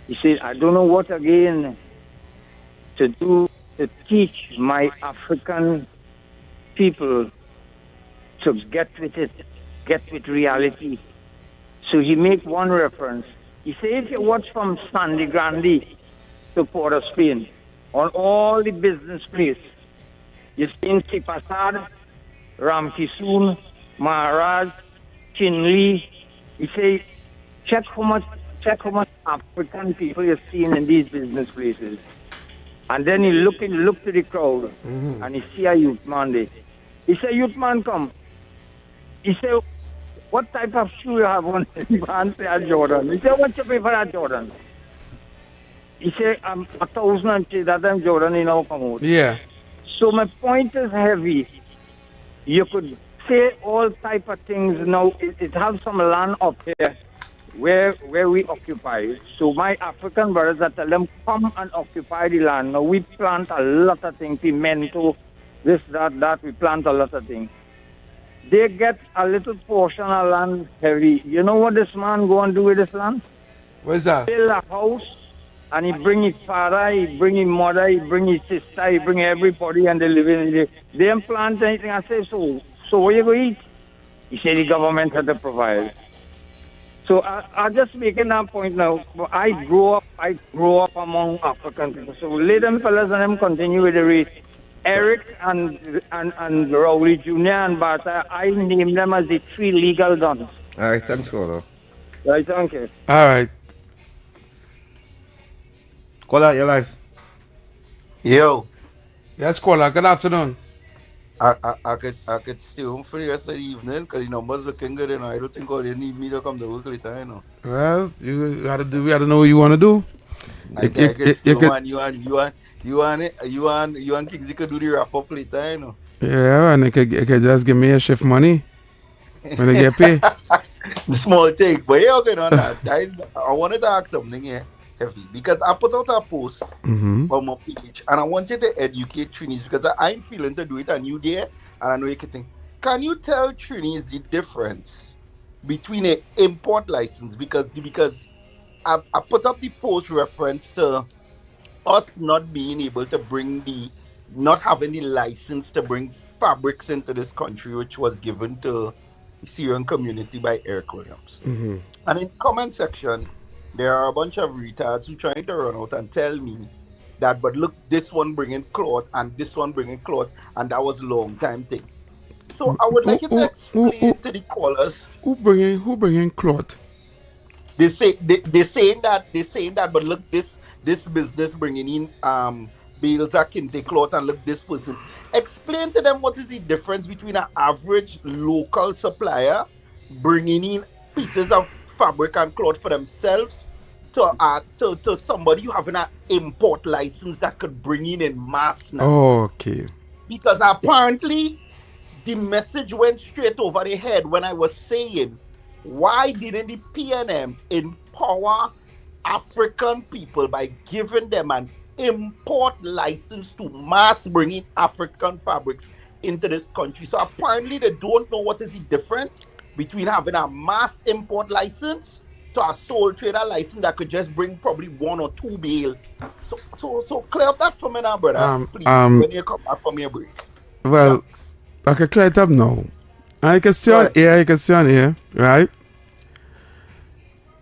he said, I don't know what again to do to teach my African people to get with reality. So he make one reference. He said, if you watch from Sandy Grande to Port of Spain, on all the business place, you see in Sipasad, Ramkisoon, Maharaj, Chinle. He say, check how much African people you're seeing in these business places. And then he look to the crowd and he see a youth man there. He say, youth man come. He say, what type of shoe you have on? The man say, a Jordan. He say, what you pay for that Jordan? He say, 1,000 that time Jordan in our come out. Yeah. So my point is heavy. You could say all type of things now. It has some land up here where we occupy. So my African brothers, I tell them, come and occupy the land. Now we plant a lot of things, pimento, this, that, we plant a lot of things. They get a little portion of land heavy. You know what this man go and do with this land? What's that? Build a house, and he bring his father, he bring his mother, he bring his sister, he bring everybody, and they live in it. They don't plant anything. I say, so what you going to eat? He said the government had to provide. So I just making that point now. I grew up among African people. So let them fellas and them continue with the race. Eric and Rowley Jr. and Bata, I name them as the 3 legal dons. All right, thanks, caller. Right, thank you. All right. Caller, you're live. Yo. Yes, caller. Good afternoon. I could stay home for the rest of the evening because the numbers looking good and I don't think they need me to come to work later, you know. Well, you gotta know what you want to do. I could stay home and you and Kingsley could do the wrap up later, you know. Yeah, and they could just give me a shift money when they get paid. Small thing, but yeah, okay, on that. Guys, I wanted to ask something here, Heavy, because I put out a post on my page and I wanted to educate Trinis because I'm feeling to do it and you there, and I know you can think, can you tell Trinis the difference between an import license? Because I put up the post reference to us not being able to not having the license to bring fabrics into this country, which was given to the Syrian community by Eric Williams. And in the comment section, there are a bunch of retards who trying to run out and tell me that, but look, this one bringing cloth and this one bringing cloth, and that was a long time thing. So I would like you to explain to the callers. Who bringing cloth? They saying that, but look, this business bringing in bales of kente cloth, and look, this person. Explain to them what is the difference between an average local supplier bringing in pieces of fabric and cloth for themselves to somebody who having an import license that could bring in mass now. Okay. Because apparently the message went straight over the head when I was saying, why didn't the PNM empower African people by giving them an import license to mass bringing African fabrics into this country? So apparently they don't know what is the difference between having a mass import license to a sole trader license that could just bring probably 1 or 2 bale. So clear up that for me now, brother. Please, when you come back from your break. Well, I can clear it up now. And you can see on here, right?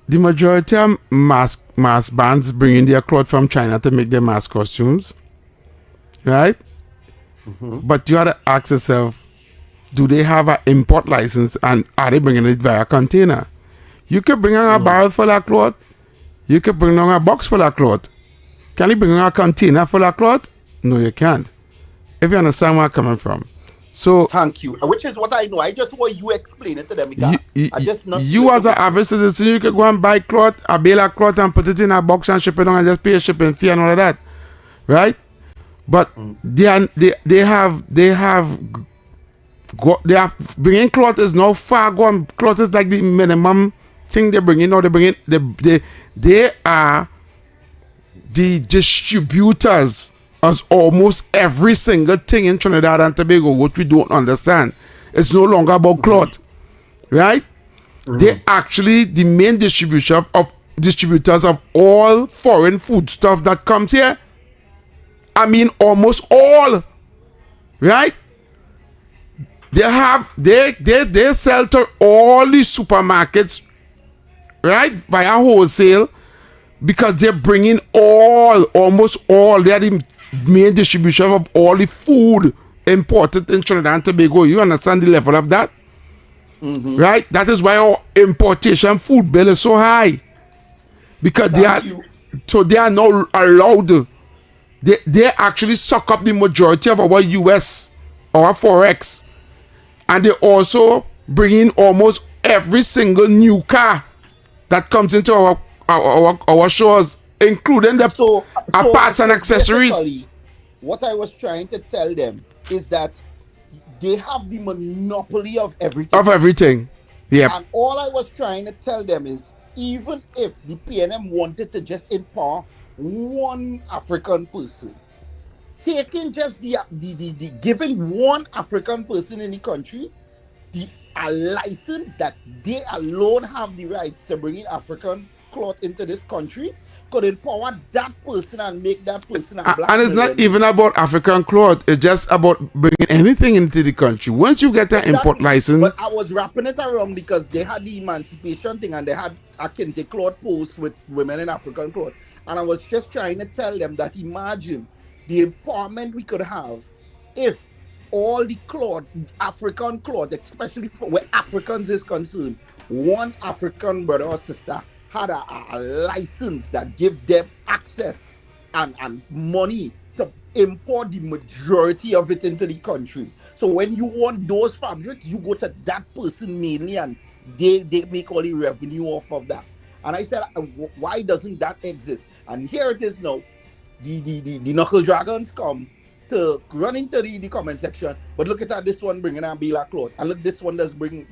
The majority of mass bands bringing their cloth from China to make their mass costumes, right? But you have to ask yourself, do they have an import license and are they bringing it via container? You could bring on a barrel full of cloth. You could bring on a box full of cloth. Can you bring on a container full of cloth? No, you can't. If you understand where I'm coming from. So thank you. Which is what I know. I just want you explain it to them. You as an average citizen, you could go and buy cloth, a bale of cloth, and put it in a box and ship it on and just pay a shipping fee and all of that. Right? But they have bringing cloth is now far gone. Cloth is like the minimum thing they bring in. Now they are the distributors of almost every single thing in Trinidad and Tobago, which we don't understand. It's no longer about cloth, right? They actually the main distributors of all foreign food stuff that comes here. I mean, almost all, right? They sell to all the supermarkets, right, via wholesale, because they're bringing almost all. They're the main distribution of all the food imported in Trinidad and Tobago. You understand the level of that, right? That is why our importation food bill is so high, because they are not allowed. They actually suck up the majority of our US, our Forex. And they also bring in almost every single new car that comes into our shores, including the parts and accessories. What I was trying to tell them is that they have the monopoly of everything. Of everything. Yeah. And all I was trying to tell them is, even if the PNM wanted to just empower one African person, taking just the giving one African person in the country a license that they alone have the rights to bring in African cloth into this country could empower that person and make that person a black. And it's not even about African cloth. It's just about bringing anything into the country. Once you get an import license. But I was wrapping it around because they had the emancipation thing and they had a kente cloth post with women in African cloth. And I was just trying to tell them that imagine the empowerment we could have if all the cloth, African cloth, especially for where Africans is concerned, one African brother or sister had a license that give them access and money to import the majority of it into the country. So when you want those fabrics, you go to that person mainly and they make all the revenue off of that. And I said, why doesn't that exist? And here it is now. The knuckle dragons come to run into the comment section, but look at that, this one bringing a Bila cloth, and look, this one does bring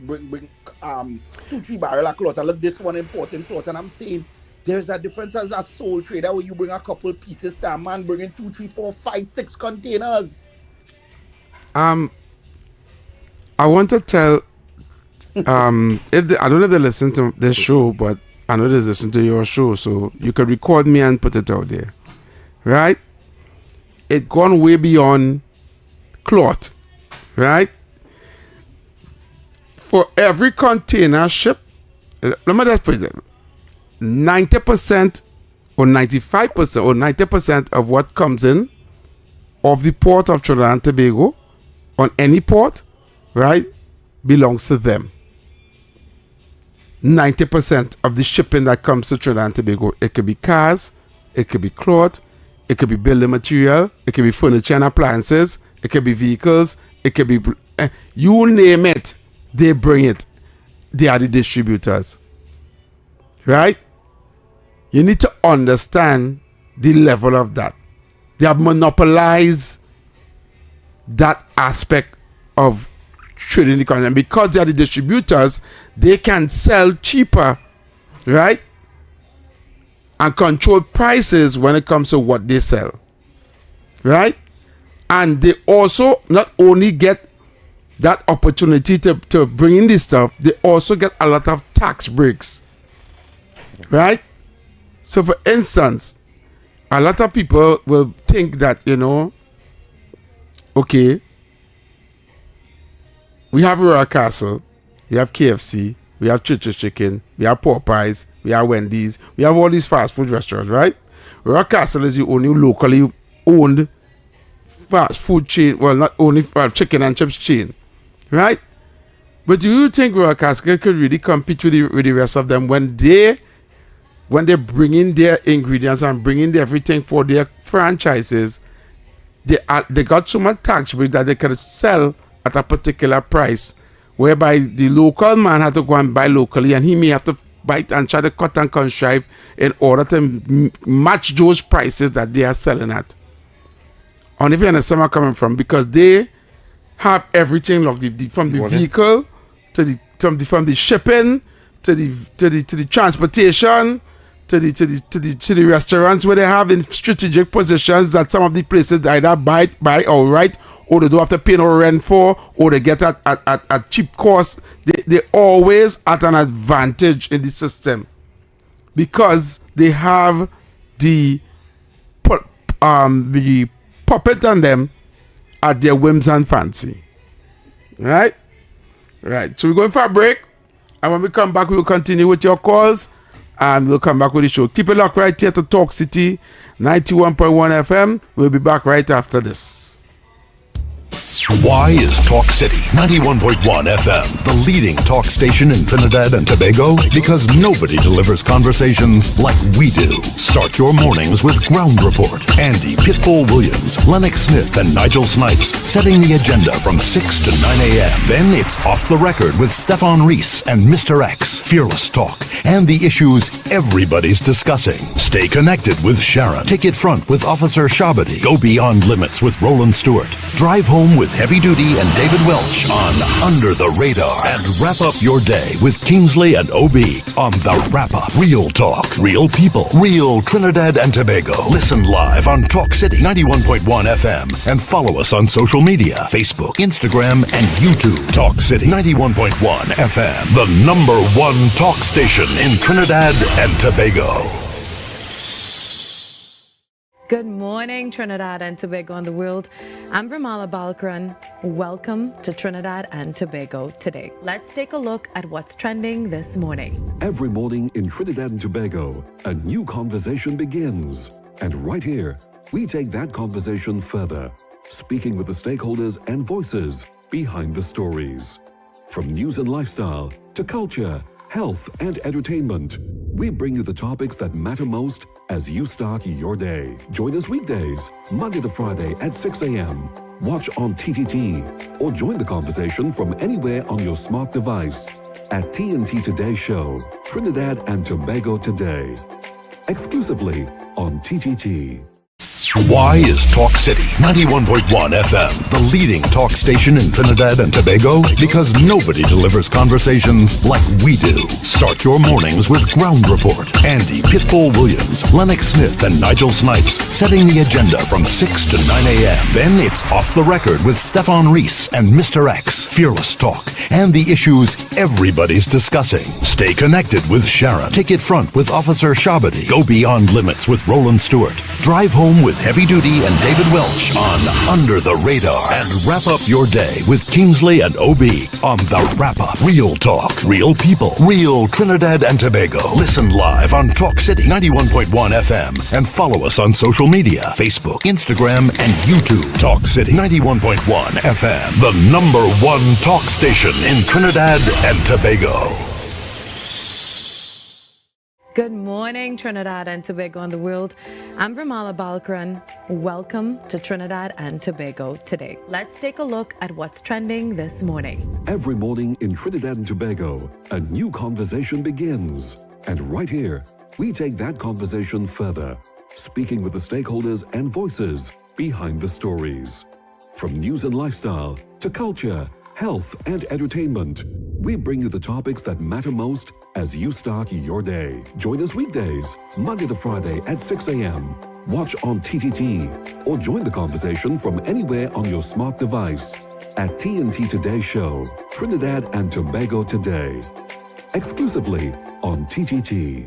2-3 barrel of cloth, and look, this one importing cloth. And I'm saying there's a difference as a sole trader where you bring a couple pieces to a man bringing 2, 3, 4, 5, 6 containers. I want to tell I don't know if they listen to this show, but I know they listen to your show, so you can record me and put it out there. Right? It gone way beyond cloth. Right? For every container ship, let me just put it, 90% or 95% or 90% of what comes in of the port of Trinidad and Tobago on any port, right, belongs to them. 90% of the shipping that comes to Trinidad and Tobago, it could be cars, it could be cloth, it could be building material, it could be furniture and appliances, it could be vehicles, it could be, you name it, they bring it. They are the distributors. Right? You need to understand the level of that. They have monopolized that aspect of trading the country. And because they are the distributors, they can sell cheaper, right? And control prices when it comes to what they sell. Right? And they also not only get that opportunity to bring in this stuff, they also get a lot of tax breaks. Right? So for instance, a lot of people will think that, okay, we have Royal Castle, we have KFC, we have Church's Chicken, we have Popeyes, we have Wendy's, we have all these fast food restaurants, right? Royal Castle is the only locally owned fast food chain, well, not only chicken and chips chain, right? But do you think Royal Castle could really compete with the rest of them when they bring in their ingredients and bring in everything for their franchises? They got so much tax break that they can sell at a particular price, whereby the local man had to go and buy locally, and he may have to buy and try to cut and contrive in order to match those prices that they are selling at. And if you understand where I'm coming from, because they have everything like from the vehicle to from the shipping to the transportation to the restaurants where they have in strategic positions that some of the places either buy outright or they don't have to pay no rent for, or they get at cheap cost. They always at an advantage in the system because they have the puppet on them at their whims and fancy. Right? So we're going for a break. And when we come back, we will continue with your calls. And we'll come back with the show. Keep it locked right here to Talk City 91.1 FM. We'll be back right after this. Why is Talk City 91.1 FM the leading talk station in Trinidad and Tobago? Because nobody delivers conversations like we do. Start your mornings with Ground Report. Andy Pitbull Williams, Lennox Smith, and Nigel Snipes setting the agenda from 6 to 9 a.m. Then it's Off the Record with Stefan Reese and Mr. X, Fearless Talk, and the issues everybody's discussing. Stay connected with Sharon. Ticket Front with Officer Shabadi. Go Beyond Limits with Roland Stewart. Drive Home with Heavy Duty and David Welch on Under the Radar. And wrap up your day with Kingsley and OB on The Wrap Up. Real talk, real people, real Trinidad and Tobago. Listen live on Talk City 91.1 FM and follow us on social media, Facebook, Instagram, and YouTube. Talk City 91.1 FM, the #1 talk station in Trinidad and Tobago. Good morning, Trinidad and Tobago and the world. I'm Ramala Balkaran. Welcome to Trinidad and Tobago today. Let's take a look at what's trending this morning. Every morning in Trinidad and Tobago, a new conversation begins. And right here, we take that conversation further, speaking with the stakeholders and voices behind the stories. From news and lifestyle to culture, health, and entertainment, we bring you the topics that matter most as you start your day. Join us weekdays, Monday to Friday at 6 a.m. Watch on TTT or join the conversation from anywhere on your smart device at TNT Today Show, Trinidad and Tobago Today. Exclusively on TTT. Why is Talk City 91.1 FM the leading talk station in Trinidad and Tobago? Because nobody delivers conversations like we do. Start your mornings with Ground Report. Andy Pitbull Williams, Lennox Smith, and Nigel Snipes setting the agenda from 6 to 9 a.m. Then it's Off the Record with Stefan Reese and Mr. X, Fearless Talk, and the issues everybody's discussing. Stay connected with Sharon. Ticket Front with Officer Shabadi. Go Beyond Limits with Roland Stewart. Drive Home with Heavy Duty and David Welch on Under the Radar. And wrap up your day with Kingsley and OB on The Wrap Up. Real talk, real people, real Trinidad and Tobago. Listen live on Talk City 91.1 FM and follow us on social media, Facebook, Instagram, and YouTube. Talk City 91.1 FM, the #1 talk station in Trinidad and Tobago. Good morning, Trinidad and Tobago and the world. I'm Ramala Balkaran. Welcome to Trinidad and Tobago today. Let's take a look at what's trending this morning. Every morning in Trinidad and Tobago, a new conversation begins. And right here, we take that conversation further, speaking with the stakeholders and voices behind the stories. From news and lifestyle to culture, health, and entertainment, we bring you the topics that matter most as you start your day. Join us weekdays, Monday to Friday at 6 a.m. Watch on TTT or join the conversation from anywhere on your smart device at TNT Today Show, Trinidad and Tobago Today. Exclusively on TTT.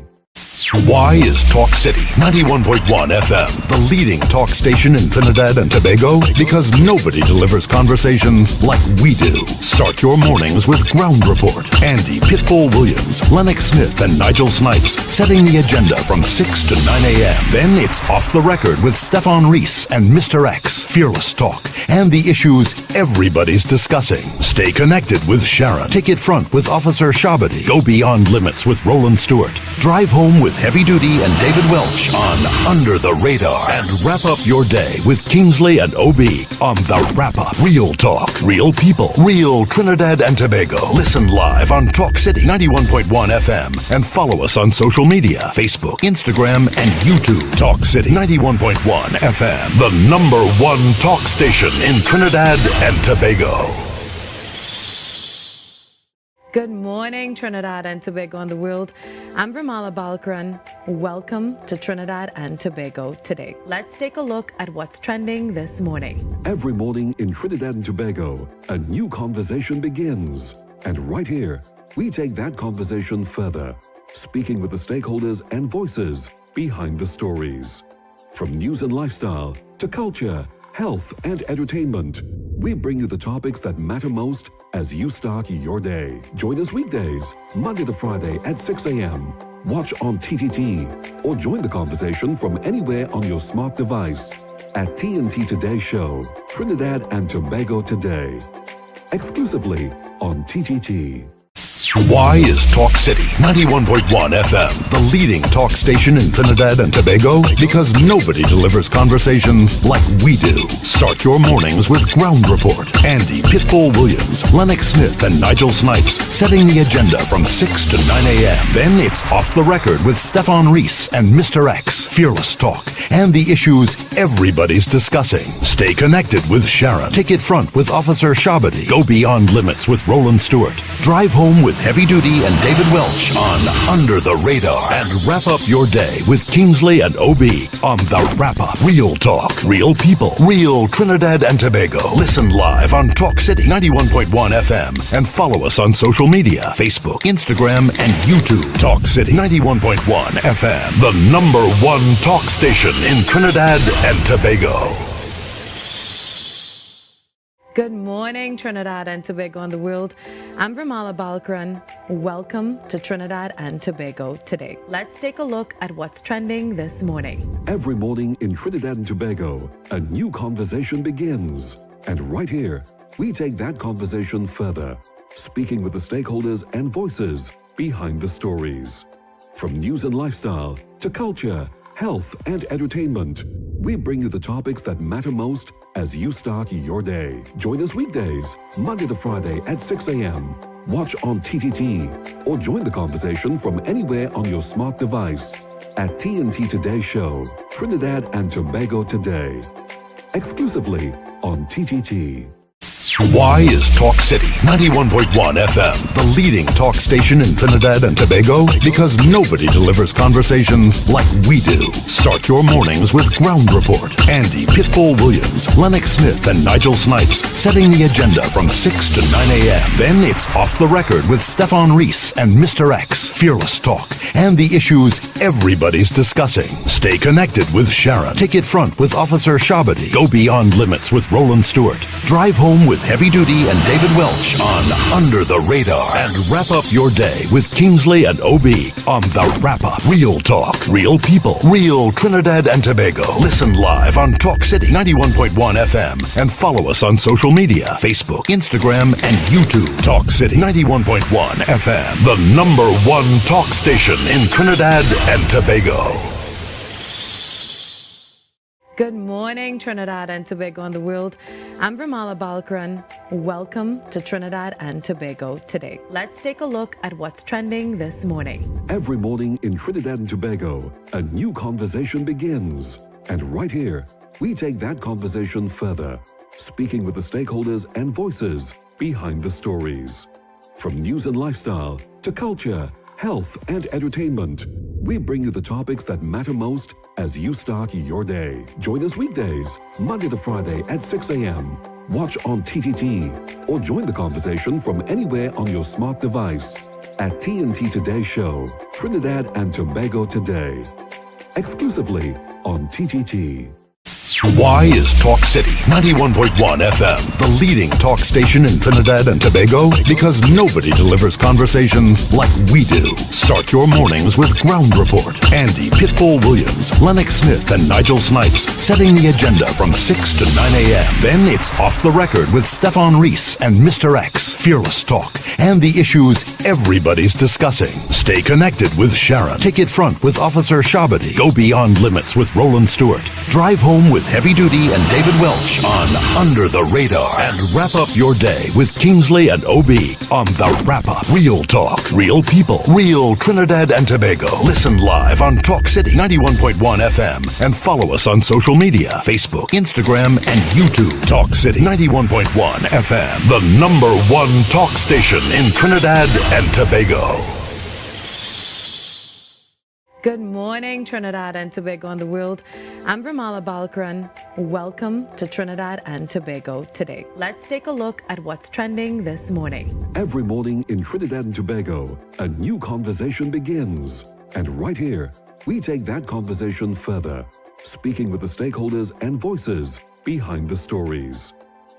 Why is Talk City 91.1 FM the leading talk station in Trinidad and Tobago? Because nobody delivers conversations like we do. Start your mornings with Ground Report. Andy Pitbull Williams, Lennox Smith, and Nigel Snipes setting the agenda from 6 to 9 a.m. Then it's Off the Record with Stefan Reese and Mr. X, Fearless Talk, and the issues everybody's discussing. Stay connected with Sharon. Ticket Front with Officer Shabadi. Go Beyond Limits with Roland Stewart. Drive Home with Heavy Duty and David Welch on Under the Radar. And wrap up your day with Kingsley and OB on The Wrap Up. Real talk, real people, real Trinidad and Tobago. Listen live on Talk City 91.1 FM and follow us on social media, Facebook, Instagram, and YouTube. Talk City 91.1 FM, the #1 talk station in Trinidad and Tobago. Good morning, Trinidad and Tobago and the world. I'm Vermala Balkaran. Welcome to Trinidad and Tobago today. Let's take a look at what's trending this morning. Every morning in Trinidad and Tobago, a new conversation begins. And right here, we take that conversation further, speaking with the stakeholders and voices behind the stories. From news and lifestyle to culture, health and entertainment, we bring you the topics that matter most as you start your day. Join us weekdays, Monday to Friday at 6 a.m. Watch on TTT or join the conversation from anywhere on your smart device at TNT Today Show, Trinidad and Tobago Today. Exclusively on TTT. Why is Talk City 91.1 FM the leading talk station in Trinidad and Tobago? Because nobody delivers conversations like we do. Start your mornings with Ground Report. Andy Pitbull Williams, Lennox Smith, and Nigel Snipes setting the agenda from 6 to 9 a.m. Then it's Off the Record with Stefan Reese and Mr. X, Fearless Talk, and the issues everybody's discussing. Stay connected with Sharon. Ticket Front with Officer Shabadi. Go Beyond Limits with Roland Stewart. Drive Home with Heavy Duty and David Welch on Under the Radar. And wrap up your day with Kingsley and OB on The Wrap Up. Real talk, real people, real Trinidad and Tobago. Listen live on Talk City 91.1 FM and follow us on social media, Facebook, Instagram, and YouTube. Talk City 91.1 FM, the #1 talk station in Trinidad and Tobago. Good morning, Trinidad and Tobago and the world. I'm Vermala Balkaran. Welcome to Trinidad and Tobago today. Let's take a look at what's trending this morning. Every morning in Trinidad and Tobago, a new conversation begins. And right here, we take that conversation further, speaking with the stakeholders and voices behind the stories. From news and lifestyle to culture, health and entertainment, we bring you the topics that matter most as you start your day. Join us weekdays, Monday to Friday at 6 a.m. Watch on TTT or join the conversation from anywhere on your smart device at TNT Today Show, Trinidad and Tobago Today. Exclusively on TTT. Why is Talk City 91.1 FM the leading talk station in Trinidad and Tobago? Because nobody delivers conversations like we do. Start your mornings with Ground Report. Andy Pitbull Williams, Lennox Smith, and Nigel Snipes setting the agenda from 6 to 9 a.m. Then it's Off the Record with Stefan Reese and Mr. X, Fearless Talk, and the issues everybody's discussing. Stay connected with Sharon. Ticket Front with Officer Shabadi. Go Beyond Limits with Roland Stewart. Drive Home with Heavy Duty and David Welch on Under the Radar. And wrap up your day with Kingsley and OB on The Wrap Up. Real talk, real people, real Trinidad and Tobago. Listen live on Talk City 91.1 FM and follow us on social media, Facebook, Instagram, and YouTube. Talk City 91.1 FM, the #1 talk station in Trinidad and Tobago. Good morning, Trinidad and Tobago and the world. I'm Vermala Balkaran. Welcome to Trinidad and Tobago today. Let's take a look at what's trending this morning. Every morning in Trinidad and Tobago, a new conversation begins. And right here, we take that conversation further, speaking with the stakeholders and voices behind the stories. From news and lifestyle to culture, health and entertainment, we bring you the topics that matter most as you start your day. Join us weekdays, Monday to Friday at 6 a.m. Watch on TTT or join the conversation from anywhere on your smart device at TNT Today Show, Trinidad and Tobago Today. Exclusively on TTT. Why is Talk City 91.1 FM the leading talk station in Trinidad and Tobago? Because nobody delivers conversations like we do. Start your mornings with Ground Report. Andy Pitbull Williams, Lennox Smith, and Nigel Snipes setting the agenda from 6 to 9 a.m. Then it's Off the Record with Stefan Reese and Mr. X, Fearless Talk, and the issues everybody's discussing. Stay connected with Sharon. Ticket Front with Officer Shabadi. Go Beyond Limits with Roland Stewart. Drive Home with Heavy Duty and David Welch on Under the Radar. And wrap up your day with Kingsley and OB on The Wrap Up. Real talk, real people, real Trinidad and Tobago. Listen live on Talk City 91.1 FM and follow us on social media, Facebook, Instagram, and YouTube. Talk City 91.1 FM, the #1 talk station in Trinidad and Tobago. Good morning, Trinidad and Tobago and the world. I'm Ramala Balkaran. Welcome to Trinidad and Tobago today. Let's take a look at what's trending this morning. Every morning in Trinidad and Tobago, a new conversation begins. And right here, we take that conversation further, speaking with the stakeholders and voices behind the stories.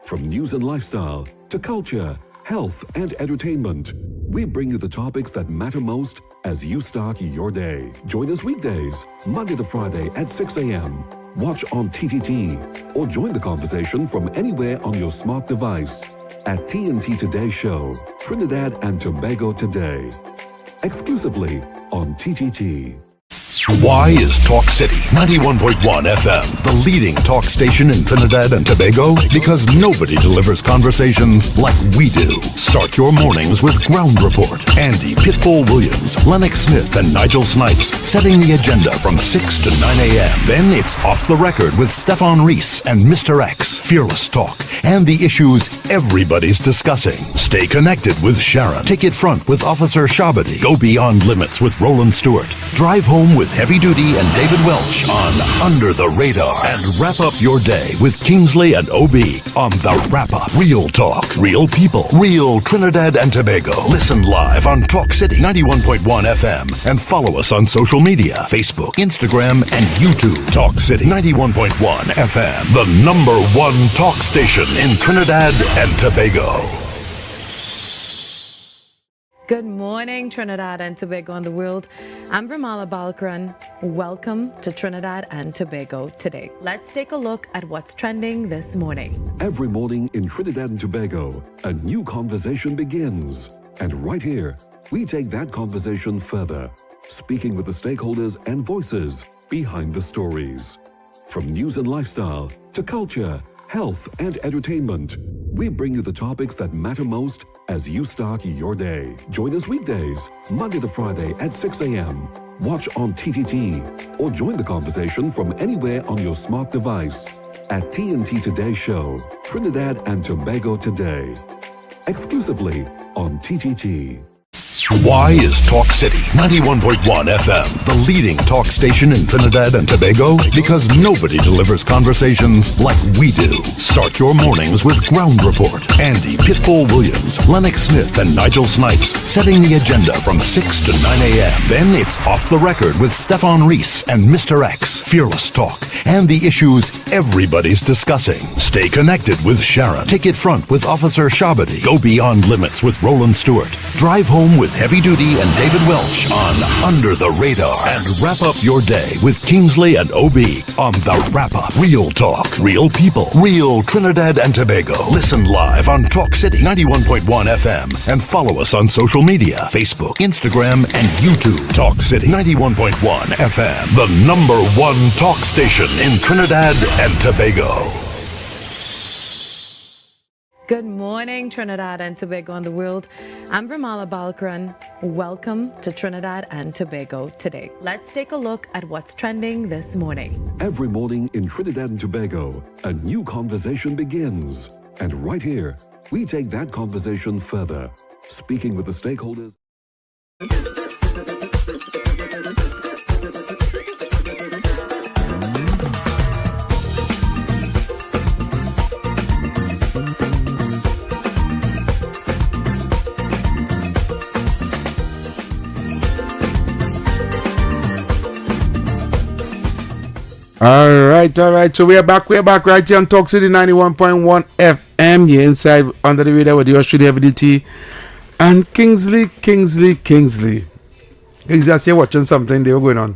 From news and lifestyle to culture, health, and entertainment, we bring you the topics that matter most as you start your day. Join us weekdays, Monday to Friday at 6 a.m. Watch on TTT or join the conversation from anywhere on your smart device at TNT Today Show, Trinidad and Tobago Today. Exclusively on TTT. Why is Talk City 91.1 FM the leading talk station in Trinidad and Tobago? Because nobody delivers conversations like we do. Start your mornings with Ground Report. Andy Pitbull Williams, Lennox Smith, and Nigel Snipes setting the agenda from 6 to 9 a.m. Then it's Off the Record with Stefan Reese and Mr. X, Fearless Talk, and the issues everybody's discussing. Stay connected with Sharon. Ticket Front with Officer Shabadi. Go Beyond Limits with Roland Stewart. Drive Home with Heavy Duty and David Welch on Under the Radar. And wrap up your day with Kingsley and OB on The Wrap Up. Real talk, real people, real Trinidad and Tobago. Listen live on Talk City 91.1 FM and follow us on social media, Facebook, Instagram, and YouTube. Talk City 91.1 FM, the #1 talk station in Trinidad and Tobago. Good morning, Trinidad and Tobago and the world. I'm Ramala Balkaran. Welcome to Trinidad and Tobago today. Let's take a look at what's trending this morning. Every morning in Trinidad and Tobago, a new conversation begins. And right here, we take that conversation further, speaking with the stakeholders and voices behind the stories. From news and lifestyle to culture, health, and entertainment, we bring you the topics that matter most as you start your day. Join us weekdays, Monday to Friday at 6 a.m. Watch on TTT or join the conversation from anywhere on your smart device at TNT Today Show, Trinidad and Tobago Today. Exclusively on TTT. Why is Talk City 91.1 FM the leading talk station in Trinidad and Tobago? Because nobody delivers conversations like we do. Start your mornings with Ground Report. Andy Pitbull Williams, Lennox Smith, and Nigel Snipes setting the agenda from 6 to 9 a.m. Then it's Off the Record with Stefan Reese and Mr. X, Fearless Talk, and the issues everybody's discussing. Stay connected with Sharon. Ticket Front with Officer Shabadi. Go Beyond Limits with Roland Stewart. Drive Home with Heavy Duty and David Welch on Under the Radar. And wrap up your day with Kingsley and OB on The Wrap Up. Real talk, real people, real Trinidad and Tobago. Listen live on Talk City 91.1 FM and follow us on social media, Facebook, Instagram, and YouTube. Talk City 91.1 FM, the #1 talk station in Trinidad and Tobago. Good morning, Trinidad and Tobago and the world. I'm Ramala Balkaran. Welcome to Trinidad and Tobago today. Let's take a look at what's trending this morning. Every morning in Trinidad and Tobago, a new conversation begins. And right here, we take that conversation further, speaking with the stakeholders. All right. So we're back right here on Talk City 91.1 FM. You're inside under the radar with the Australia FDT and Kingsley. I see you watching something they were going on.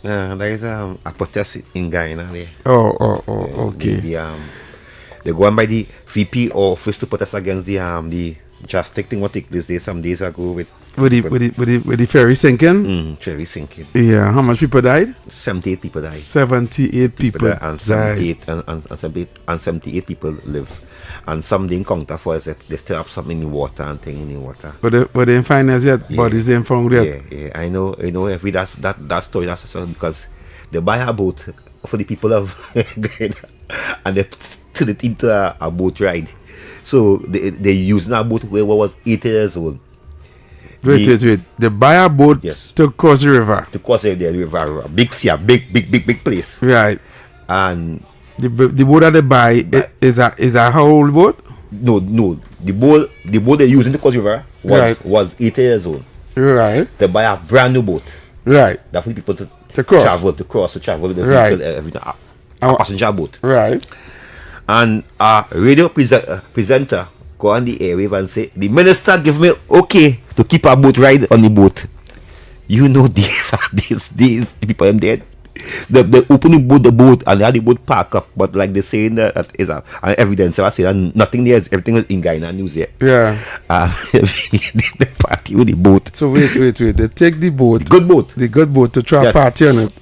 There is a protest in Guyana there. Okay. They go on by the VP office to protest against the drastic thing what took place there some days ago with the ferry sinking. Ferry sinking. Yeah, how much people died? 78 people died. 78 people died. And 78 people live. And some they encounter for us that they still have something in the water and thing in the water. But they didn't find us yet. Bodies ain't found yet. Yeah. I know. If we that story that's because they buy a boat for the people of and they turn it into a boat ride. So they using a boat where was 8 years old. Wait. They buy a boat to cross the river. To cross the river, big sea, big place. Right. And the boat that they buy is a how old boat? No. The boat they're using to cross the river was 8 years old. Right. They buy a brand new boat. Right. That for the people to cross. To travel with the vehicle, everything. A passenger boat. Right. And a radio presenter go on the airwave and say, the minister give me okay to keep a boat ride on the boat. You know these people am dead. They open the boat and they had the boat park up, but like they saying that is an evidence. So I say nothing there is everything was in Guyana news there. Yeah. The party with the boat. So wait. They take the boat. The good boat to try party on it.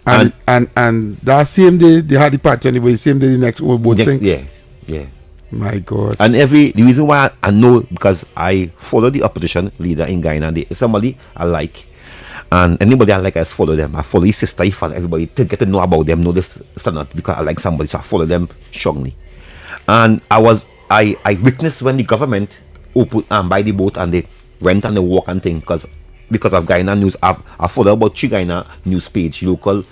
And that same day they had the party anyway, same day the next old boat sink. Yeah. My God. And the reason why I know because I follow the opposition leader in Guyana. They somebody I like. And anybody I like, I follow them. I follow his sister, I follow everybody to get to know about them, know this standard because I like somebody, so I follow them strongly. And I witnessed when the government opened buy the boat and they went and they walk and thing because of Guyana news. I follow about 3 Guyana news page, local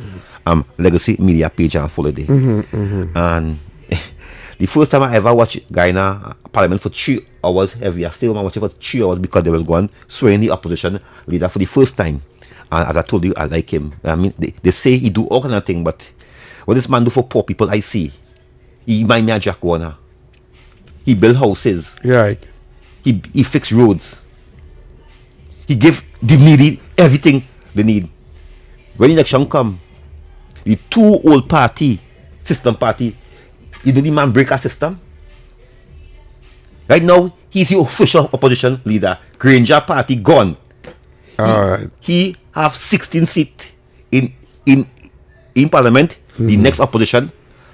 legacy media page, and I follow there. And the first time I ever watched Guyana Parliament for 3 hours heavy, I still watch it for 3 hours because they was going swearing the opposition leader for the first time. And as I told you, I like him. I mean, they say he do all kind of thing, but what this man do for poor people, I see. He mind me a Jack Warner. He build houses. Yeah. He fix roads. He give the needy everything they need. When election come, the 2 old system party, you know the man break our system. Right now, he's the official opposition leader. Granger party gone. Alright. He have 16 seats in parliament. The next opposition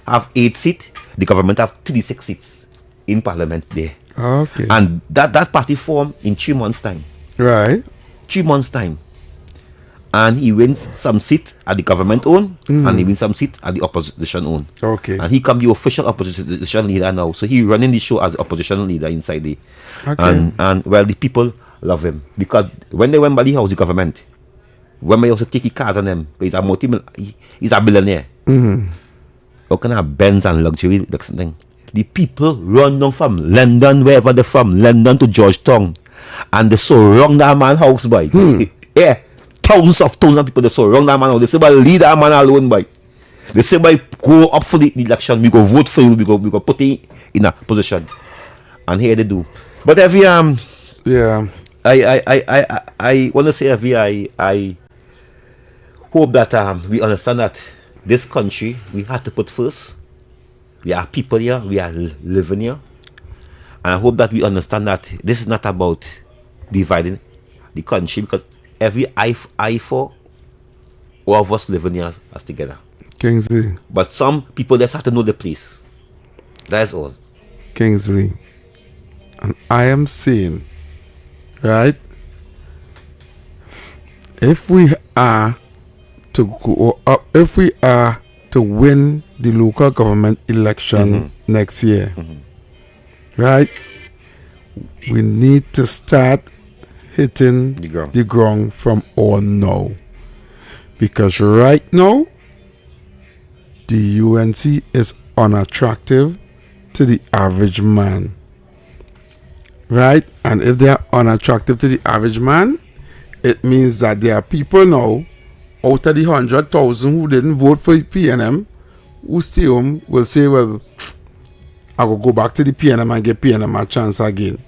have 8 seats. The government have 36 seats in parliament there. Okay. And that party formed in 3 months' time. Right. 3 months' time. And he wins some seat at the government own, and he wins some seat at the opposition own. Okay. And he come the official opposition leader now. So he running the show as opposition leader inside the. Okay. And well, the people love him because when they went by the house, the government, when they also take his cars on them, he's a billionaire. How can have Benz and luxury like something? The people run down from London, wherever they're from, London to Georgetown, and they surround that man house by. Yeah. Thousands of people they surround that man house. They say, but leave that man alone by. They say, by go up for the election, we go vote for you, we go put you in a position. And here they do. But every yeah. I want to say every I hope that we understand that this country we have to put first. We are people here, we are living here. And I hope that we understand that this is not about dividing the country because every eye for all of us living here as together. Kingsley. But some people just have to know the place. That's all. Kingsley. And I am saying, right? If we are to go up, if we are to win the local government election next year, right? We need to start hitting the ground from on now. Because right now, the UNC is unattractive to the average man. Right? And if they are unattractive to the average man, it means that there are people now out of the 100,000 who didn't vote for PNM, who stay home, will say, well, I will go back to the PNM and give PNM a chance again.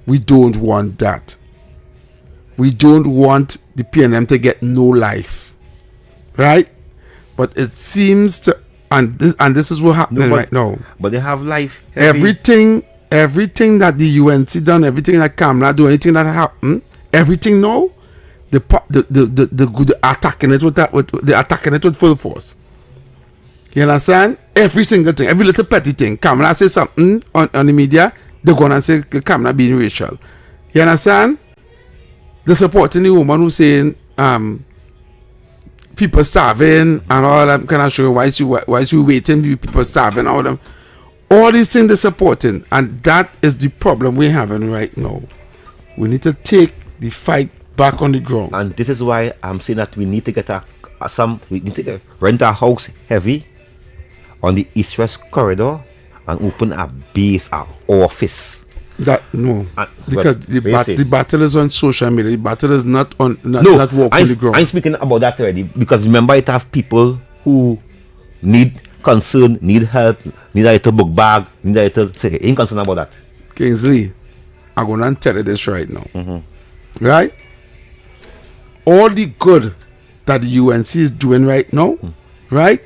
We don't want that. We don't want the PNM to get no life. Right? But it seems to, and this is what happening right now. But they have life. Everything that the UNC done, everything that Kamala do, anything that happened, everything now, the attacking it with that, the attacking it with full force. You understand? Every single thing, every little petty thing. Kamala say something on the media, they're gonna say Kamala being racial. You understand? They're supporting the woman who's saying people starving and all that kind of showing why is you waiting people starving, all them. All these things they're supporting, and that is the problem we're having right now. We need to take the fight back on the ground. And this is why I'm saying that we need to get rent a house heavy on the east-west corridor and open a base, a office. That no, because the battle is on social media. The battle is not on not walk on the ground. I'm speaking about that already, because remember it have people who need concern, need help, need a little book bag, need a little. Say, ain't concerned about that. Kingsley, I'm gonna tell you this right now. Right? All the good that the UNC is doing right now, right,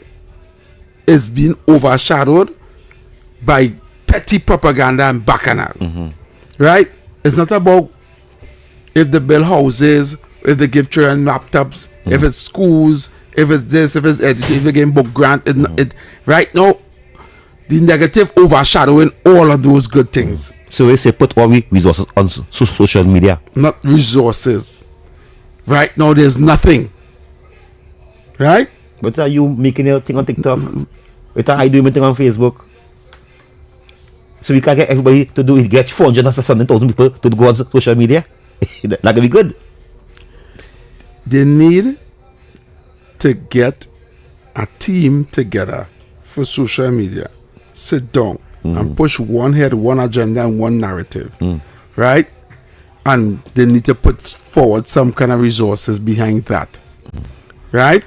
is being overshadowed by petty propaganda and bacchanal. Right? It's not about if they build houses, if they give children laptops, if it's schools, if it's this, if it's education, if they're getting book grant. Right now, the negative overshadowing all of those good things. So they say put all the resources on social media. Not resources. Right now, there's nothing. Right? But are you making your thing on TikTok? What are you doing thing on Facebook? So we can get everybody to do it, get 400,000 people to go on social media. That can be good. They need to get a team together for social media. Sit down and push one head, one agenda, and one narrative. Right? And they need to put forward some kind of resources behind that. Right?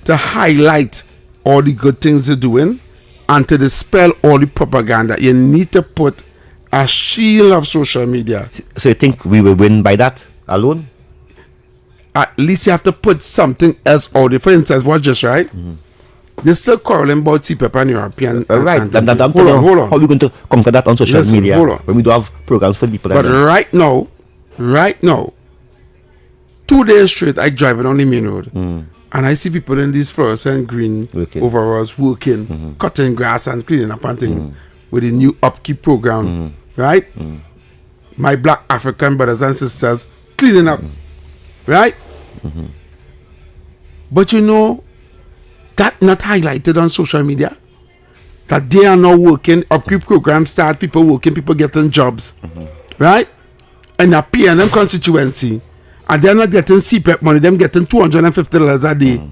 To highlight all the good things they're doing and to dispel all the propaganda. You need to put a shield of social media. So you think we will win by that alone? At least you have to put something else out there. For instance, watch this, right? They're still quarreling about CPEP and European. Right. Hold on. How are we going to conquer that on social media when we do have programs for people? But right now, 2 days straight, I driving on the main road. And I see people in these fluorescent green overalls working, cutting grass and cleaning up and things with the new upkeep program, right? My black African brothers and sisters cleaning up, right? But you know, that not highlighted on social media. That they are now working, upkeep program start, people working, people getting jobs, right? And a PNM constituency. And they're not getting CPEP money, them getting $250 a day.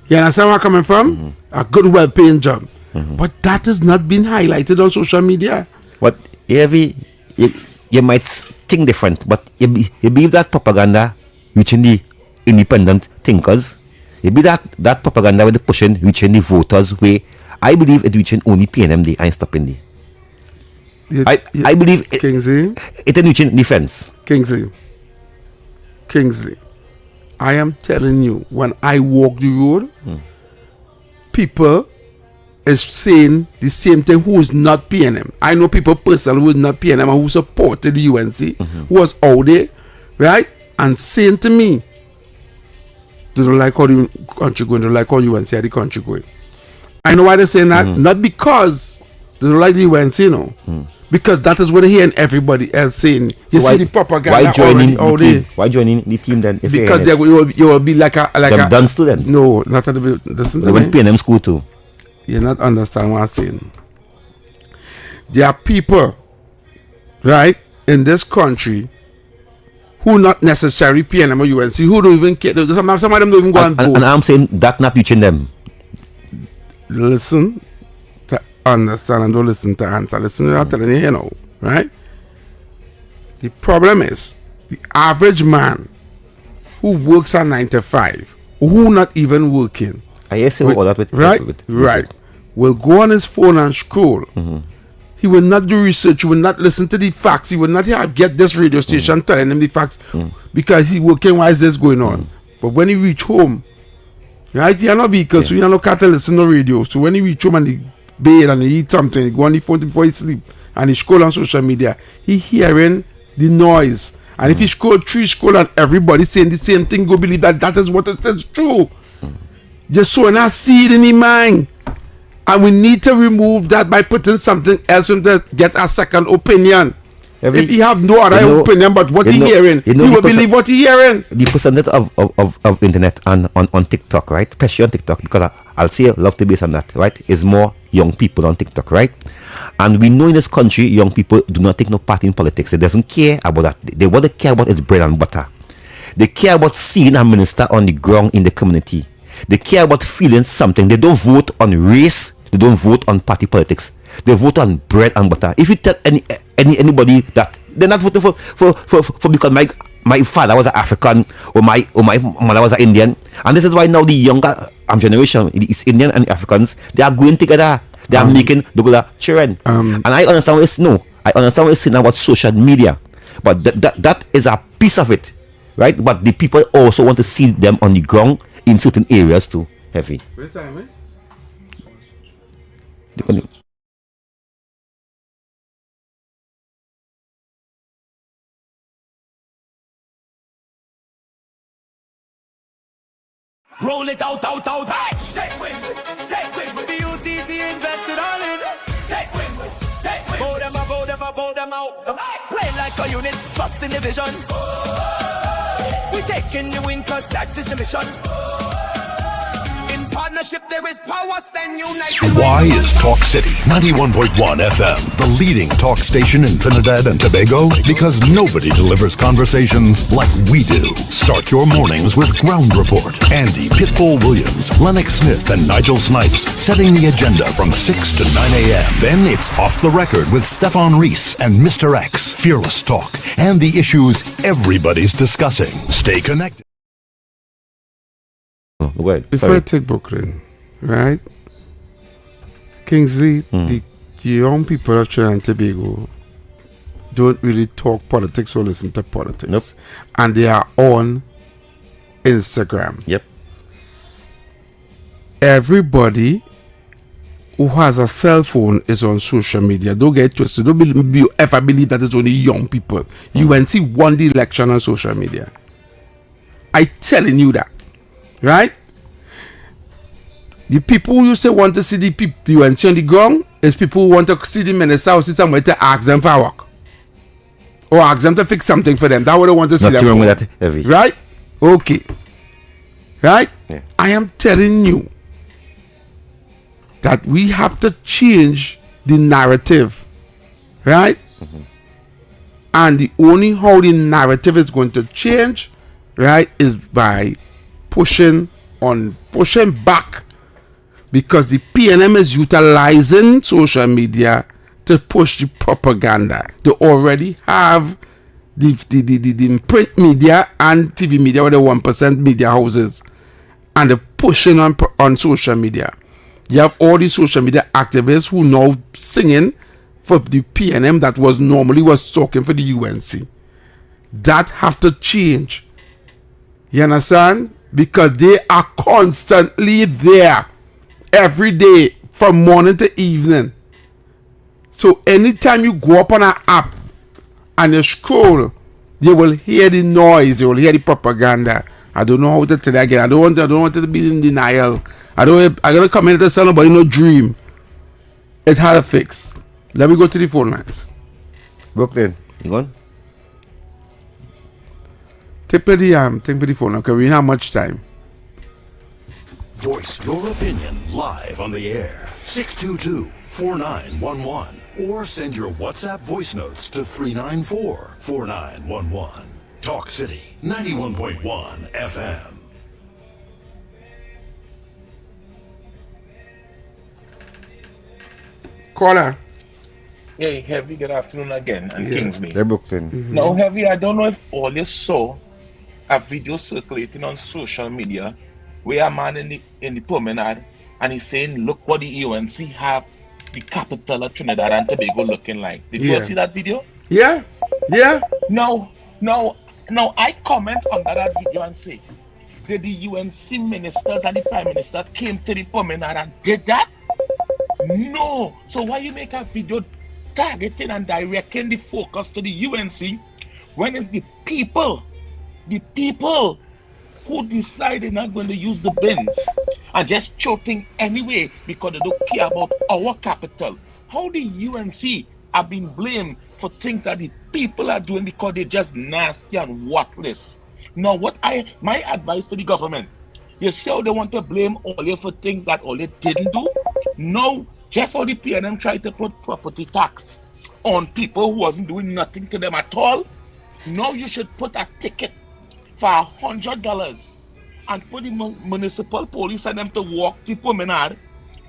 You understand where I'm coming from? A good, well-paying job. But that is not being highlighted on social media. But you might think different, but you believe that propaganda reaching the independent thinkers. You believe that propaganda with the pushing reaching the voters way. I believe it reaching only PNM day and stopping day. I believe it ain't reaching defense. Kingsley, I am telling you, when I walk the road, people is saying the same thing who is not PNM. I know people personally who is not PNM and who supported the UNC, who was out there, right? And saying to me, they don't like how the country going, they don't like how UNC how the country going. I know why they're saying that, not because they don't like the UNC, because that is what they hear everybody else saying. You see the propaganda already out there. Why joining the team then? Because you will be like a done student. No, not at the listen to they me. went PNM school too. You not understand what I'm saying. There are people, right, in this country who not necessarily PNM or UNC, who don't even care. Some of them don't even go and vote. And I'm saying that not reaching them. Listen to understand and don't listen to answer. Listen to what I'm telling you here now, right? The problem is the average man who works at 9 to 5 who not even working. I say all that with right. Will go on his phone and scroll. He will not do research. He will not listen to the facts. He will not get this radio station telling him the facts because he working while this going on. But when he reach home, right, he have no vehicle, so he have no car to listen to radio. So when he reach home and he bathe and he eat something, he go on the phone before he sleep and he scroll on social media, he hearing the noise. And if he scroll and everybody saying the same thing, go believe that is what it is true. Just sowing a seed in his mind. And we need to remove that by putting something else in to get a second opinion. If he have no other opinion but what he hearing, he will believe what he hearing. The percentage of internet on TikTok, right? Especially on TikTok, because I'll say love to base on that, right? Is more young people on TikTok, right? And we know in this country, young people do not take no part in politics. They doesn't care about that. They what they care about is bread and butter. They care about seeing a minister on the ground in the community. They care about feeling something. They don't vote on race. They don't vote on party politics. They vote on bread and butter. If you tell anybody that they're not voting for because my father was an African or my mother was an Indian, and this is why now the younger generation, the East Indian and the Africans, they are going together. They are making the children. And I understand what it's I understand what it's saying about social media, but that is a piece of it, right? But the people also want to see them on the ground in certain areas too. Heavy. Roll it out, hey! Take win, the UTC invested all in. Take win, bow them out. Play like a unit, trust in the vision. We taking the win, cause that is the mission. In partnership, there is power, stand united. Why is Talk City 91.1 FM the leading talk station in Trinidad and Tobago? Because nobody delivers conversations like we do. Start your mornings with Ground Report. Andy Pitbull Williams, Lennox Smith, and Nigel Snipes setting the agenda from 6 to 9 a.m. Then it's Off the Record with Stefan Reese and Mr. X, Fearless Talk, and the issues everybody's discussing. Stay connected. Before I take Brooklyn, right? Kingsley, the young people of Trinidad and Tobago don't really talk politics or listen to politics. And they are on Instagram. Yep. Everybody who has a cell phone is on social media. Don't get twisted. Don't ever believe that it's only young people. UNC won the election on social media. I'm telling you that. Right? The people who you say want to see the people you want to see on the ground is people who want to see the minister or see somewhere to ask them for work. Or ask them to fix something for them. That's what they want to see. Not them with that heavy. Right? Okay. Right? Yeah. I am telling you that we have to change the narrative. Right? And the only how the narrative is going to change, right, is by pushing back, because the PNM is utilizing social media to push the propaganda. They already have the print media and TV media, or the 1% media houses, and they're pushing on social media. You have all these social media activists who now singing for the PNM that was talking for the UNC. That have to change. You understand? Because they are constantly there every day from morning to evening. So anytime you go up on an app and you scroll, you will hear the noise, you will hear the propaganda. I don't know how to tell that again. I don't want it to be in denial. I'm gonna come in to tell nobody no dream. It had a fix. Let me go to the phone lines. Brooklyn, you going? Take for the phone, okay? We don't have much time. Voice your opinion live on the air. 622-4911. Or send your WhatsApp voice notes to 394-4911. Talk City 91.1 FM. Caller. Hey, Heavy, good afternoon again. And Kingsley. They're booked in. Now, Heavy, I don't know if all you saw a video circulating on social media where a man in the promenade, and he's saying, look what the UNC have the capital of Trinidad and Tobago looking like. Did you all see that video? Yeah. No, I comment on that video and say, did the UNC ministers and the Prime Minister came to the promenade and did that? No. So why you make a video targeting and directing the focus to the UNC when it's the people who decide they're not going to use the bins and just shouting anyway because they don't care about our capital? How the UNC have been blamed for things that the people are doing because they're just nasty and worthless? Now, my advice to the government, you see how they want to blame Ole for things that Ole didn't do? No, just how the PNM tried to put property tax on people who wasn't doing nothing to them at all. Now you should put a ticket for $100 and put the municipal police and them to walk the promenade,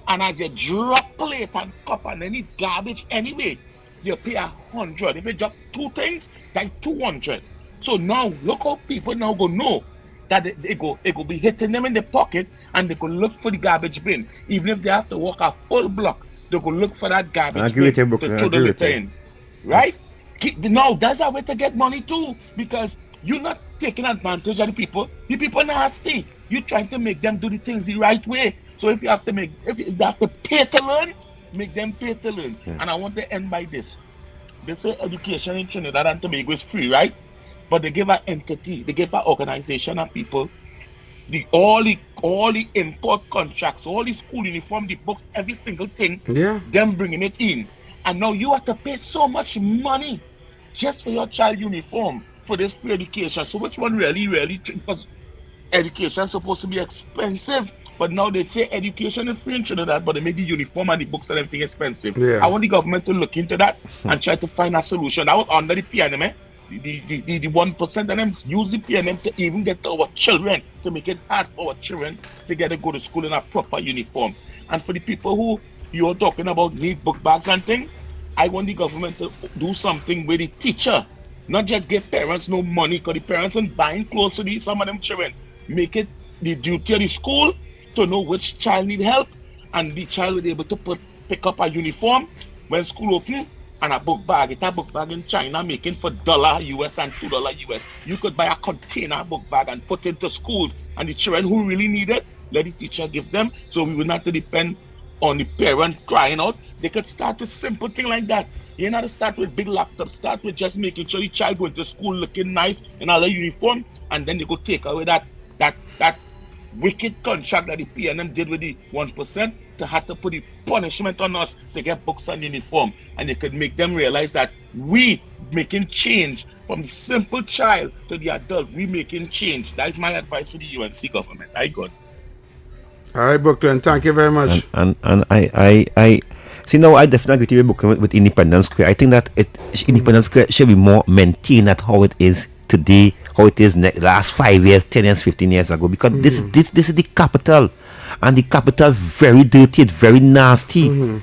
and as you drop plate and cup and any garbage anyway, you pay $100. If you drop two things, that's $200. So now look how people now go know that it go be hitting them in the pocket, and they go look for the garbage bin. Even if they have to walk a full block, they go look for that garbage bin to throw the litter in. Right? Now that's a way to get money too, because you're not taking advantage of the people. The people nasty. You're trying to make them do the things the right way. So if you have to pay to learn, make them pay to learn. Yeah. And I want to end by this. They say education in Trinidad and Tobago is free, right? But they give an entity, they give an organization of people, all the import contracts, all the school uniform, the books, every single thing, them bringing it in. And now you have to pay so much money just for your child uniform for this free education. So which one really, because education is supposed to be expensive, but now they say education is free in Trinidad, but they make the uniform and the books and everything expensive. Yeah. I want the government to look into that and try to find a solution. That was under the PNM, the 1% of them use the PNM to even get to our children, to make it hard for our children to get to go to school in a proper uniform. And for the people who you're talking about need book bags and things, I want the government to do something with the teacher, not just give parents no money, because the parents aren't buying clothes to some of them children. Make it the duty of the school to know which child need help, and the child will be able to pick up a uniform when school open and a book bag. It's a book bag in China making for $1 US and $2 US. You could buy a container book bag and put it to schools, and the children who really need it, let the teacher give them, so we will not have to depend on the parent crying out. They could start with simple thing like that. You not to start with big laptops. Start with just making sure the child going to school looking nice in all the uniform, and then they go take away that wicked contract that the PNM did with the 1% to have to put the punishment on us to get books and uniform. And they could make them realize that we making change from the simple child to the adult. We making change. That is my advice for the UNC government. I got. All right, Brooklyn, thank you very much. And I see now I definitely agree with Brooklyn with Independence Square. I think that Independence Square should be more maintained at how it is today, how it is last 5 years, 10 years, 15 years ago, because this is the capital, and the capital very dirty, very nasty. And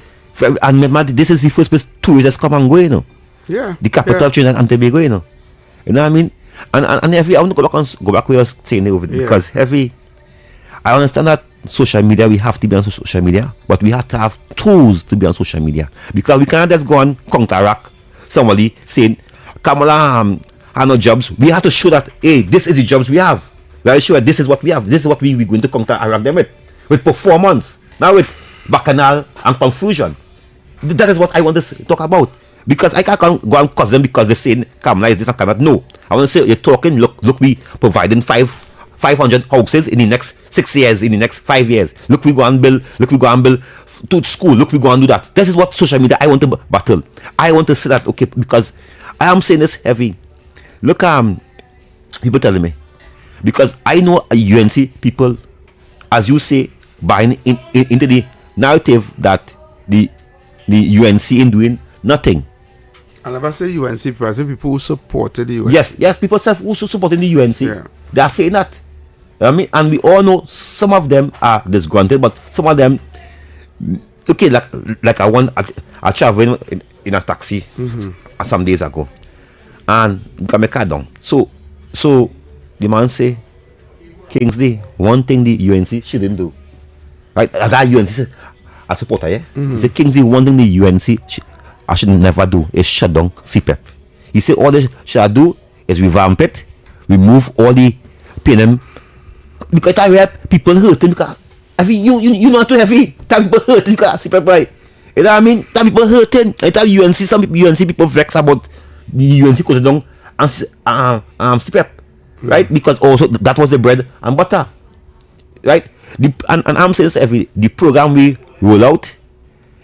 remember, this is the first place tourists come and go, you know. Yeah. The capital of Trinidad and Tobago, you know. You know what I mean? And Heavy, I want to go back where I was saying over it, because Heavy, I understand that social media, we have to be on social media, but we have to have tools to be on social media, because we cannot just go and counteract somebody saying Kamala have no jobs. We have to show that, hey, this is the jobs we have. We are sure this is what we have. This is what we're going to counteract them with performance, not with bacchanal and confusion. That is what I want to talk about, because I can't go and cause them because they're saying Kamala is this and Kamala. No, I want to say, you're talking, look, we providing 500 houses in the next 6 years, in the next 5 years. Look, we go and build to school. Look, we go and do that. This is what social media I want to battle. I want to say that, okay, because I am saying this Heavy. Look, people telling me, because I know UNC people, as you say, buying into the narrative that the UNC in doing nothing. I never say UNC people, I say people who supported the UNC. Yes, people who supported the UNC. Yeah. They are saying that. I mean, and we all know some of them are disgruntled, but some of them, okay, like I traveled in a taxi some days ago, and got my car down. So the man say, Kingsley, one thing the UNC shouldn't do, right? That UNC is a supporter, yeah. He said Kingsley, one thing the UNC I should never do is shut down CPEP. He said all they should do is revamp it, remove all the PNM, because I have people hurting because you know too heavy. Time people hurting because CPEP, right? You know what I mean? Time people hurting. I tell UNC, some people, UNC people vex about the UNC closing down and CPEP, right? Because also that was the bread and butter, right? And I'm saying this the program we roll out,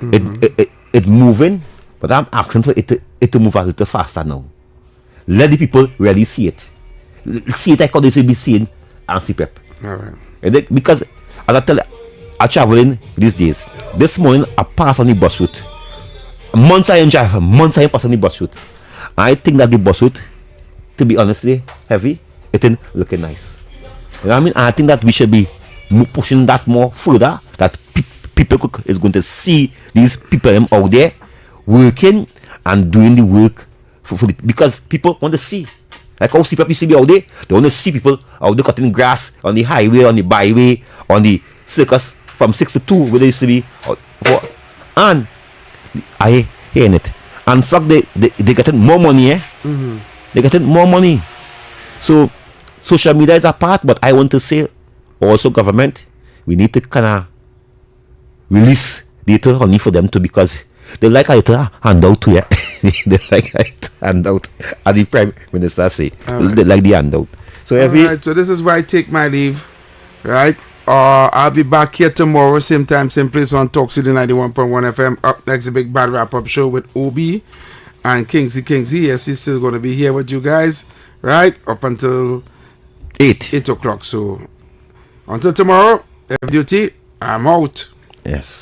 it moving, but I'm asking for it to move a little faster now. Let the people really see it. See it like how they should be seen and CPEP. All right. Because as I tell you, I'm traveling these days. This morning I passed on the bus route. Months I ain't drive, months I ain't pass on the bus route. I think that the bus route, to be honestly heavy, it ain't looking nice. You know what I mean? I think that we should be pushing that more further. That people is going to see these people out there working and doing the work because people want to see. Like how CPEP used to be out there, they want to see people out there cutting grass on the highway, on the byway, on the circus from 6 to 2 where they used to be. And I hearing it. And in fact, they getting more money, eh? They getting more money. So social media is a part, but I want to say also government, we need to kind of release data only for them to, because they like a handout too, yeah. They like a handout, as the Prime Minister say. Right. They like the handout. So right, so this is where I take my leave, right? I'll be back here tomorrow, same time, same place on Talk City 91.1 FM. Up next, a big bad wrap-up show with Obi and Kingsley. Yes, he's still going to be here with you guys, right? Up until 8 o'clock. So until tomorrow, every duty, I'm out. Yes.